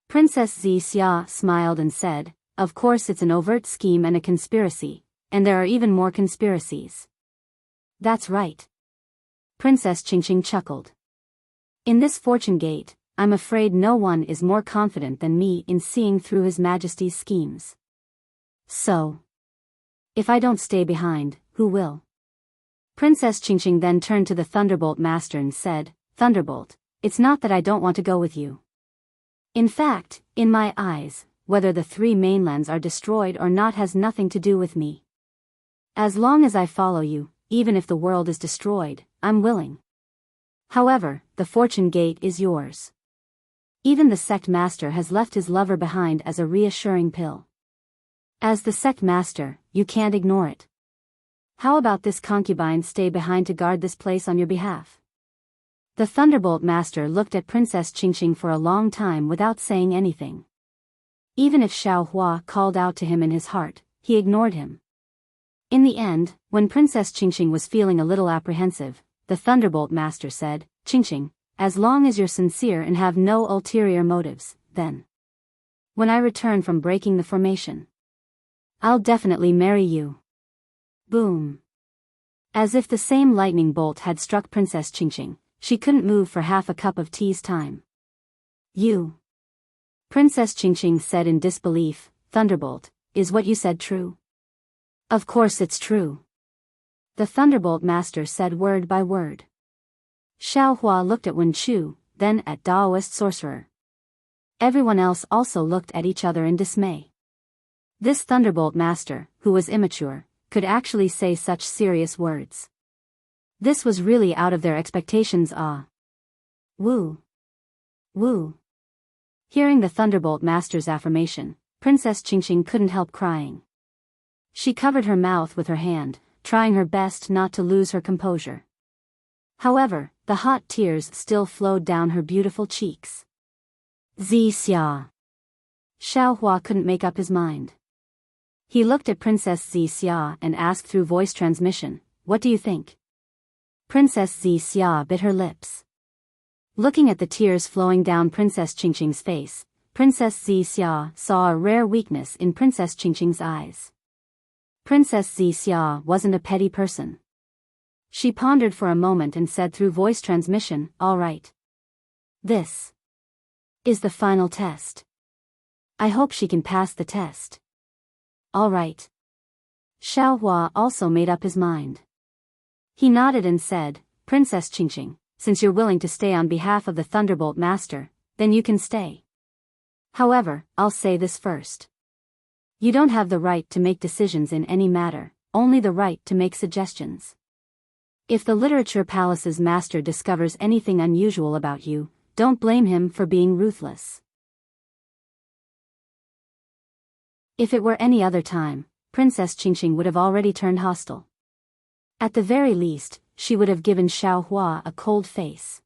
Princess Zixia smiled and said, "Of course it's an overt scheme and a conspiracy, and there are even more conspiracies." "That's right." Princess Qingqing chuckled. "In this Fortune Gate, I'm afraid no one is more confident than me in seeing through His Majesty's schemes. So, if I don't stay behind, who will?" Princess Qingqing then turned to the Thunderbolt Master and said, "Thunderbolt, it's not that I don't want to go with you. In fact, in my eyes, whether the 3 mainlands are destroyed or not has nothing to do with me. As long as I follow you, even if the world is destroyed, I'm willing. However, the Fortune Gate is yours. Even the Sect Master has left his lover behind as a reassuring pill. As the Sect Master, you can't ignore it. How about this concubine stay behind to guard this place on your behalf?" The Thunderbolt Master looked at Princess Qingqing for a long time without saying anything. Even if Xiao Hua called out to him in his heart, he ignored him. In the end, when Princess Qingqing was feeling a little apprehensive, the Thunderbolt Master said, "Qingqing, as long as you're sincere and have no ulterior motives, then when I return from breaking the formation, I'll definitely marry you." Boom. As if the same lightning bolt had struck Princess Qingqing, she couldn't move for half a cup of tea's time. "You." Princess Qingqing said in disbelief, "Thunderbolt, is what you said true?" "Of course it's true." The Thunderbolt Master said word by word. Xiao Hua looked at Wen Chu, then at Daoist Sorcerer. Everyone else also looked at each other in dismay. This Thunderbolt Master, who was immature, could actually say such serious words. This was really out of their expectations. Woo. Woo. Hearing the Thunderbolt Master's affirmation, Princess Qingqing couldn't help crying. She covered her mouth with her hand, trying her best not to lose her composure. However, the hot tears still flowed down her beautiful cheeks. Xia. Xiao Hua couldn't make up his mind. He looked at Princess Xia and asked through voice transmission, "What do you think?" Princess Xia bit her lips. Looking at the tears flowing down Princess Qingqing's face, Princess Xia saw a rare weakness in Princess Qingqing's eyes. Princess Xia wasn't a petty person. She pondered for a moment and said through voice transmission, "All right. This is the final test. I hope she can pass the test." All right. Xiao Hua also made up his mind. He nodded and said, "Princess Qingqing, since you're willing to stay on behalf of the Thunderbolt Master, then you can stay. However, I'll say this first. You don't have the right to make decisions in any matter, only the right to make suggestions. If the Literature Palace's master discovers anything unusual about you, don't blame him for being ruthless." If it were any other time, Princess Qingqing would have already turned hostile. At the very least, she would have given Xiao Hua a cold face.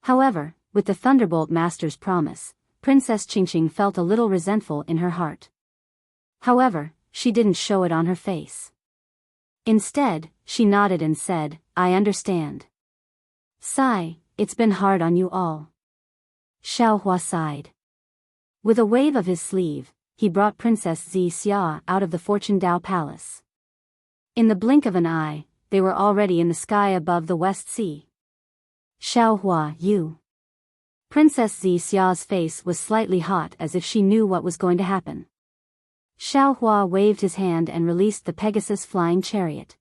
However, with the Thunderbolt Master's promise, Princess Qingqing felt a little resentful in her heart. However, she didn't show it on her face. Instead, she nodded and said, "I understand. Sigh, it's been hard on you all." Xiao Hua sighed. With a wave of his sleeve, he brought Princess Xia out of the Fortune Dao Palace. In the blink of an eye, they were already in the sky above the West Sea. "Xiao Hua, you." Princess Xia's face was slightly hot as if she knew what was going to happen. Xiao Hua waved his hand and released the Pegasus flying chariot.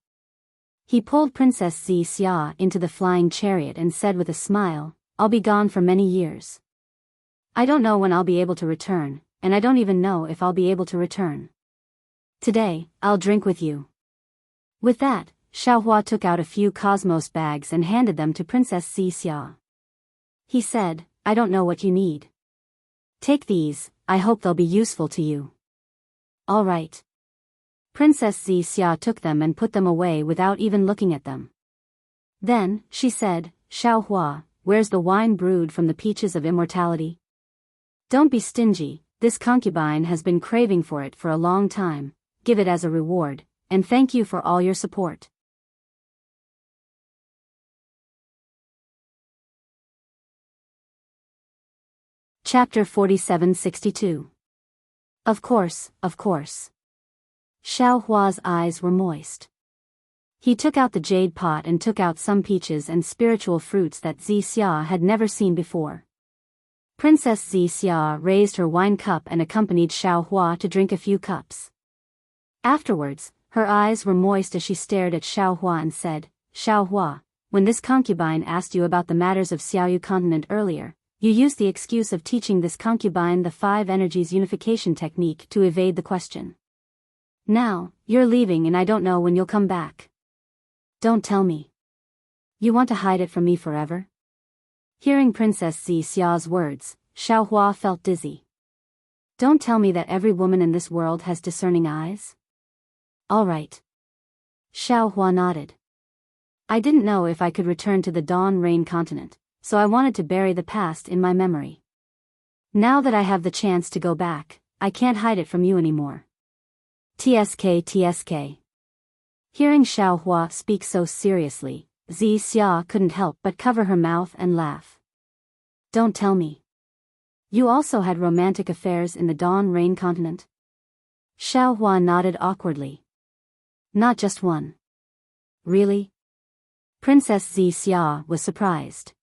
He pulled Princess Xia into the flying chariot and said with a smile, "I'll be gone for many years. I don't know when I'll be able to return, and I don't even know if I'll be able to return. Today, I'll drink with you." With that, Xiao Hua took out a few Cosmos bags and handed them to Princess Xia. He said, "I don't know what you need. Take these, I hope they'll be useful to you." "All right." Princess Xia took them and put them away without even looking at them. Then, she said, "Xiao Hua, where's the wine brewed from the peaches of immortality? Don't be stingy, this concubine has been craving for it for a long time, give it as a reward, and thank you for all your support." Chapter 4762. Of course, of course. Xiao Hua's eyes were moist. He took out the jade pot and took out some peaches and spiritual fruits that Xia had never seen before. Princess Xia raised her wine cup and accompanied Xiao Hua to drink a few cups. Afterwards, her eyes were moist as she stared at Xiao Hua and said, "Xiao Hua, when this concubine asked you about the matters of Xiaoyu continent earlier, you used the excuse of teaching this concubine the 5 energies unification technique to evade the question. Now, you're leaving and I don't know when you'll come back. Don't tell me. You want to hide it from me forever?" Hearing Princess Xia's words, Xiao Hua felt dizzy. Don't tell me that every woman in this world has discerning eyes? All right. Xiao Hua nodded. I didn't know if I could return to the Dawn Rain continent, so I wanted to bury the past in my memory. Now that I have the chance to go back, I can't hide it from you anymore. TSK TSK. Hearing Xiao Hua speak so seriously, Xia couldn't help but cover her mouth and laugh. Don't tell me. You also had romantic affairs in the Dawn Rain continent? Xiao Hua nodded awkwardly. Not just one. Really? Princess Xia was surprised.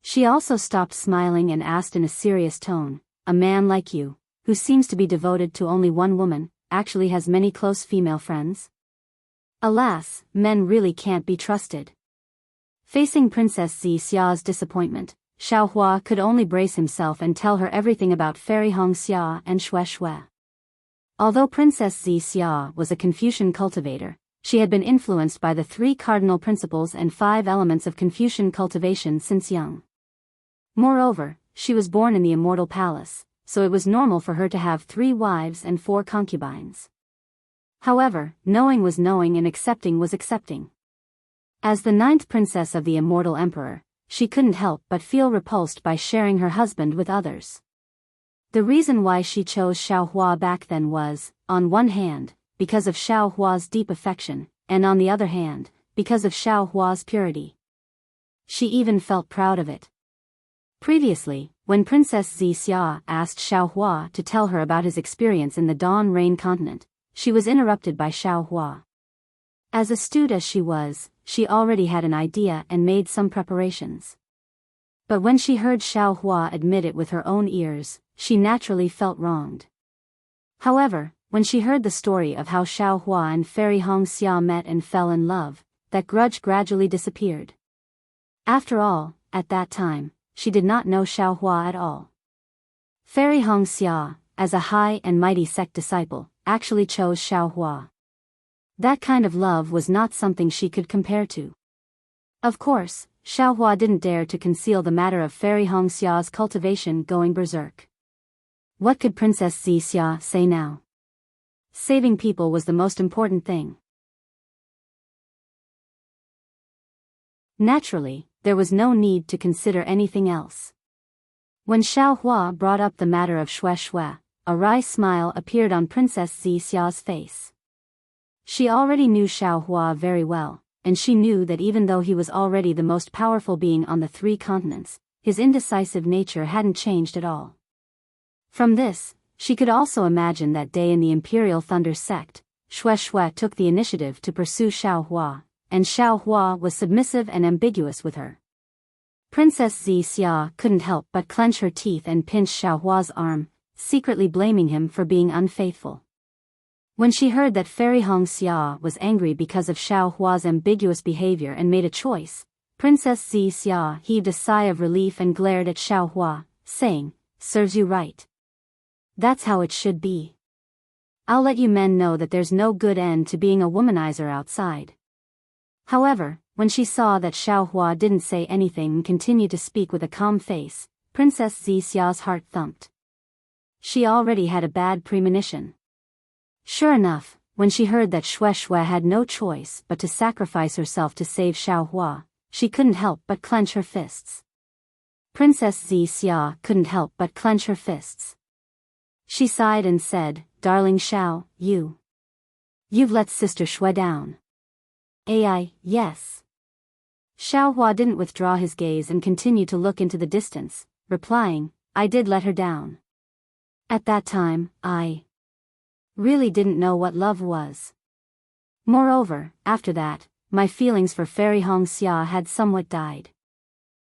She also stopped smiling and asked in a serious tone, a man like you, who seems to be devoted to only one woman, actually has many close female friends? Alas, men really can't be trusted. Facing Princess Xia's disappointment, Xiaohua could only brace himself and tell her everything about Fairy Hongxia and Xue Xue. Although Princess Xixia was a Confucian cultivator, she had been influenced by the 3 cardinal principles and 5 elements of Confucian cultivation since young. Moreover, she was born in the immortal palace, so it was normal for her to have 3 wives and 4 concubines. However, knowing was knowing and accepting was accepting. As the 9th princess of the immortal emperor, she couldn't help but feel repulsed by sharing her husband with others. The reason why she chose Xiaohua back then was, on one hand, because of Xiaohua's deep affection, and on the other hand, because of Xiaohua's purity. She even felt proud of it. Previously, when Princess Xixia asked Xiaohua to tell her about his experience in the Dawn Rain continent, she was interrupted by Xiaohua. As astute as she was, she already had an idea and made some preparations. But when she heard Xiaohua admit it with her own ears, she naturally felt wronged. However, when she heard the story of how Xiaohua and Fairy Hongxia met and fell in love, that grudge gradually disappeared. After all, at that time, she did not know Xiaohua at all. Fairy Hongxia, as a high and mighty sect disciple, actually chose Xiaohua. That kind of love was not something she could compare to. Of course, Xiaohua didn't dare to conceal the matter of Fairy Hongxia's cultivation going berserk. What could Princess Xixia say now? Saving people was the most important thing. Naturally, there was no need to consider anything else. When Xiaohua brought up the matter of Xue Xue, a wry smile appeared on Princess Xixia's face. She already knew Xiaohua very well, and she knew that even though he was already the most powerful being on the 3 continents, his indecisive nature hadn't changed at all. From this, she could also imagine that day in the Imperial Thunder sect, Xue Xue took the initiative to pursue Xiaohua, and Xiaohua was submissive and ambiguous with her. Princess Xixia couldn't help but clench her teeth and pinch Xiaohua's arm, secretly blaming him for being unfaithful. When she heard that Fairy Hongxia was angry because of Xiaohua's ambiguous behavior and made a choice, Princess Xixia heaved a sigh of relief and glared at Xiaohua, saying, "Serves you right. That's how it should be. I'll let you men know that there's no good end to being a womanizer outside." However, when she saw that Xiaohua didn't say anything and continued to speak with a calm face, Princess Xixia's heart thumped. She already had a bad premonition. Sure enough, when she heard that Xue Xue had no choice but to sacrifice herself to save Xiaohua, she couldn't help but clench her fists. Princess Xixia couldn't help but clench her fists. She sighed and said, "Darling Xiao, you've let Sister Xue down." Yes. Xiaohua didn't withdraw his gaze and continued to look into the distance, replying, "I did let her down. At that time, I really didn't know what love was. Moreover, after that, my feelings for Fairy Hongxia had somewhat died.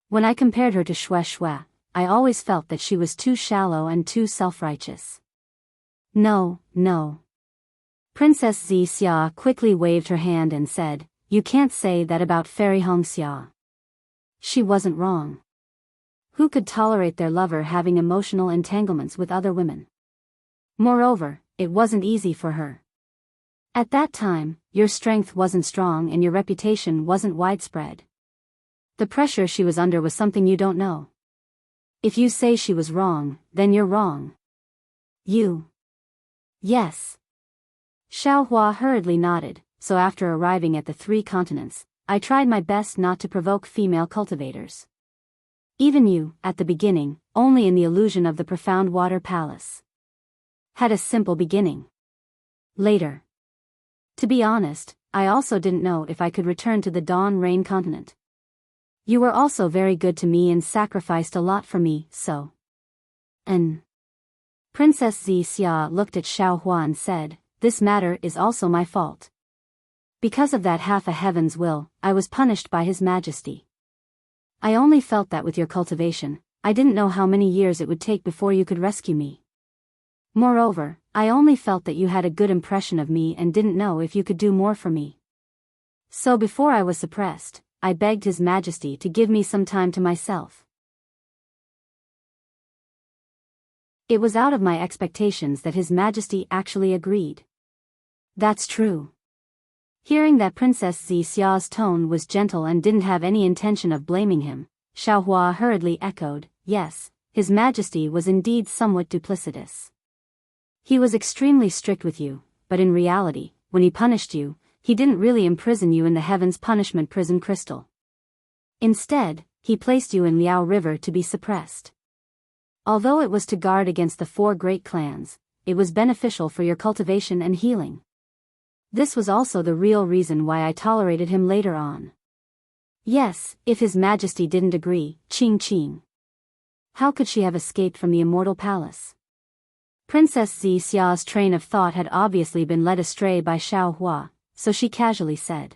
When I compared her to Xue Xue, I always felt that she was too shallow and too self-righteous." No. Princess Xixia quickly waved her hand and said, "You can't say that about Fairy Hongxia. She wasn't wrong. Who could tolerate their lover having emotional entanglements with other women? Moreover, it wasn't easy for her. At that time, your strength wasn't strong and your reputation wasn't widespread. The pressure she was under was something you don't know. If you say she was wrong, then you're wrong." Yes. Xiaohua hurriedly nodded, so after arriving at the 3 continents, I tried my best not to provoke female cultivators. Even you, at the beginning, only in the illusion of the profound water palace. Had a simple beginning. Later. To be honest, I also didn't know if I could return to the Dawn Rain continent. You were also very good to me and sacrificed a lot for me, so. Princess Xixia looked at Xiaohua and said, "This matter is also my fault. Because of that half a heaven's will, I was punished by His Majesty. I only felt that with your cultivation, I didn't know how many years it would take before you could rescue me. Moreover, I only felt that you had a good impression of me and didn't know if you could do more for me. So before I was suppressed, I begged His Majesty to give me some time to myself. It was out of my expectations that His Majesty actually agreed. That's true. Hearing that Princess Xia's tone was gentle and didn't have any intention of blaming him, Xiaohua hurriedly echoed, yes, His Majesty was indeed somewhat duplicitous. He was extremely strict with you, but in reality, when he punished you, he didn't really imprison you in the Heaven's Punishment Prison Crystal. Instead, he placed you in Liao River to be suppressed. Although it was to guard against the 4 great clans, it was beneficial for your cultivation and healing. This was also the real reason why I tolerated him later on. Yes, if His Majesty didn't agree, Qing. How could she have escaped from the Immortal Palace? Princess Xia's train of thought had obviously been led astray by Xiaohua, so she casually said.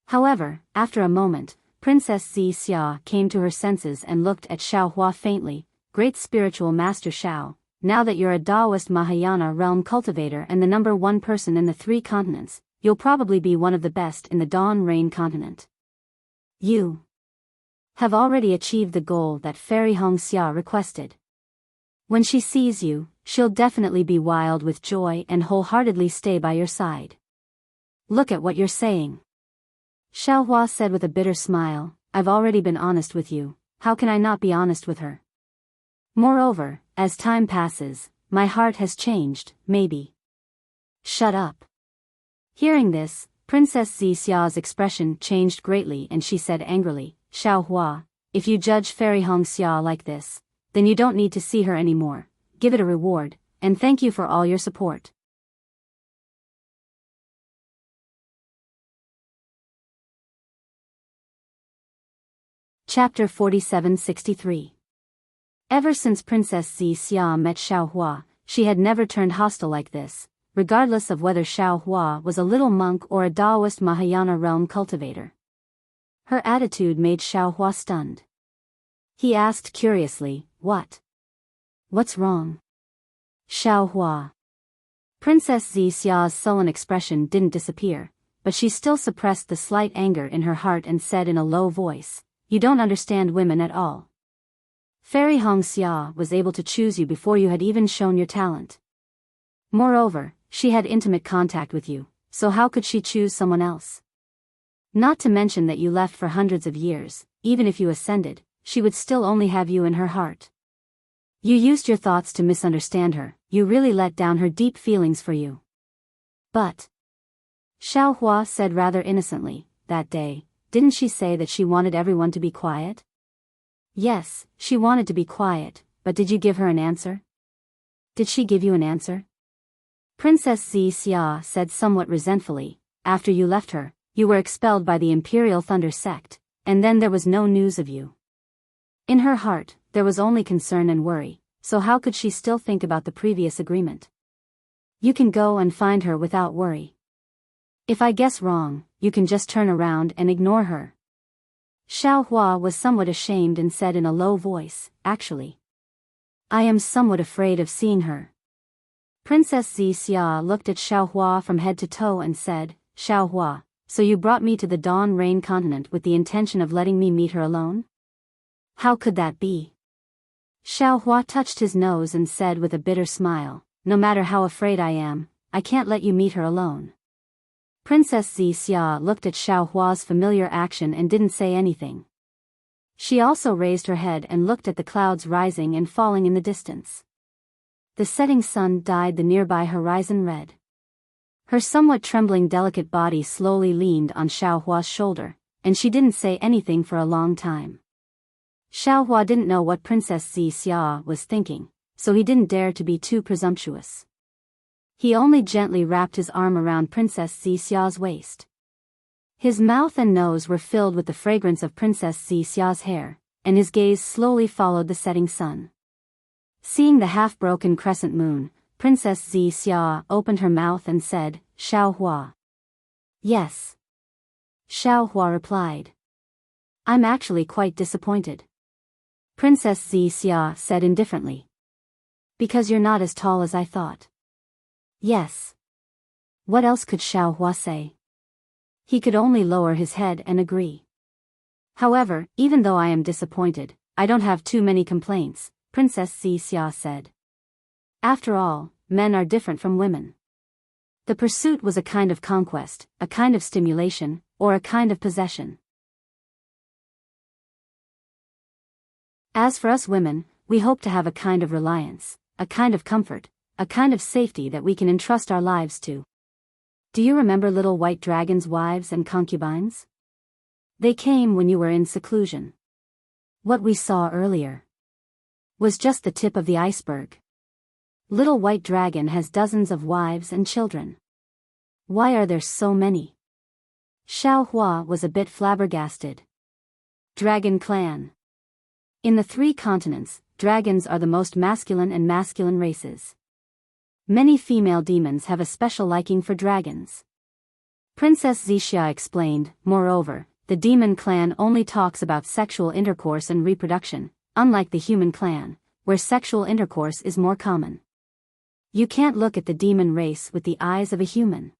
However, after a moment, Princess Xia came to her senses and looked at Xiaohua faintly. Great Spiritual Master Xiao, now that you're a Taoist Mahayana realm cultivator and the #1 person in the 3 continents, you'll probably be one of the best in the Dawn Rain continent. You have already achieved the goal that Fairy Hongxia requested. When she sees you, she'll definitely be wild with joy and wholeheartedly stay by your side. Look at what you're saying. Xiaohua said with a bitter smile, I've already been honest with you, how can I not be honest with her? Moreover, as time passes, my heart has changed, maybe. Shut up. Hearing this, Princess Xia's expression changed greatly and she said angrily, Xiaohua, if you judge Fairy Hongxia like this, then you don't need to see her anymore, give it a reward, and thank you for all your support. Chapter 4763. Ever since Princess Xia met Xiaohua, she had never turned hostile like this, regardless of whether Xiaohua was a little monk or a Taoist Mahayana realm cultivator. Her attitude made Xiaohua stunned. He asked curiously, What's wrong? Xiaohua. Princess Xia's sullen expression didn't disappear, but she still suppressed the slight anger in her heart and said in a low voice, You don't understand women at all. Fairy Hongxia was able to choose you before you had even shown your talent. Moreover, she had intimate contact with you, so how could she choose someone else? Not to mention that you left for hundreds of years, even if you ascended, she would still only have you in her heart. You used your thoughts to misunderstand her, you really let down her deep feelings for you. But Xiaohua said rather innocently, that day, didn't she say that she wanted everyone to be quiet? Yes, she wanted to be quiet, but did you give her an answer? Did she give you an answer? Princess Xia said somewhat resentfully, after you left her, you were expelled by the Imperial Thunder sect, and then there was no news of you. In her heart, there was only concern and worry, so how could she still think about the previous agreement? You can go and find her without worry. If I guess wrong, you can just turn around and ignore her. Xiaohua was somewhat ashamed and said in a low voice, Actually, I am somewhat afraid of seeing her. Princess Xia looked at Xiaohua from head to toe and said, Xiaohua, so you brought me to the Dawn Rain continent with the intention of letting me meet her alone? How could that be? Xiaohua touched his nose and said with a bitter smile, No matter how afraid I am, I can't let you meet her alone. Princess Xia looked at Xiaohua's familiar action and didn't say anything. She also raised her head and looked at the clouds rising and falling in the distance. The setting sun dyed the nearby horizon red. Her somewhat trembling delicate body slowly leaned on Xiaohua's shoulder, and she didn't say anything for a long time. Xiaohua didn't know what Princess Xia was thinking, so he didn't dare to be too presumptuous. He only gently wrapped his arm around Princess Xia's waist. His mouth and nose were filled with the fragrance of Princess Xia's hair, and his gaze slowly followed the setting sun. Seeing the half-broken crescent moon, Princess Xia opened her mouth and said, Xiaohua. Yes. Xiaohua replied. I'm actually quite disappointed. Princess Xia said indifferently. Because you're not as tall as I thought. Yes. What else could Xiaohua say? He could only lower his head and agree. However, even though I am disappointed, I don't have too many complaints, Princess Xia said. After all, men are different from women. The pursuit was a kind of conquest, a kind of stimulation, or a kind of possession. As for us women, we hope to have a kind of reliance, a kind of comfort, a kind of safety that we can entrust our lives to. Do you remember little white dragons' wives and concubines? They came when you were in seclusion. What we saw earlier was just the tip of the iceberg. Little White Dragon has dozens of wives and children. Why are there so many? Xiao Hua was a bit flabbergasted. Dragon Clan. In the 3 continents, dragons are the most masculine and masculine races. Many female demons have a special liking for dragons. Princess Zixia explained, moreover, the demon clan only talks about sexual intercourse and reproduction, unlike the human clan, where sexual intercourse is more common. You can't look at the demon race with the eyes of a human.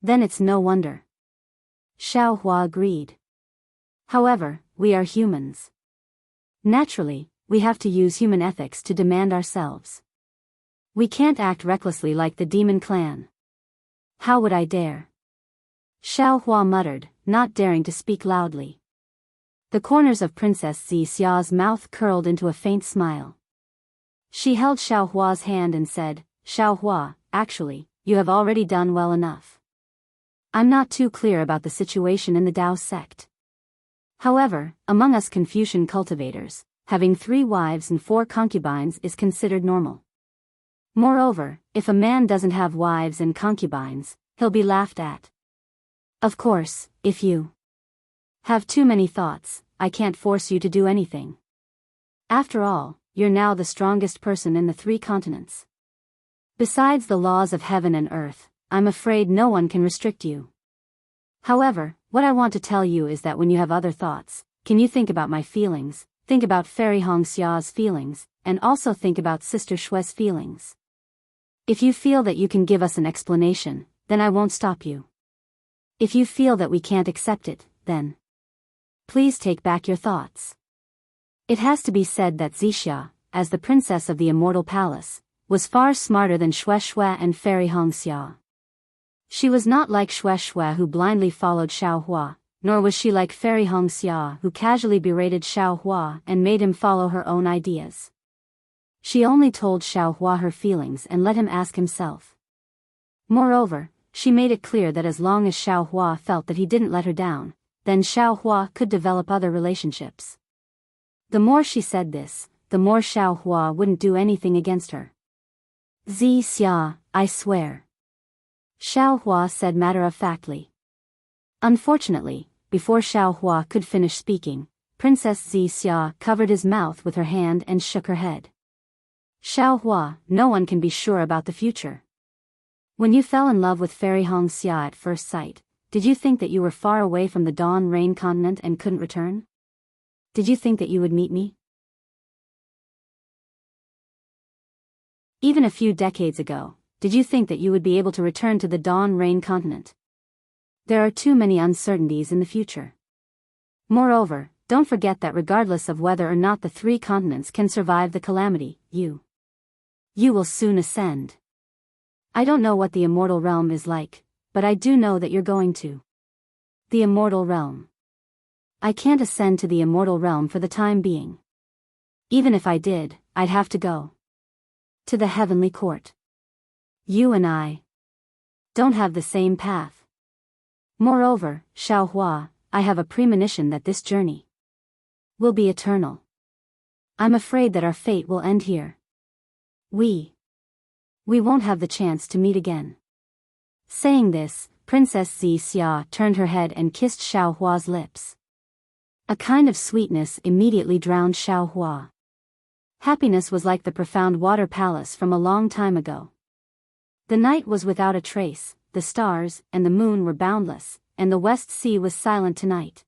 Then it's no wonder. Xiao Hua agreed. However, we are humans. Naturally, we have to use human ethics to demand ourselves. We can't act recklessly like the demon clan. How would I dare? Xiao Hua muttered, not daring to speak loudly. The corners of Princess Zixia's mouth curled into a faint smile. She held Xiao Hua's hand and said, Xiao Hua, actually, you have already done well enough. I'm not too clear about the situation in the Tao sect. However, among us Confucian cultivators, having 3 wives and 4 concubines is considered normal. Moreover, if a man doesn't have wives and concubines, he'll be laughed at. Of course, if you have too many thoughts, I can't force you to do anything. After all, you're now the strongest person in the 3 continents. Besides the laws of heaven and earth, I'm afraid no one can restrict you. However, what I want to tell you is that when you have other thoughts, can you think about my feelings, think about Fairy Hongxia's feelings, and also think about Sister Shue's feelings. If you feel that you can give us an explanation, then I won't stop you. If you feel that we can't accept it, then please take back your thoughts. It has to be said that Zixia, as the princess of the immortal palace, was far smarter than Shue and Fairy Hongxia. She was not like Shue who blindly followed Xiao Hua, nor was she like Fairy Hongxia who casually berated Xiao Hua and made him follow her own ideas. She only told Xiao Hua her feelings and let him ask himself. Moreover, she made it clear that as long as Xiao Hua felt that he didn't let her down, then Xiao Hua could develop other relationships. The more she said this, the more Xiao Hua wouldn't do anything against her. Zixia, I swear. Xiao Hua said matter-of-factly. Unfortunately, before Xiao Hua could finish speaking, Princess Zixia covered his mouth with her hand and shook her head. Xiao Hua, no one can be sure about the future. When you fell in love with Fairy Hongxia at first sight, did you think that you were far away from the Dawn Rain continent and couldn't return? Did you think that you would meet me? Even a few decades ago, did you think that you would be able to return to the Dawn Rain continent? There are too many uncertainties in the future. Moreover, don't forget that regardless of whether or not the 3 continents can survive the calamity, you will soon ascend. I don't know what the immortal realm is like, but I do know that you're going to the immortal realm. I can't ascend to the immortal realm for the time being. Even if I did, I'd have to go to the heavenly court. You and I don't have the same path. Moreover, Xiao Hua, I have a premonition that this journey will be eternal. I'm afraid that our fate will end here. We won't have the chance to meet again. Saying this, Princess Zixia turned her head and kissed Xiao Hua's lips. A kind of sweetness immediately drowned Xiao Hua. Happiness was like the profound water palace from a long time ago. The night was without a trace, the stars and the moon were boundless, and the West Sea was silent tonight.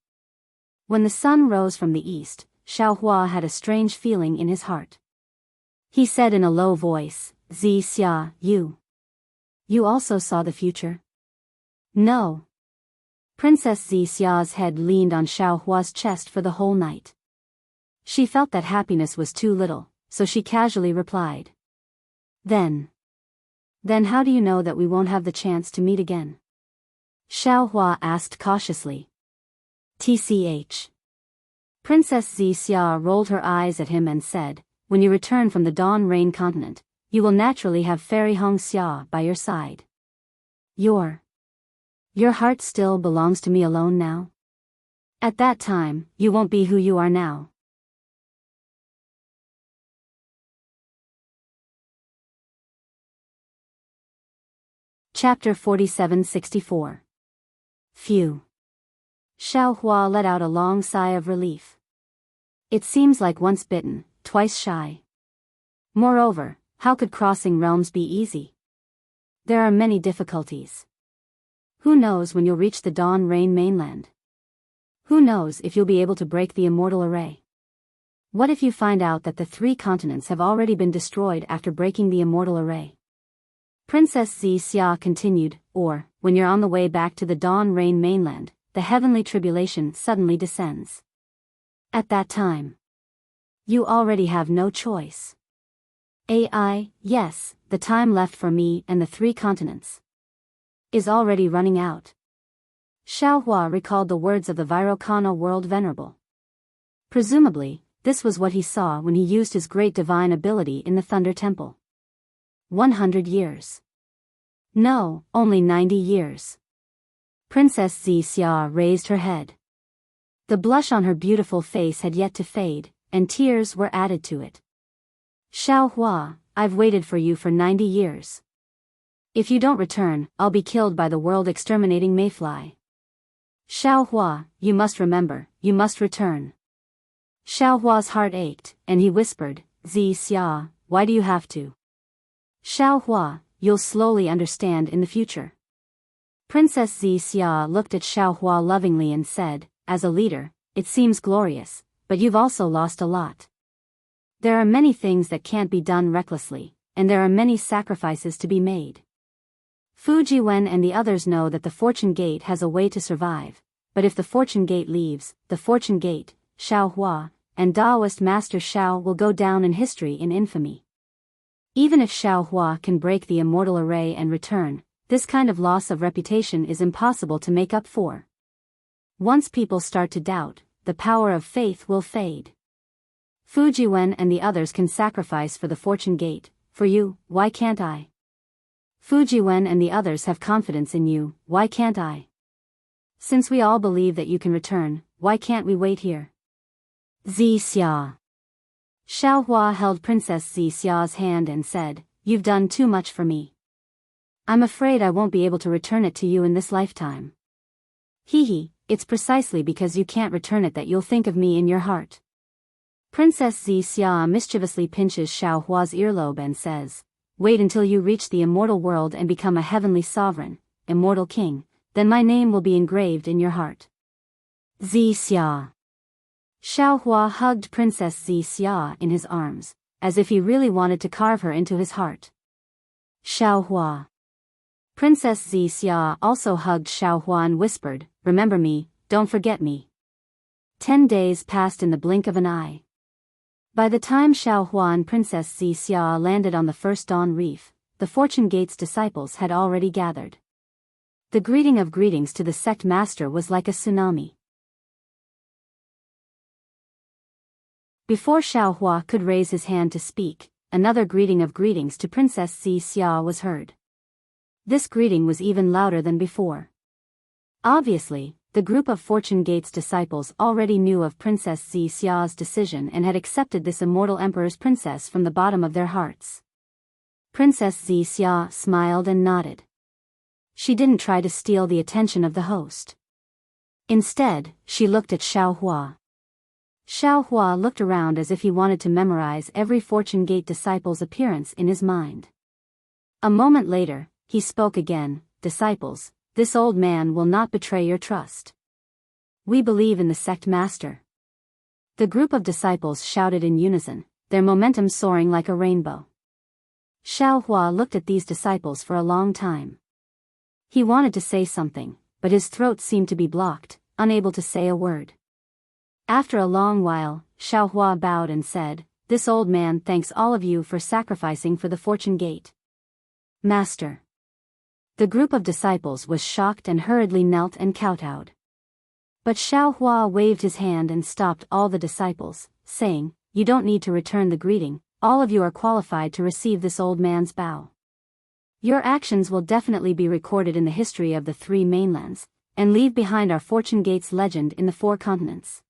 When the sun rose from the east, Xiao Hua had a strange feeling in his heart. He said in a low voice, Zixia, you also saw the future? No. Princess Zixia's head leaned on Xiao Hua's chest for the whole night. She felt that happiness was too little, so she casually replied. Then how do you know that we won't have the chance to meet again? Xiao Hua asked cautiously. TCH. Princess Xia rolled her eyes at him and said, when you return from the Dawn Rain continent, you will naturally have Fairy Hong Xia by your side. Your heart still belongs to me alone now? At that time, you won't be who you are now. Chapter 47-64. Phew. Xiao Hua let out a long sigh of relief. It seems like once bitten, twice shy. Moreover, how could crossing realms be easy? There are many difficulties. Who knows when you'll reach the Dawn Rain mainland? Who knows if you'll be able to break the immortal array? What if you find out that the 3 continents have already been destroyed after breaking the immortal array? Princess Xia continued, or, when you're on the way back to the Dawn Rain mainland, the heavenly tribulation suddenly descends. At that time, you already have no choice. Yes, the time left for me and the 3 continents is already running out. Xiao Hua recalled the words of the Virokana World Venerable. Presumably, this was what he saw when he used his great divine ability in the Thunder Temple. 100 years. No, only 90 years. Princess Xia raised her head. The blush on her beautiful face had yet to fade, and tears were added to it. Xiao Hua, I've waited for you for 90 years. If you don't return, I'll be killed by the world-exterminating mayfly. Xiao Hua, you must remember, you must return. Xiao Hua's heart ached, and he whispered, Xia, why do you have to? Xiao Hua, you'll slowly understand in the future. Princess Xia looked at Xiao Hua lovingly and said, as a leader, it seems glorious, but you've also lost a lot. There are many things that can't be done recklessly, and there are many sacrifices to be made. Fujiwen and the others know that the Fortune Gate has a way to survive, but if the Fortune Gate leaves, the Fortune Gate, Xiao Hua, and Taoist Master Xiao will go down in history in infamy. Even if Xiao Hua can break the immortal array and return, this kind of loss of reputation is impossible to make up for. Once people start to doubt, the power of faith will fade. Fujiwen and the others can sacrifice for the Fortune Gate, for you, why can't I? Fujiwen and the others have confidence in you, why can't I? Since we all believe that you can return, why can't we wait here? Xia. Xiao Hua held Princess Xia's hand and said, you've done too much for me. I'm afraid I won't be able to return it to you in this lifetime. It's precisely because you can't return it that you'll think of me in your heart. Princess Xia mischievously pinches Xiao Hua's earlobe and says, wait until you reach the immortal world and become a heavenly sovereign, immortal king, then my name will be engraved in your heart. Xia. Xiao Hua hugged Princess Xia in his arms, as if he really wanted to carve her into his heart. Xiao Hua. Princess Xia also hugged Xiao Hua and whispered, remember me, don't forget me. 10 days passed in the blink of an eye. By the time Xiao Hua and Princess Xia landed on the first Dawn Reef, the Fortune Gate's disciples had already gathered. The greeting of greetings to the sect master was like a tsunami. Before Xiao Hua could raise his hand to speak, another greeting of greetings to Princess Xia was heard. This greeting was even louder than before. Obviously, the group of Fortune Gate's disciples already knew of Princess Xia's decision and had accepted this immortal emperor's princess from the bottom of their hearts. Princess Xia smiled and nodded. She didn't try to steal the attention of the host. Instead, she looked at Xiao Hua. Xiao Hua looked around as if he wanted to memorize every Fortune Gate disciple's appearance in his mind. A moment later, he spoke again, disciples, this old man will not betray your trust. We believe in the sect master. The group of disciples shouted in unison, their momentum soaring like a rainbow. Xiao Hua looked at these disciples for a long time. He wanted to say something, but his throat seemed to be blocked, unable to say a word. After a long while, Xiao Hua bowed and said, this old man thanks all of you for sacrificing for the fortune gate. Master. The group of disciples was shocked and hurriedly knelt and kowtowed. But Xiao Hua waved his hand and stopped all the disciples, saying, "You don't need to return the greeting, all of you are qualified to receive this old man's bow. Your actions will definitely be recorded in the history of the three mainlands, and leave behind our fortune gate's legend in the four continents.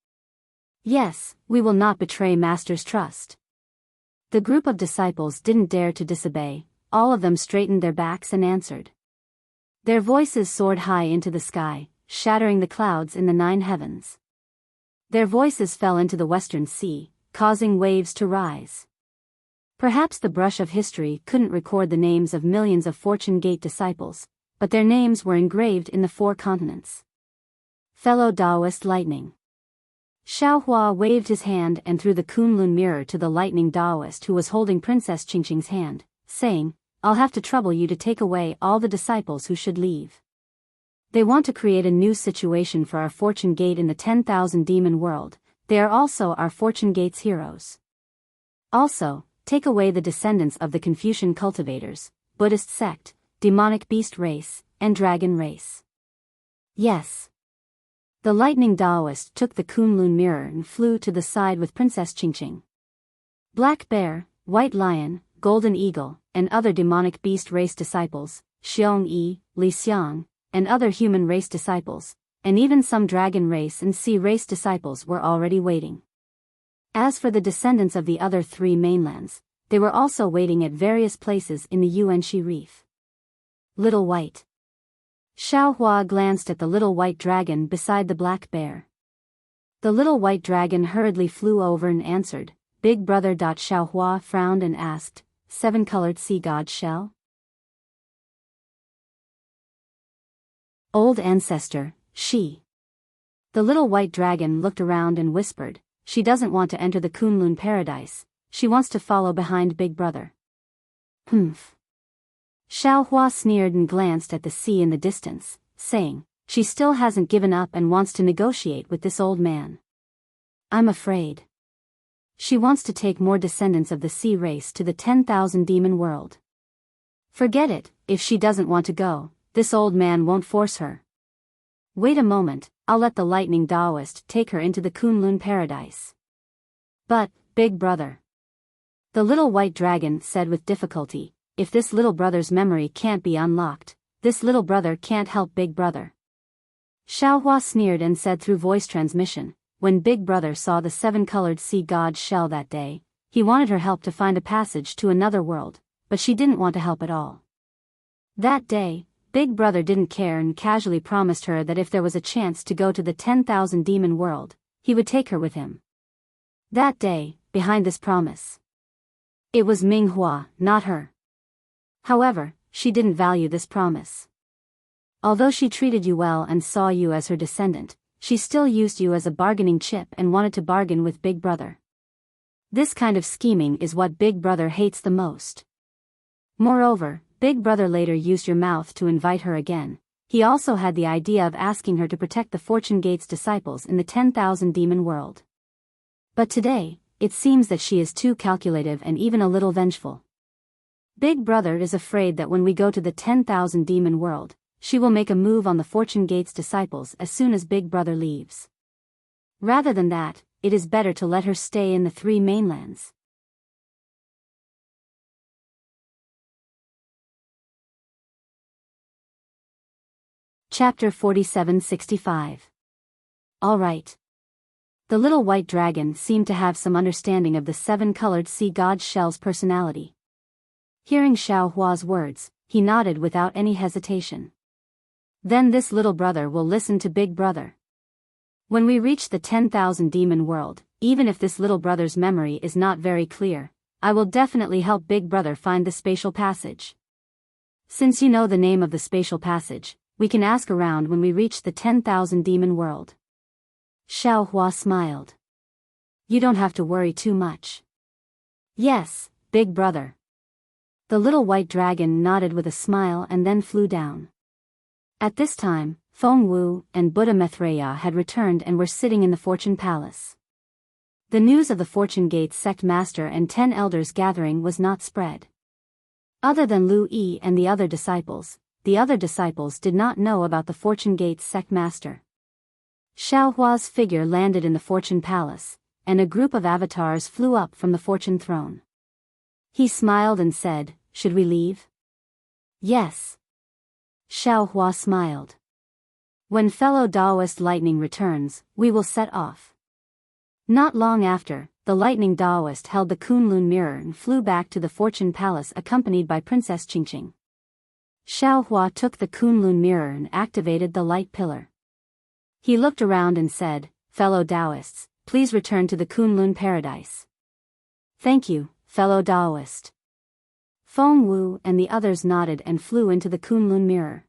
Yes, we will not betray Master's trust." The group of disciples didn't dare to disobey, all of them straightened their backs and answered. Their voices soared high into the sky, shattering the clouds in the 9 heavens. Their voices fell into the western sea, causing waves to rise. Perhaps the brush of history couldn't record the names of millions of Fortune Gate disciples, but their names were engraved in the 4 continents. Fellow Taoist Lightning. Xiao Hua waved his hand and threw the Kunlun mirror to the lightning Taoist who was holding Princess Qingqing's hand, saying, "I'll have to trouble you to take away all the disciples who should leave. They want to create a new situation for our Fortune Gate in the 10,000 demon world. They are also our Fortune Gate's heroes. Also, take away the descendants of the Confucian cultivators, Buddhist sect, demonic beast race, and dragon race." Yes. The lightning Taoist took the Kunlun mirror and flew to the side with Princess Qingqing. Black bear, white lion, golden eagle, and other demonic beast race disciples, Xiong Yi, Li Xiang, and other human race disciples, and even some dragon race and sea race disciples were already waiting. As for the descendants of the other 3 mainlands, they were also waiting at various places in the Yuanxi Reef. Little White. Xiao Hua glanced at the little white dragon beside the black bear. The little white dragon hurriedly flew over and answered, "Big brother." Xiao Hua frowned and asked, 7-colored sea god shell? Old ancestor, she. The little white dragon looked around and whispered, "She doesn't want to enter the Kunlun paradise, she wants to follow behind Big Brother." Humph. Xiao Hua sneered and glanced at the sea in the distance, saying, "She still hasn't given up and wants to negotiate with this old man. I'm afraid she wants to take more descendants of the sea race to the 10,000 demon world. Forget it, if she doesn't want to go, this old man won't force her. Wait a moment, I'll let the lightning Taoist take her into the Kunlun paradise." "But, Big Brother," the little white dragon said with difficulty, "if this little brother's memory can't be unlocked, this little brother can't help Big Brother." Xiao Hua sneered and said through voice transmission, "When Big Brother saw the 7-colored sea god shell that day, he wanted her help to find a passage to another world, but she didn't want to help at all. That day, Big Brother didn't care and casually promised her that if there was a chance to go to the 10,000 demon world, he would take her with him. That day, behind this promise, it was Ming Hua, not her. However, she didn't value this promise. Although she treated you well and saw you as her descendant, she still used you as a bargaining chip and wanted to bargain with Big Brother. This kind of scheming is what Big Brother hates the most. Moreover, Big Brother later used your mouth to invite her again. He also had the idea of asking her to protect the Fortune Gate's disciples in the 10,000 demon world. But today, it seems that she is too calculative and even a little vengeful. Big Brother is afraid that when we go to the 10,000 demon world, she will make a move on the Fortune Gate's disciples as soon as Big Brother leaves. Rather than that, it is better to let her stay in the 3 mainlands. Chapter 4765. All right. The little white dragon seemed to have some understanding of the 7-colored sea god shell's personality. Hearing Xiao Hua's words, he nodded without any hesitation. Then this little brother will listen to Big Brother. When we reach the 10,000 demon world, even if this little brother's memory is not very clear, I will definitely help Big Brother find the spatial passage. Since you know the name of the spatial passage, we can ask around when we reach the 10,000 demon world. Xiao Hua smiled. You don't have to worry too much. Yes, Big Brother. The little white dragon nodded with a smile and then flew down. At this time, Feng Wu and Buddha Maitreya had returned and were sitting in the Fortune Palace. The news of the Fortune Gate's sect master and 10 elders gathering was not spread. Other than Lu Yi and the other disciples did not know about the Fortune Gate's sect master. Xiao Hua's figure landed in the Fortune Palace, and a group of avatars flew up from the Fortune Throne. He smiled and said, "Should we leave?" "Yes." Xiao Hua smiled. "When fellow Taoist lightning returns, we will set off." Not long after, the lightning Taoist held the Kunlun mirror and flew back to the Fortune Palace accompanied by Princess Qingqing. Xiao Hua took the Kunlun mirror and activated the light pillar. He looked around and said, "Fellow Taoists, please return to the Kunlun paradise." "Thank you, fellow Taoist." Feng Wu and the others nodded and flew into the Kunlun mirror.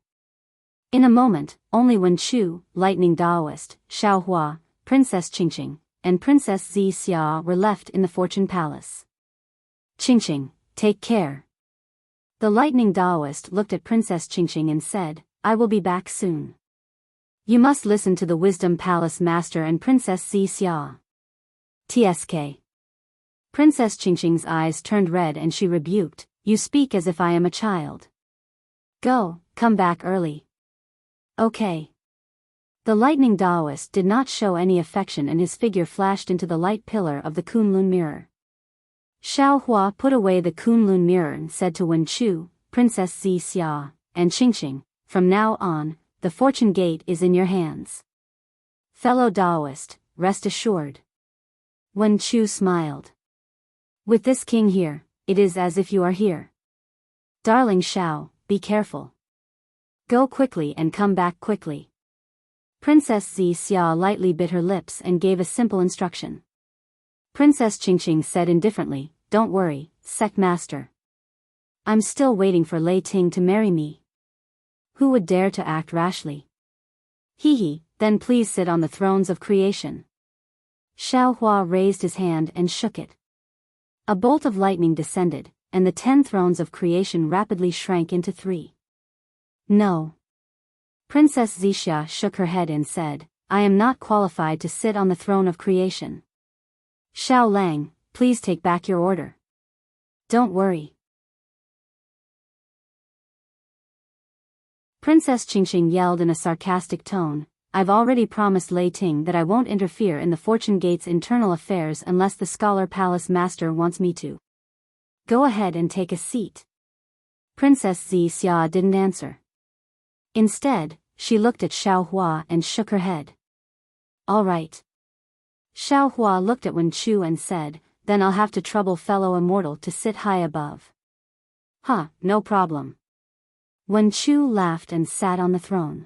In a moment, only Wen Chu, lightning Taoist, Xiao Hua, Princess Qingqing, and Princess Zi Xia were left in the Fortune Palace. "Qingqing, take care." The lightning Taoist looked at Princess Qingqing and said, "I will be back soon. You must listen to the Wisdom Palace Master and Princess Zi Xia." "TSK." Princess Qingqing's eyes turned red and she rebuked, "You speak as if I am a child. Come back early." "Okay." The lightning Taoist did not show any affection and his figure flashed into the light pillar of the Kunlun mirror. Xiao Hua put away the Kunlun mirror and said to Wen Chu, Princess Zi Xia, and Qingqing, "From now on, the Fortune Gate is in your hands. Fellow Taoist, rest assured." Wen Chu smiled. "With this king here, it is as if you are here. Darling Xiao, be careful. Go quickly and come back quickly." Princess Zi Xia lightly bit her lips and gave a simple instruction. Princess Qingqing said indifferently, "Don't worry, sect master. I'm still waiting for Lei Ting to marry me. Who would dare to act rashly? He, then please sit on the thrones of creation." Xiao Hua raised his hand and shook it. A bolt of lightning descended, and the 10 thrones of creation rapidly shrank into 3. "No." Princess Zixia shook her head and said, "I am not qualified to sit on the throne of creation. Xiao Lang, please take back your order." "Don't worry." Princess Qingqing yelled in a sarcastic tone, "I've already promised Lei Ting that I won't interfere in the Fortune Gate's internal affairs unless the Scholar Palace Master wants me to. Go ahead and take a seat." Princess Zi Xia didn't answer. Instead, she looked at Xiao Hua and shook her head. "All right." Xiao Hua looked at Wen Chu and said, "Then I'll have to trouble fellow immortal to sit high above." No problem." Wen Chu laughed and sat on the throne.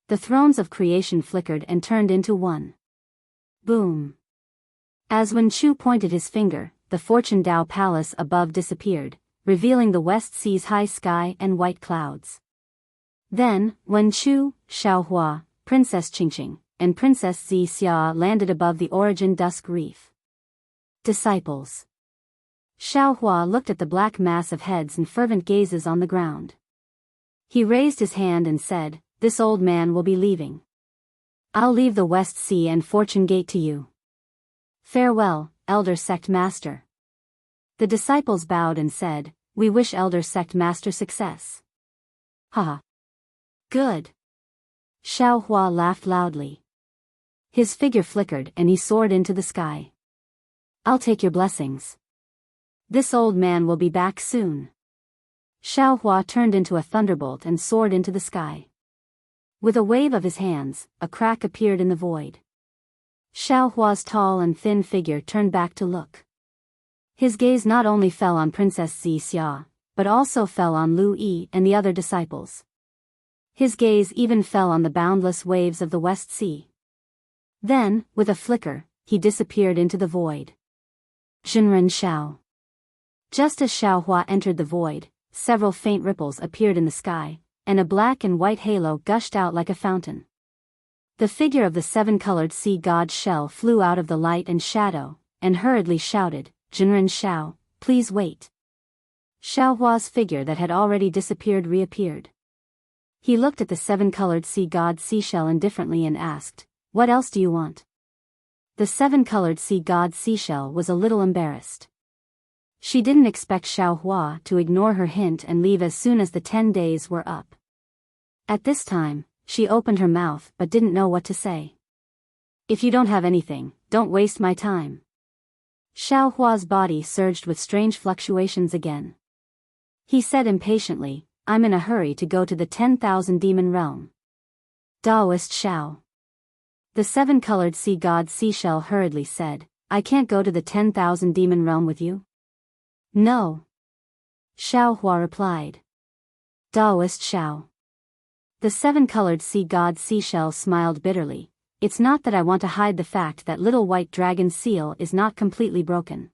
The thrones of creation flickered and turned into one. Boom. As Wen Chu pointed his finger, the Fortune Dao Palace above disappeared, revealing the West Sea's high sky and white clouds. Then, Wen Chu, Xiao Hua, Princess Qingqing, and Princess Zi Xia landed above the Origin Dusk Reef. Disciples. Xiao Hua looked at the black mass of heads and fervent gazes on the ground. He raised his hand and said, "This old man will be leaving. I'll leave the West Sea and Fortune Gate to you. Farewell, Elder Sect Master." The disciples bowed and said, "We wish Elder Sect Master success." "Ha! Good." Xiao Hua laughed loudly. His figure flickered and he soared into the sky. "I'll take your blessings. This old man will be back soon." Xiao Hua turned into a thunderbolt and soared into the sky. With a wave of his hands, a crack appeared in the void. Xiao Hua's tall and thin figure turned back to look. His gaze not only fell on Princess Zi Xia, but also fell on Lu Yi and the other disciples. His gaze even fell on the boundless waves of the West Sea. Then, with a flicker, he disappeared into the void. Zhenren Shao. Just as Xiao Hua entered the void, several faint ripples appeared in the sky, and a black and white halo gushed out like a fountain. The figure of the 7-colored sea god Shell flew out of the light and shadow, and hurriedly shouted, "Zhenren Shao, please wait." Xiao Hua's figure that had already disappeared reappeared. He looked at the 7-colored sea god seashell indifferently and asked, "What else do you want?" The seven-colored sea god seashell was a little embarrassed. She didn't expect Xiaohua to ignore her hint and leave as soon as the 10 days were up. At this time, she opened her mouth but didn't know what to say. If you don't have anything, don't waste my time. Xiaohua's body surged with strange fluctuations again. He said impatiently, I'm in a hurry to go to the 10,000 demon realm. Daoist Xiao. The seven-colored sea god seashell hurriedly said, I can't go to the 10,000 demon realm with you. No. Xiaohua replied. Daoist Xiao. The seven-colored sea god seashell smiled bitterly. It's not that I want to hide the fact that little white dragon seal is not completely broken.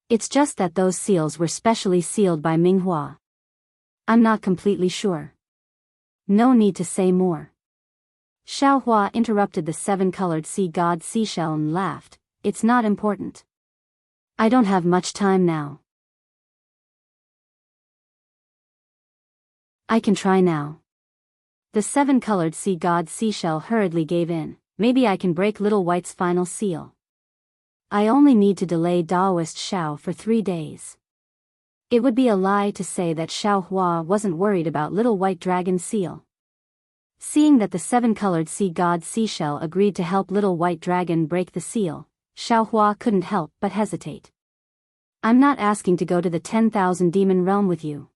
It's just that those seals were specially sealed by Minghua. I'm not completely sure. No need to say more. Xiaohua interrupted the seven-colored sea god seashell and laughed. It's not important. I don't have much time now. I can try now. The seven-colored sea god seashell hurriedly gave in. Maybe I can break Little White's final seal. I only need to delay Daoist Xiao for 3 days. It would be a lie to say that Xiaohua wasn't worried about Little White Dragon seal. Seeing that the seven-colored sea god seashell agreed to help Little White Dragon break the seal, Xiaohua couldn't help but hesitate. I'm not asking to go to the 10,000 demon realm with you.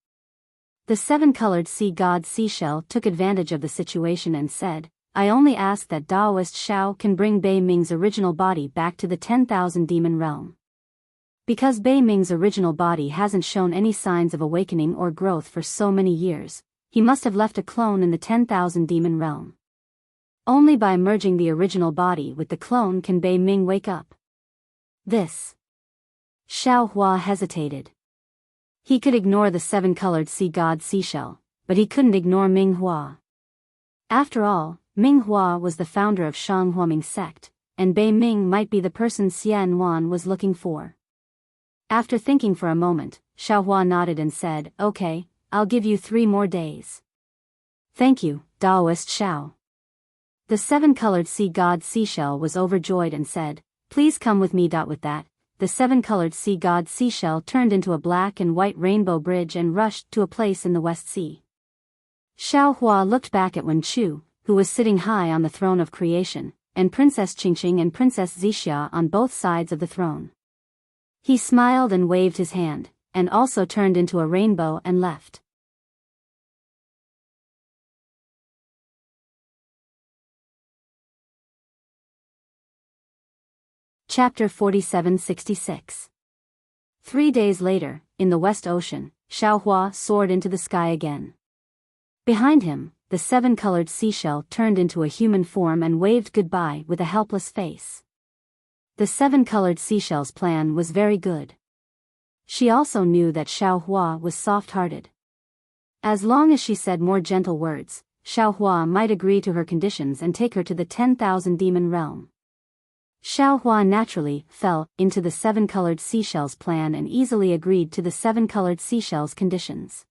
The seven-colored sea god seashell took advantage of the situation and said, I only ask that Daoist Xiao can bring Bei Ming's original body back to the 10,000 demon realm. Because Bei Ming's original body hasn't shown any signs of awakening or growth for so many years, he must have left a clone in the 10,000 demon realm. Only by merging the original body with the clone can Bei Ming wake up. This. Xiaohua hesitated. He could ignore the seven-colored sea god seashell, but he couldn't ignore Minghua. After all, Minghua was the founder of Shanghuaming sect, and Bei Ming might be the person Xian Wan was looking for. After thinking for a moment, Xiaohua nodded and said, Okay, I'll give you 3 more days. Thank you, Daoist Xiao. The seven-colored sea god seashell was overjoyed and said, Please come with me. With that, the seven-colored sea god seashell turned into a black and white rainbow bridge and rushed to a place in the West Sea. Xiaohua looked back at Wen Chu, who was sitting high on the throne of creation, and Princess Qingqing and Princess Zixia on both sides of the throne. He smiled and waved his hand, and also turned into a rainbow and left. Chapter 4766. 3 days later, in the West Ocean, Xiaohua soared into the sky again. Behind him, the seven-colored seashell turned into a human form and waved goodbye with a helpless face. The seven-colored seashell's plan was very good. She also knew that Xiaohua was soft-hearted. As long as she said more gentle words, Xiaohua might agree to her conditions and take her to the 10,000 demon realm. Xiaohua naturally fell into the seven-colored seashell's plan and easily agreed to the seven-colored seashell's conditions.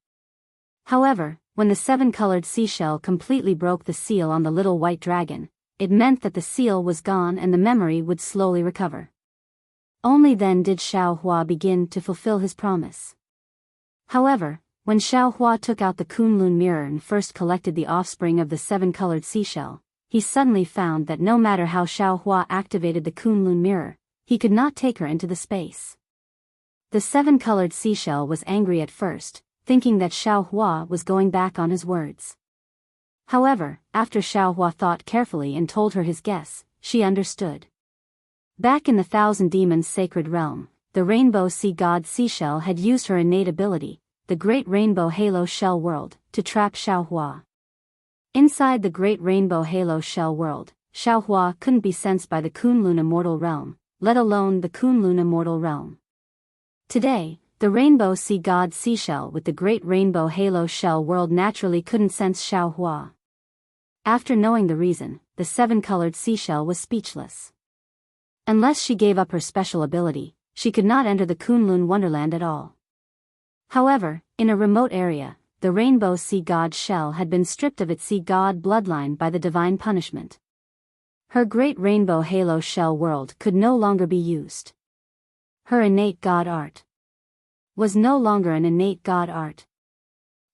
However, when the seven-colored seashell completely broke the seal on the little white dragon, it meant that the seal was gone and the memory would slowly recover. Only then did Xiaohua begin to fulfill his promise. However, when Xiaohua took out the Kunlun mirror and first collected the offspring of the seven-colored seashell, he suddenly found that no matter how Xiaohua activated the Kunlun mirror, he could not take her into the space. The seven-colored seashell was angry at first, thinking that Xiaohua was going back on his words. However, after Xiaohua thought carefully and told her his guess, she understood. Back in the Thousand Demons sacred realm, the rainbow sea god seashell had used her innate ability, the Great Rainbow Halo Shell World, to trap Xiaohua. Inside the Great Rainbow Halo Shell World, Xiaohua couldn't be sensed by the Kunlun Immortal Realm, let alone the Kunlun Immortal Realm. Today, the rainbow sea god seashell with the Great Rainbow Halo Shell World naturally couldn't sense Xiaohua. After knowing the reason, the seven-colored seashell was speechless. Unless she gave up her special ability, she could not enter the Kunlun Wonderland at all. However, in a remote area, the rainbow sea god shell had been stripped of its sea god bloodline by the divine punishment. Her great rainbow halo shell world could no longer be used. Her innate god art was no longer an innate god art.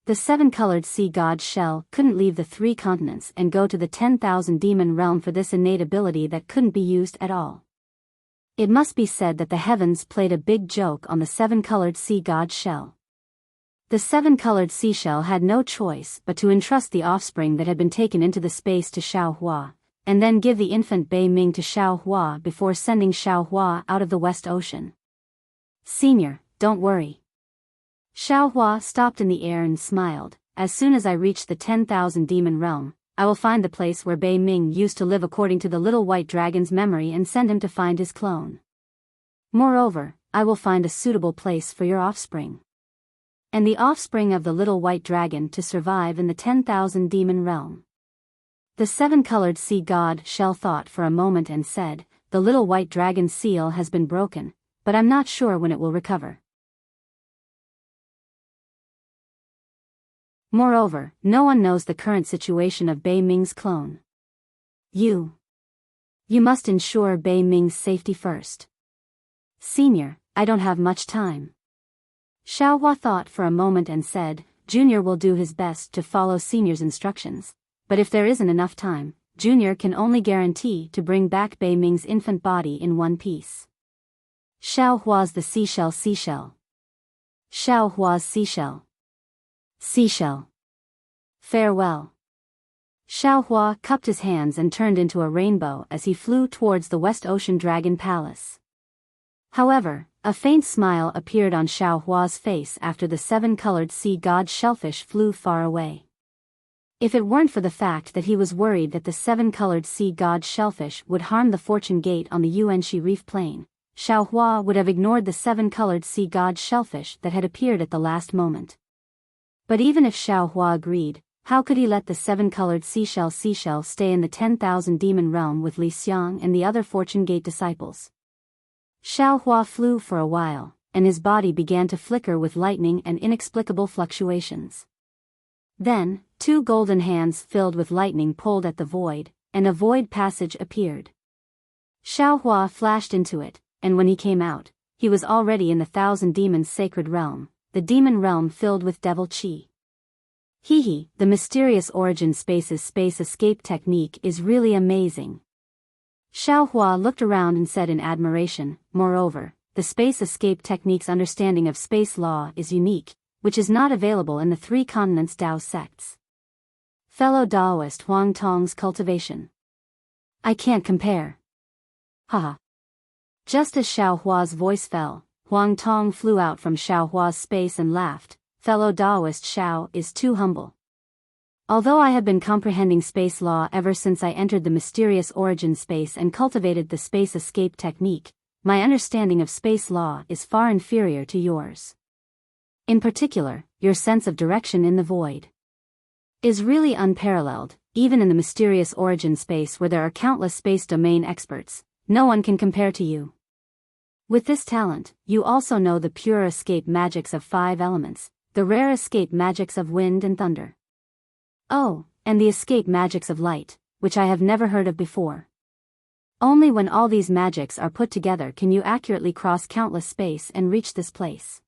The 7-colored sea god shell couldn't leave the 3 continents and go to the 10,000 demon realm for this innate ability that couldn't be used at all. It must be said that the heavens played a big joke on the 7-colored sea god shell. The 7-colored seashell had no choice but to entrust the offspring that had been taken into the space to Xiaohua, and then give the infant Bei Ming to Xiaohua before sending Xiaohua out of the West Ocean. Senior, don't worry. Xiaohua stopped in the air and smiled. As soon as I reach the 10,000 demon realm, I will find the place where Bei Ming used to live according to the little white dragon's memory and send him to find his clone. Moreover, I will find a suitable place for your offspring and the offspring of the little white dragon to survive in the 10,000 demon realm. The 7-colored sea god shell thought for a moment and said, the little white dragon's seal has been broken, but I'm not sure when it will recover. Moreover, no one knows the current situation of Bei Ming's clone. You must ensure Bei Ming's safety first. Senior, I don't have much time. Xiaohua thought for a moment and said, Junior will do his best to follow Senior's instructions, but if there isn't enough time, Junior can only guarantee to bring back Bei Ming's infant body in one piece. Xiaohua's the seashell. Xiaohua's seashell. Farewell. Xiaohua cupped his hands and turned into a rainbow as he flew towards the West Ocean Dragon Palace. However, a faint smile appeared on Xiaohua's face after the 7-colored sea god shellfish flew far away. If it weren't for the fact that he was worried that the 7-colored sea god shellfish would harm the fortune gate on the Yuanxi Reef Plain, Xiaohua would have ignored the 7-colored sea god shellfish that had appeared at the last moment. But even if Xiaohua agreed, how could he let the 7-colored seashell stay in the 10,000 demon realm with Li Xiang and the other fortune gate disciples? Xiaohua flew for a while, and his body began to flicker with lightning and inexplicable fluctuations. Then, 2 golden hands filled with lightning pulled at the void, and a void passage appeared. Xiaohua flashed into it, and when he came out, he was already in the 1,000 demons sacred realm, the demon realm filled with devil chi. The mysterious origin space's space escape technique is really amazing. Xiaohua looked around and said in admiration, moreover, the space escape technique's understanding of space law is unique, which is not available in the 3 continents Dao sects. Fellow Daoist Huang Tong's cultivation. I can't compare. Haha. Just as Xiaohua's voice fell, Huang Tong flew out from Xiaohua's space and laughed. Fellow Daoist Xiao is too humble. Although I have been comprehending space law ever since I entered the mysterious origin space and cultivated the space escape technique, my understanding of space law is far inferior to yours. In particular, your sense of direction in the void is really unparalleled. Even in the mysterious origin space where there are countless space domain experts, no one can compare to you. With this talent, you also know the pure escape magics of 5 elements, the rare escape magics of wind and thunder. Oh, and the escape magics of light, which I have never heard of before. Only when all these magics are put together can you accurately cross countless space and reach this place.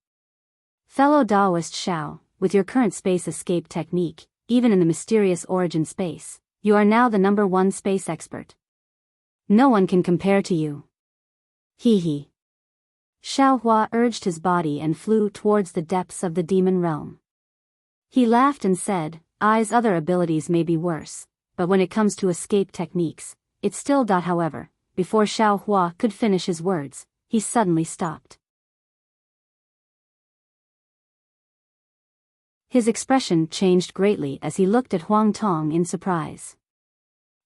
Fellow Daoist Xiao, with your current space escape technique, even in the mysterious origin space, you are now the #1 space expert. No one can compare to you. Xiaohua urged his body and flew towards the depths of the demon realm. He laughed and said, I's other abilities may be worse, but when it comes to escape techniques, it's still . However, before Xiaohua could finish his words, he suddenly stopped. His expression changed greatly as he looked at Huang Tong in surprise.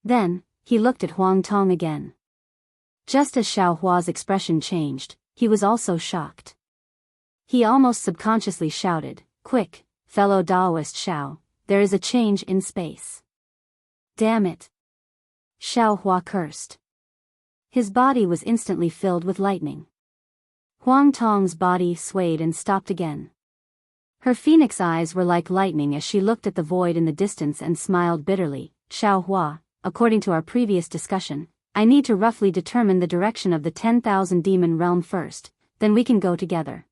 Then, he looked at Huang Tong again. Just as Xiaohua's expression changed, he was also shocked. He almost subconsciously shouted, Quick, fellow Daoist Xiao, there is a change in space. Damn it! Xiaohua cursed. His body was instantly filled with lightning. Huang Tong's body swayed and stopped again. Her phoenix eyes were like lightning as she looked at the void in the distance and smiled bitterly. Xiaohua, according to our previous discussion, I need to roughly determine the direction of the 10,000 demon realm first, then we can go together.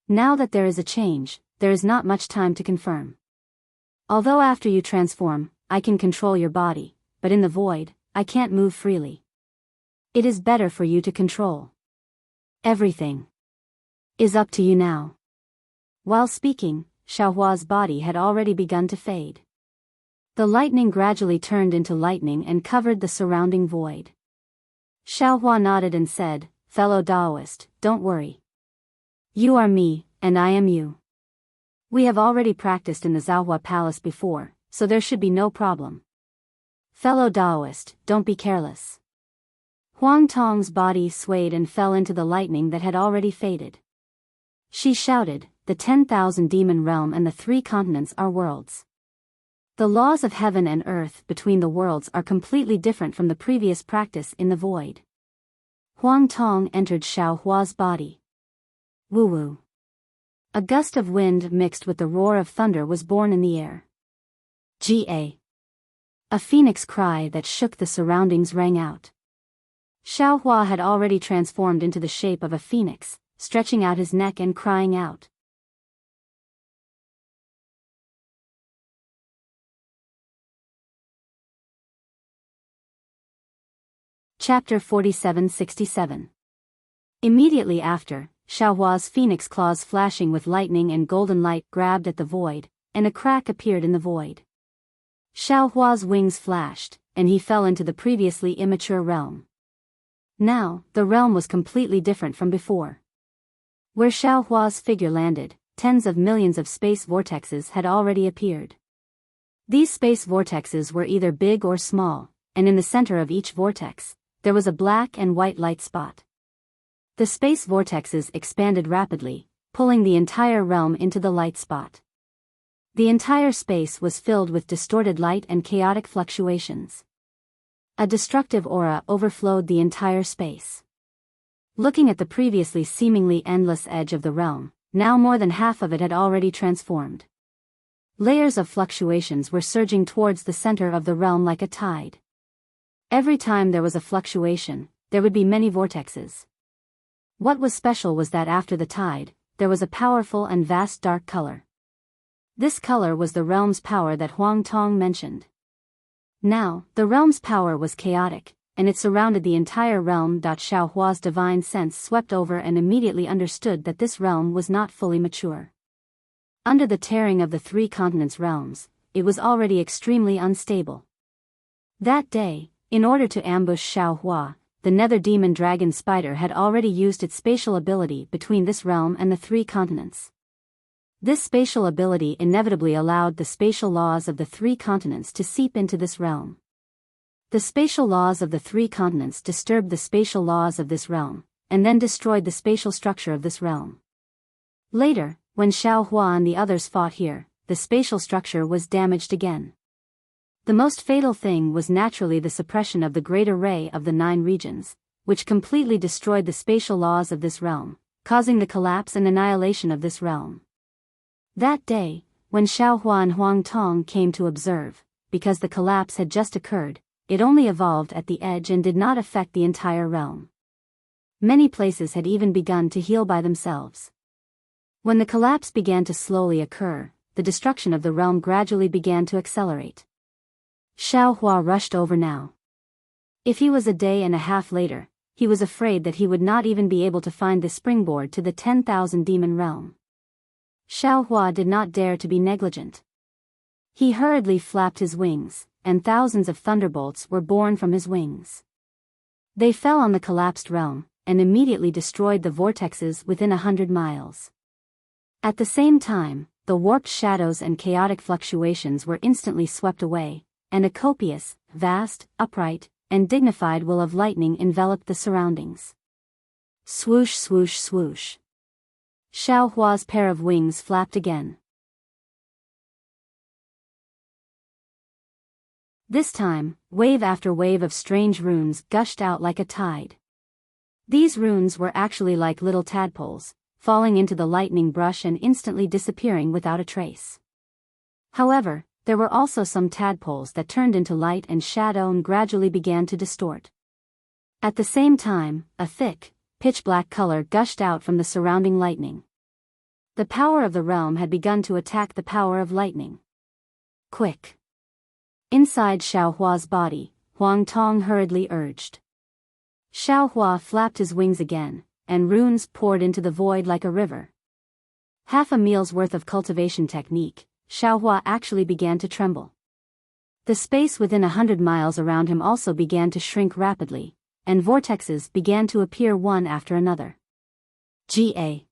Now that there is a change, there is not much time to confirm. Although after you transform, I can control your body, but in the void, I can't move freely. It is better for you to control. Everything is up to you now. While speaking, Xiaohua's body had already begun to fade. The lightning gradually turned into lightning and covered the surrounding void. Xiaohua nodded and said, "Fellow Taoist, don't worry. You are me, and I am you. We have already practiced in the Zhaohua Palace before, so there should be no problem. Fellow Taoist, don't be careless." Huang Tong's body swayed and fell into the lightning that had already faded. She shouted, "The 10,000 demon realm and the 3 continents are worlds. The laws of heaven and earth between the worlds are completely different from the previous practice in the void." Huang Tong entered Xiaohua's body. Woo-woo. A gust of wind mixed with the roar of thunder was born in the air. Ga. A phoenix cry that shook the surroundings rang out. Xiaohua had already transformed into the shape of a phoenix, stretching out his neck and crying out. Chapter 47-67. Immediately after, Xiaohua's phoenix claws flashing with lightning and golden light grabbed at the void, and a crack appeared in the void. Xiaohua's wings flashed, and he fell into the previously immature realm. Now, the realm was completely different from before. Where Xiaohua's figure landed, tens of millions of space vortexes had already appeared. These space vortexes were either big or small, and in the center of each vortex, there was a black and white light spot. The space vortexes expanded rapidly, pulling the entire realm into the light spot. The entire space was filled with distorted light and chaotic fluctuations. A destructive aura overflowed the entire space. Looking at the previously seemingly endless edge of the realm, now more than half of it had already transformed. Layers of fluctuations were surging towards the center of the realm like a tide. Every time there was a fluctuation, there would be many vortexes. What was special was that after the tide, there was a powerful and vast dark color. This color was the realm's power that Huang Tong mentioned. Now, the realm's power was chaotic, and it surrounded the entire realm. Xiaohua's divine sense swept over and immediately understood that this realm was not fully mature. Under the tearing of the 3 continents' realms, it was already extremely unstable. That day, in order to ambush Xiaohua, the nether demon dragon spider had already used its spatial ability between this realm and the 3 continents. This spatial ability inevitably allowed the spatial laws of the 3 continents to seep into this realm. The spatial laws of the 3 continents disturbed the spatial laws of this realm, and then destroyed the spatial structure of this realm. Later, when Xiaohua and the others fought here, the spatial structure was damaged again. The most fatal thing was naturally the suppression of the great array of the 9 regions, which completely destroyed the spatial laws of this realm, causing the collapse and annihilation of this realm. That day, when Xiaohua and Huang Tong came to observe, because the collapse had just occurred, it only evolved at the edge and did not affect the entire realm. Many places had even begun to heal by themselves. When the collapse began to slowly occur, the destruction of the realm gradually began to accelerate. Xiaohua rushed over now. If he was a day and a half later, he was afraid that he would not even be able to find the springboard to the 10,000 demon realm. Xiaohua did not dare to be negligent. He hurriedly flapped his wings, and thousands of thunderbolts were born from his wings. They fell on the collapsed realm, and immediately destroyed the vortexes within 100 miles. At the same time, the warped shadows and chaotic fluctuations were instantly swept away, and a copious, vast, upright, and dignified will of lightning enveloped the surroundings. Swoosh swoosh swoosh. Xiaohua's pair of wings flapped again. This time, wave after wave of strange runes gushed out like a tide. These runes were actually like little tadpoles, falling into the lightning brush and instantly disappearing without a trace. However, There were also some tadpoles that turned into light and shadow and gradually began to distort. At the same time, a thick, pitch-black color gushed out from the surrounding lightning. The power of the realm had begun to attack the power of lightning. Quick! Inside Xiaohua's body, Huang Tong hurriedly urged. Xiaohua flapped his wings again, and runes poured into the void like a river. Half a meal's worth of cultivation technique, Xiaohua actually began to tremble. The space within 100 miles around him also began to shrink rapidly, and vortexes began to appear one after another. Ga.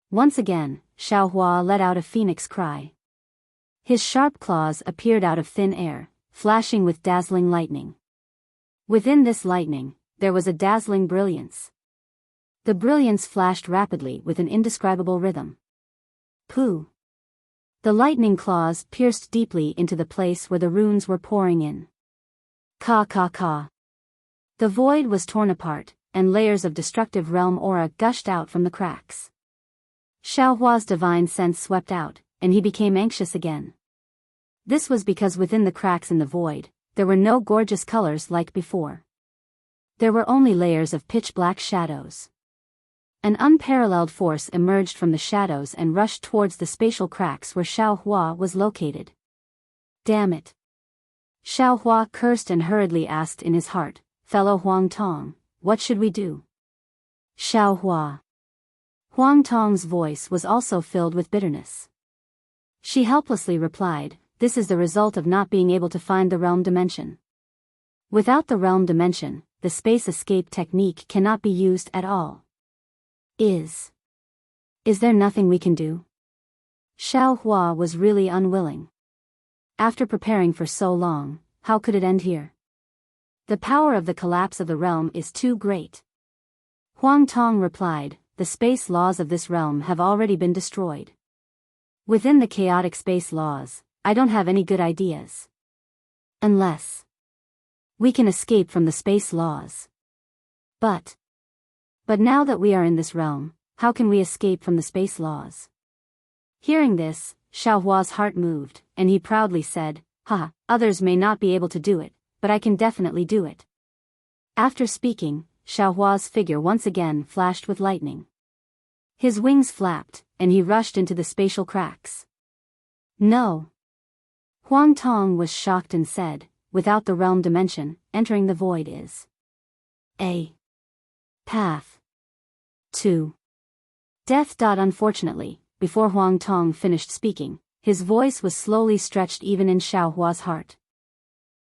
Once again, Xiaohua let out a phoenix cry. His sharp claws appeared out of thin air, flashing with dazzling lightning. Within this lightning, there was a dazzling brilliance. The brilliance flashed rapidly with an indescribable rhythm. Pooh! The lightning claws pierced deeply into the place where the runes were pouring in. Ka ka ka! The void was torn apart, and layers of destructive realm aura gushed out from the cracks. Xiaohua's divine sense swept out, and he became anxious again. This was because within the cracks in the void, there were no gorgeous colors like before. There were only layers of pitch-black shadows. An unparalleled force emerged from the shadows and rushed towards the spatial cracks where Xiaohua was located. Damn it! Xiaohua cursed and hurriedly asked in his heart, "Fellow Huang Tong, what should we do?" Xiaohua. Huang Tong's voice was also filled with bitterness. She helplessly replied, "This is the result of not being able to find the realm dimension. Without the realm dimension, the space escape technique cannot be used at all. Is there nothing we can do?" Xiaohua was really unwilling. After preparing for so long, how could it end here? The power of the collapse of the realm is too great. Huang Tong replied, "The space laws of this realm have already been destroyed. Within the chaotic space laws, I don't have any good ideas. Unless we can escape from the space laws. But now that we are in this realm, how can we escape from the space laws?" Hearing this, Xiaohua's heart moved, and he proudly said, "Ha, others may not be able to do it, but I can definitely do it." After speaking, Xiaohua's figure once again flashed with lightning. His wings flapped, and he rushed into the spatial cracks. "No!" Huang Tong was shocked and said, "Without the realm dimension, entering the void is a path to death." Unfortunately, before Huang Tong finished speaking, his voice was slowly stretched even in Xiaohua's heart.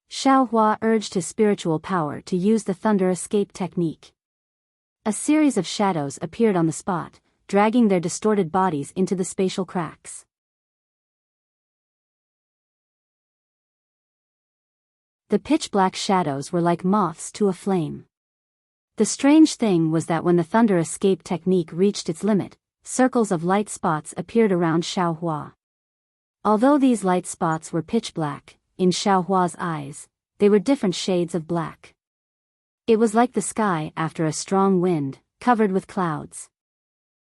Xiaohua urged his spiritual power to use the thunder escape technique. A series of shadows appeared on the spot, dragging their distorted bodies into the spatial cracks. The pitch-black shadows were like moths to a flame. The strange thing was that when the thunder escape technique reached its limit, circles of light spots appeared around Xiaohua. Although these light spots were pitch-black, in Xiaohua's eyes, they were different shades of black. It was like the sky after a strong wind, covered with clouds.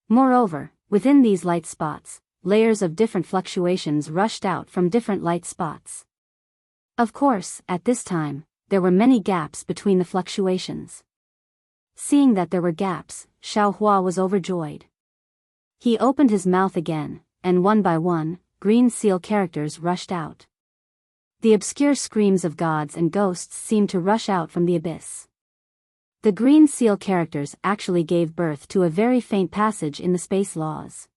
Moreover, within these light spots, layers of different fluctuations rushed out from different light spots. Of course, at this time, there were many gaps between the fluctuations. Seeing that there were gaps, Xiaohua was overjoyed. He opened his mouth again, and one by one, green seal characters rushed out. The obscure screams of gods and ghosts seemed to rush out from the abyss. The green seal characters actually gave birth to a very faint passage in the space laws.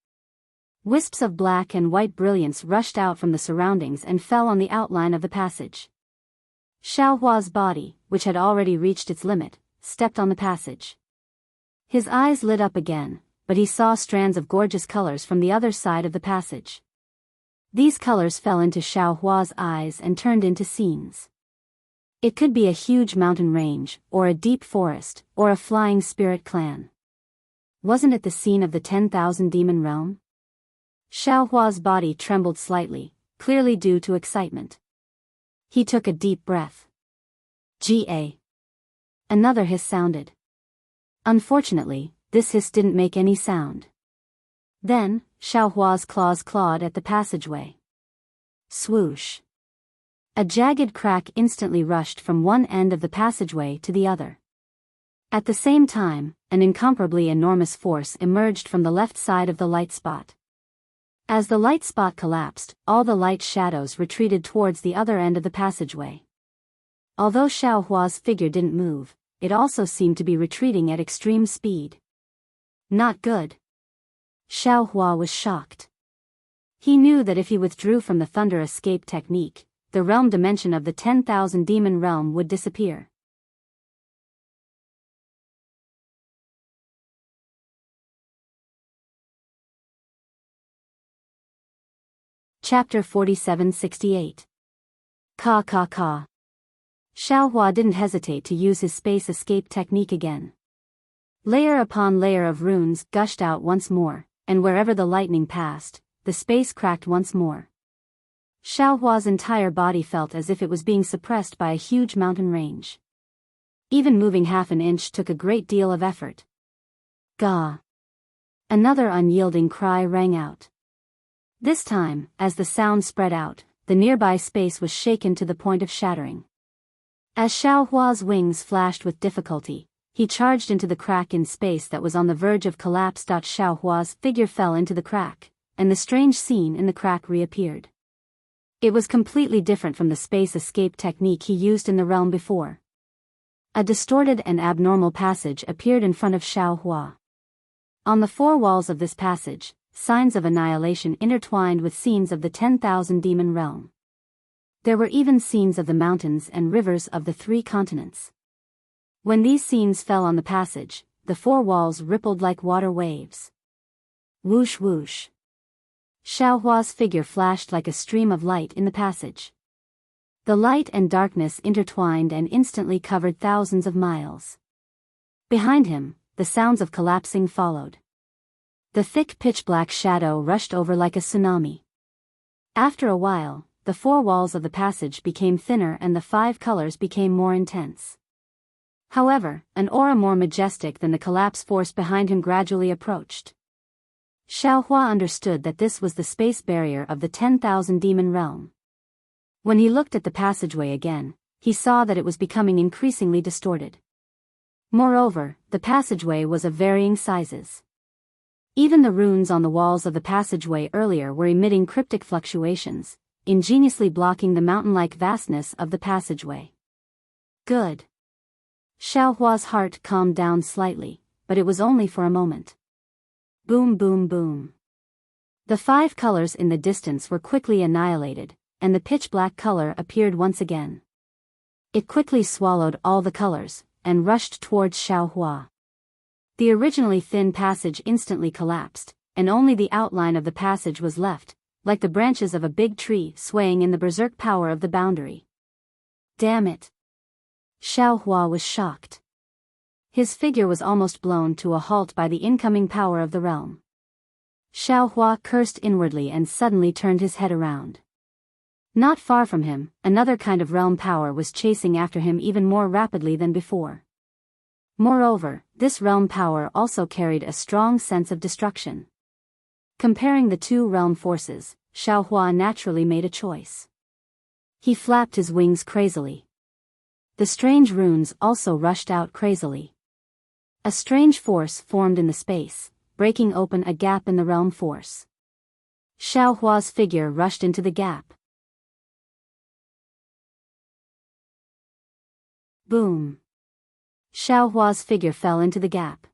Wisps of black and white brilliance rushed out from the surroundings and fell on the outline of the passage. Xiaohua's body, which had already reached its limit, stepped on the passage. His eyes lit up again, but he saw strands of gorgeous colors from the other side of the passage. These colors fell into Xiaohua's eyes and turned into scenes. It could be a huge mountain range, or a deep forest, or a flying spirit clan. Wasn't it the scene of the 10,000 demon realm? Xiaohua's body trembled slightly, clearly due to excitement. He took a deep breath. Ga. Another hiss sounded. Unfortunately, this hiss didn't make any sound. Then, Xiaohua's claws clawed at the passageway. Swoosh. A jagged crack instantly rushed from one end of the passageway to the other. At the same time, an incomparably enormous force emerged from the left side of the light spot. As the light spot collapsed, all the light shadows retreated towards the other end of the passageway. Although Xiao Hua's figure didn't move, it also seemed to be retreating at extreme speed. Not good. Xiao Hua was shocked. He knew that if he withdrew from the thunder escape technique, the realm dimension of the 10,000 demon realm would disappear. Chapter 4768. Ka ka ka. Xiao Hua didn't hesitate to use his space escape technique again. Layer upon layer of runes gushed out once more, and wherever the lightning passed, the space cracked once more. Xiao Hua's entire body felt as if it was being suppressed by a huge mountain range. Even moving half an inch took a great deal of effort. Gah! Another unyielding cry rang out. This time, as the sound spread out, the nearby space was shaken to the point of shattering. As Xiao Hua's wings flashed with difficulty, he charged into the crack in space that was on the verge of collapse. Xiao Hua's figure fell into the crack, and the strange scene in the crack reappeared. It was completely different from the space escape technique he used in the realm before. A distorted and abnormal passage appeared in front of Xiao Hua. On the four walls of this passage, signs of annihilation intertwined with scenes of the 10,000 demon realm. There were even scenes of the mountains and rivers of the 3 continents. When these scenes fell on the passage, the 4 walls rippled like water waves. Whoosh whoosh. Xiao Hua's figure flashed like a stream of light in the passage. The light and darkness intertwined and instantly covered thousands of miles. Behind him, the sounds of collapsing followed. The thick pitch-black shadow rushed over like a tsunami. After a while, the 4 walls of the passage became thinner and the 5 colors became more intense. However, an aura more majestic than the collapse force behind him gradually approached. Xiao Hua understood that this was the space barrier of the 10,000 demon realm. When he looked at the passageway again, he saw that it was becoming increasingly distorted. Moreover, the passageway was of varying sizes. Even the runes on the walls of the passageway earlier were emitting cryptic fluctuations, ingeniously blocking the mountain-like vastness of the passageway. Good. Xiao Hua's heart calmed down slightly, but it was only for a moment. Boom boom boom. The 5 colors in the distance were quickly annihilated, and the pitch-black color appeared once again. It quickly swallowed all the colors, and rushed towards Xiao Hua. The originally thin passage instantly collapsed, and only the outline of the passage was left, like the branches of a big tree swaying in the berserk power of the boundary. Damn it! Xiao Hua was shocked. His figure was almost blown to a halt by the incoming power of the realm. Xiao Hua cursed inwardly and suddenly turned his head around. Not far from him, another kind of realm power was chasing after him even more rapidly than before. Moreover, this realm power also carried a strong sense of destruction. Comparing the 2 realm forces, Xiao Hua naturally made a choice. He flapped his wings crazily. The strange runes also rushed out crazily. A strange force formed in the space, breaking open a gap in the realm force. Xiao Hua's figure rushed into the gap. Boom. Xiao Hua's figure fell into the gap.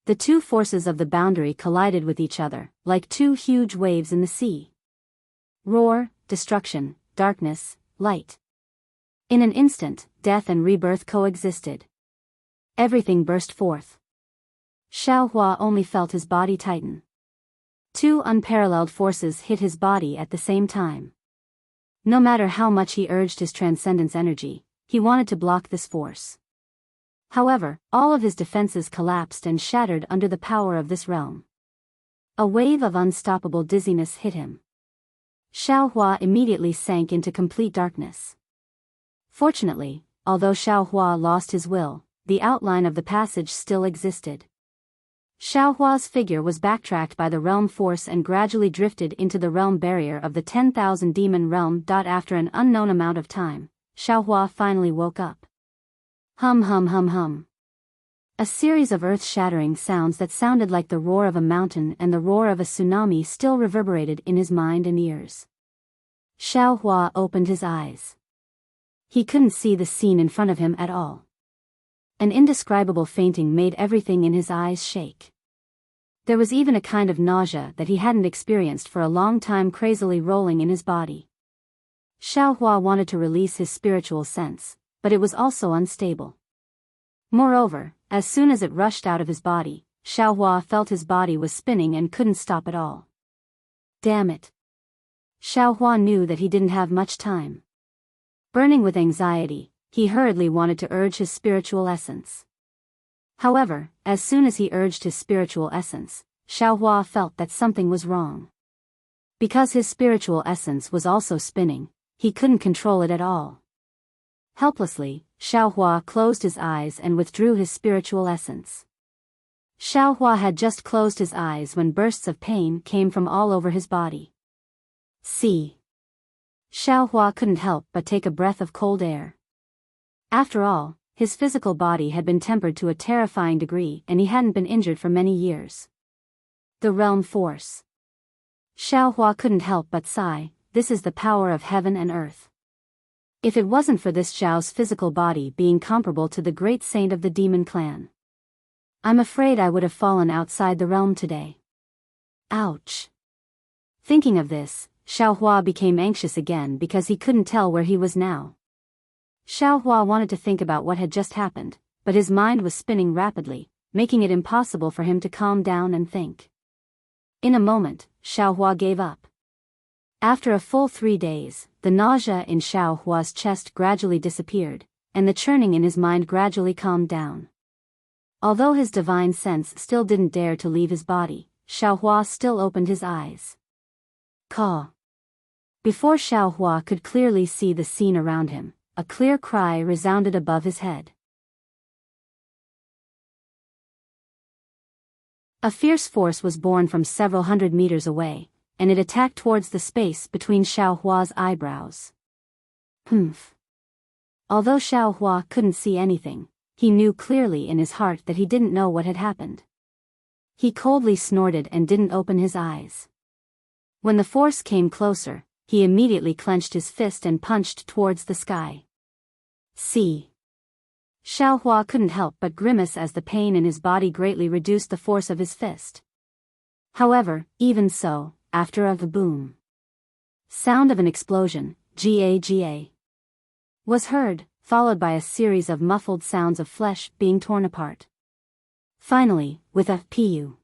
The 2 forces of the boundary collided with each other, like 2 huge waves in the sea. Roar, destruction, darkness, light. In an instant, death and rebirth coexisted. Everything burst forth. Xiao Hua only felt his body tighten. 2 unparalleled forces hit his body at the same time. No matter how much he urged his transcendence energy, he wanted to block this force. However, all of his defenses collapsed and shattered under the power of this realm. A wave of unstoppable dizziness hit him. Xiao Hua immediately sank into complete darkness. Fortunately, although Xiao Hua lost his will, the outline of the passage still existed. Xiaohua's figure was backtracked by the realm force and gradually drifted into the realm barrier of the 10,000 demon realm. After an unknown amount of time, Xiaohua finally woke up. Hum hum hum hum. A series of earth-shattering sounds that sounded like the roar of a mountain and the roar of a tsunami still reverberated in his mind and ears. Xiaohua opened his eyes. He couldn't see the scene in front of him at all. An indescribable fainting made everything in his eyes shake. There was even a kind of nausea that he hadn't experienced for a long time crazily rolling in his body. Xiaohua wanted to release his spiritual sense, but it was also unstable. Moreover, as soon as it rushed out of his body, Xiaohua felt his body was spinning and couldn't stop at all. Damn it. Xiaohua knew that he didn't have much time. Burning with anxiety, he hurriedly wanted to urge his spiritual essence. However, as soon as he urged his spiritual essence, Xiaohua felt that something was wrong. Because his spiritual essence was also spinning, he couldn't control it at all. Helplessly, Xiaohua closed his eyes and withdrew his spiritual essence. Xiaohua had just closed his eyes when bursts of pain came from all over his body. See. Xiaohua couldn't help but take a breath of cold air. After all, his physical body had been tempered to a terrifying degree and he hadn't been injured for many years. The realm force. Xiaohua couldn't help but sigh, this is the power of heaven and earth. If it wasn't for this Zhao's physical body being comparable to the great saint of the demon clan, I'm afraid I would have fallen outside the realm today. Ouch. Thinking of this, Xiaohua became anxious again because he couldn't tell where he was now. Xiaohua wanted to think about what had just happened, but his mind was spinning rapidly, making it impossible for him to calm down and think. In a moment, Xiaohua gave up. After a full 3 days, the nausea in Xiaohua's chest gradually disappeared, and the churning in his mind gradually calmed down. Although his divine sense still didn't dare to leave his body, Xiaohua still opened his eyes. Caw. Before Xiaohua could clearly see the scene around him, a clear cry resounded above his head. A fierce force was born from several hundred meters away, and it attacked towards the space between Xiaohua's eyebrows. Humph. Although Xiaohua couldn't see anything, he knew clearly in his heart that he didn't know what had happened. He coldly snorted and didn't open his eyes. When the force came closer, he immediately clenched his fist and punched towards the sky. See. Xiaohua couldn't help but grimace as the pain in his body greatly reduced the force of his fist. However, even so, after a boom sound of an explosion, GAGA, was heard, followed by a series of muffled sounds of flesh being torn apart. Finally, with a pu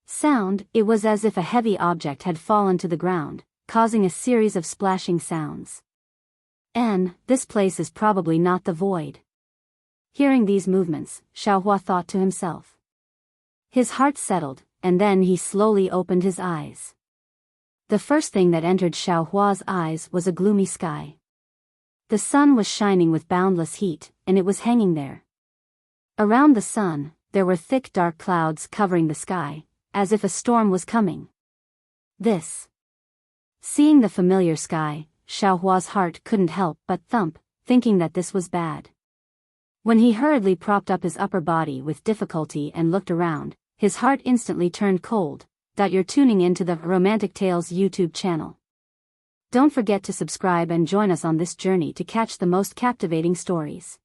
sound, it was as if a heavy object had fallen to the ground, causing a series of splashing sounds. This place is probably not the void. Hearing these movements, Xiaohua thought to himself. His heart settled, and then he slowly opened his eyes. The first thing that entered Xiaohua's eyes was a gloomy sky. The sun was shining with boundless heat, and it was hanging there. Around the sun, there were thick dark clouds covering the sky, as if a storm was coming. Seeing the familiar sky, Xiaohua's heart couldn't help but thump, thinking that this was bad. When he hurriedly propped up his upper body with difficulty and looked around, his heart instantly turned cold. You're tuning into the Romantic Tales YouTube channel. Don't forget to subscribe and join us on this journey to catch the most captivating stories.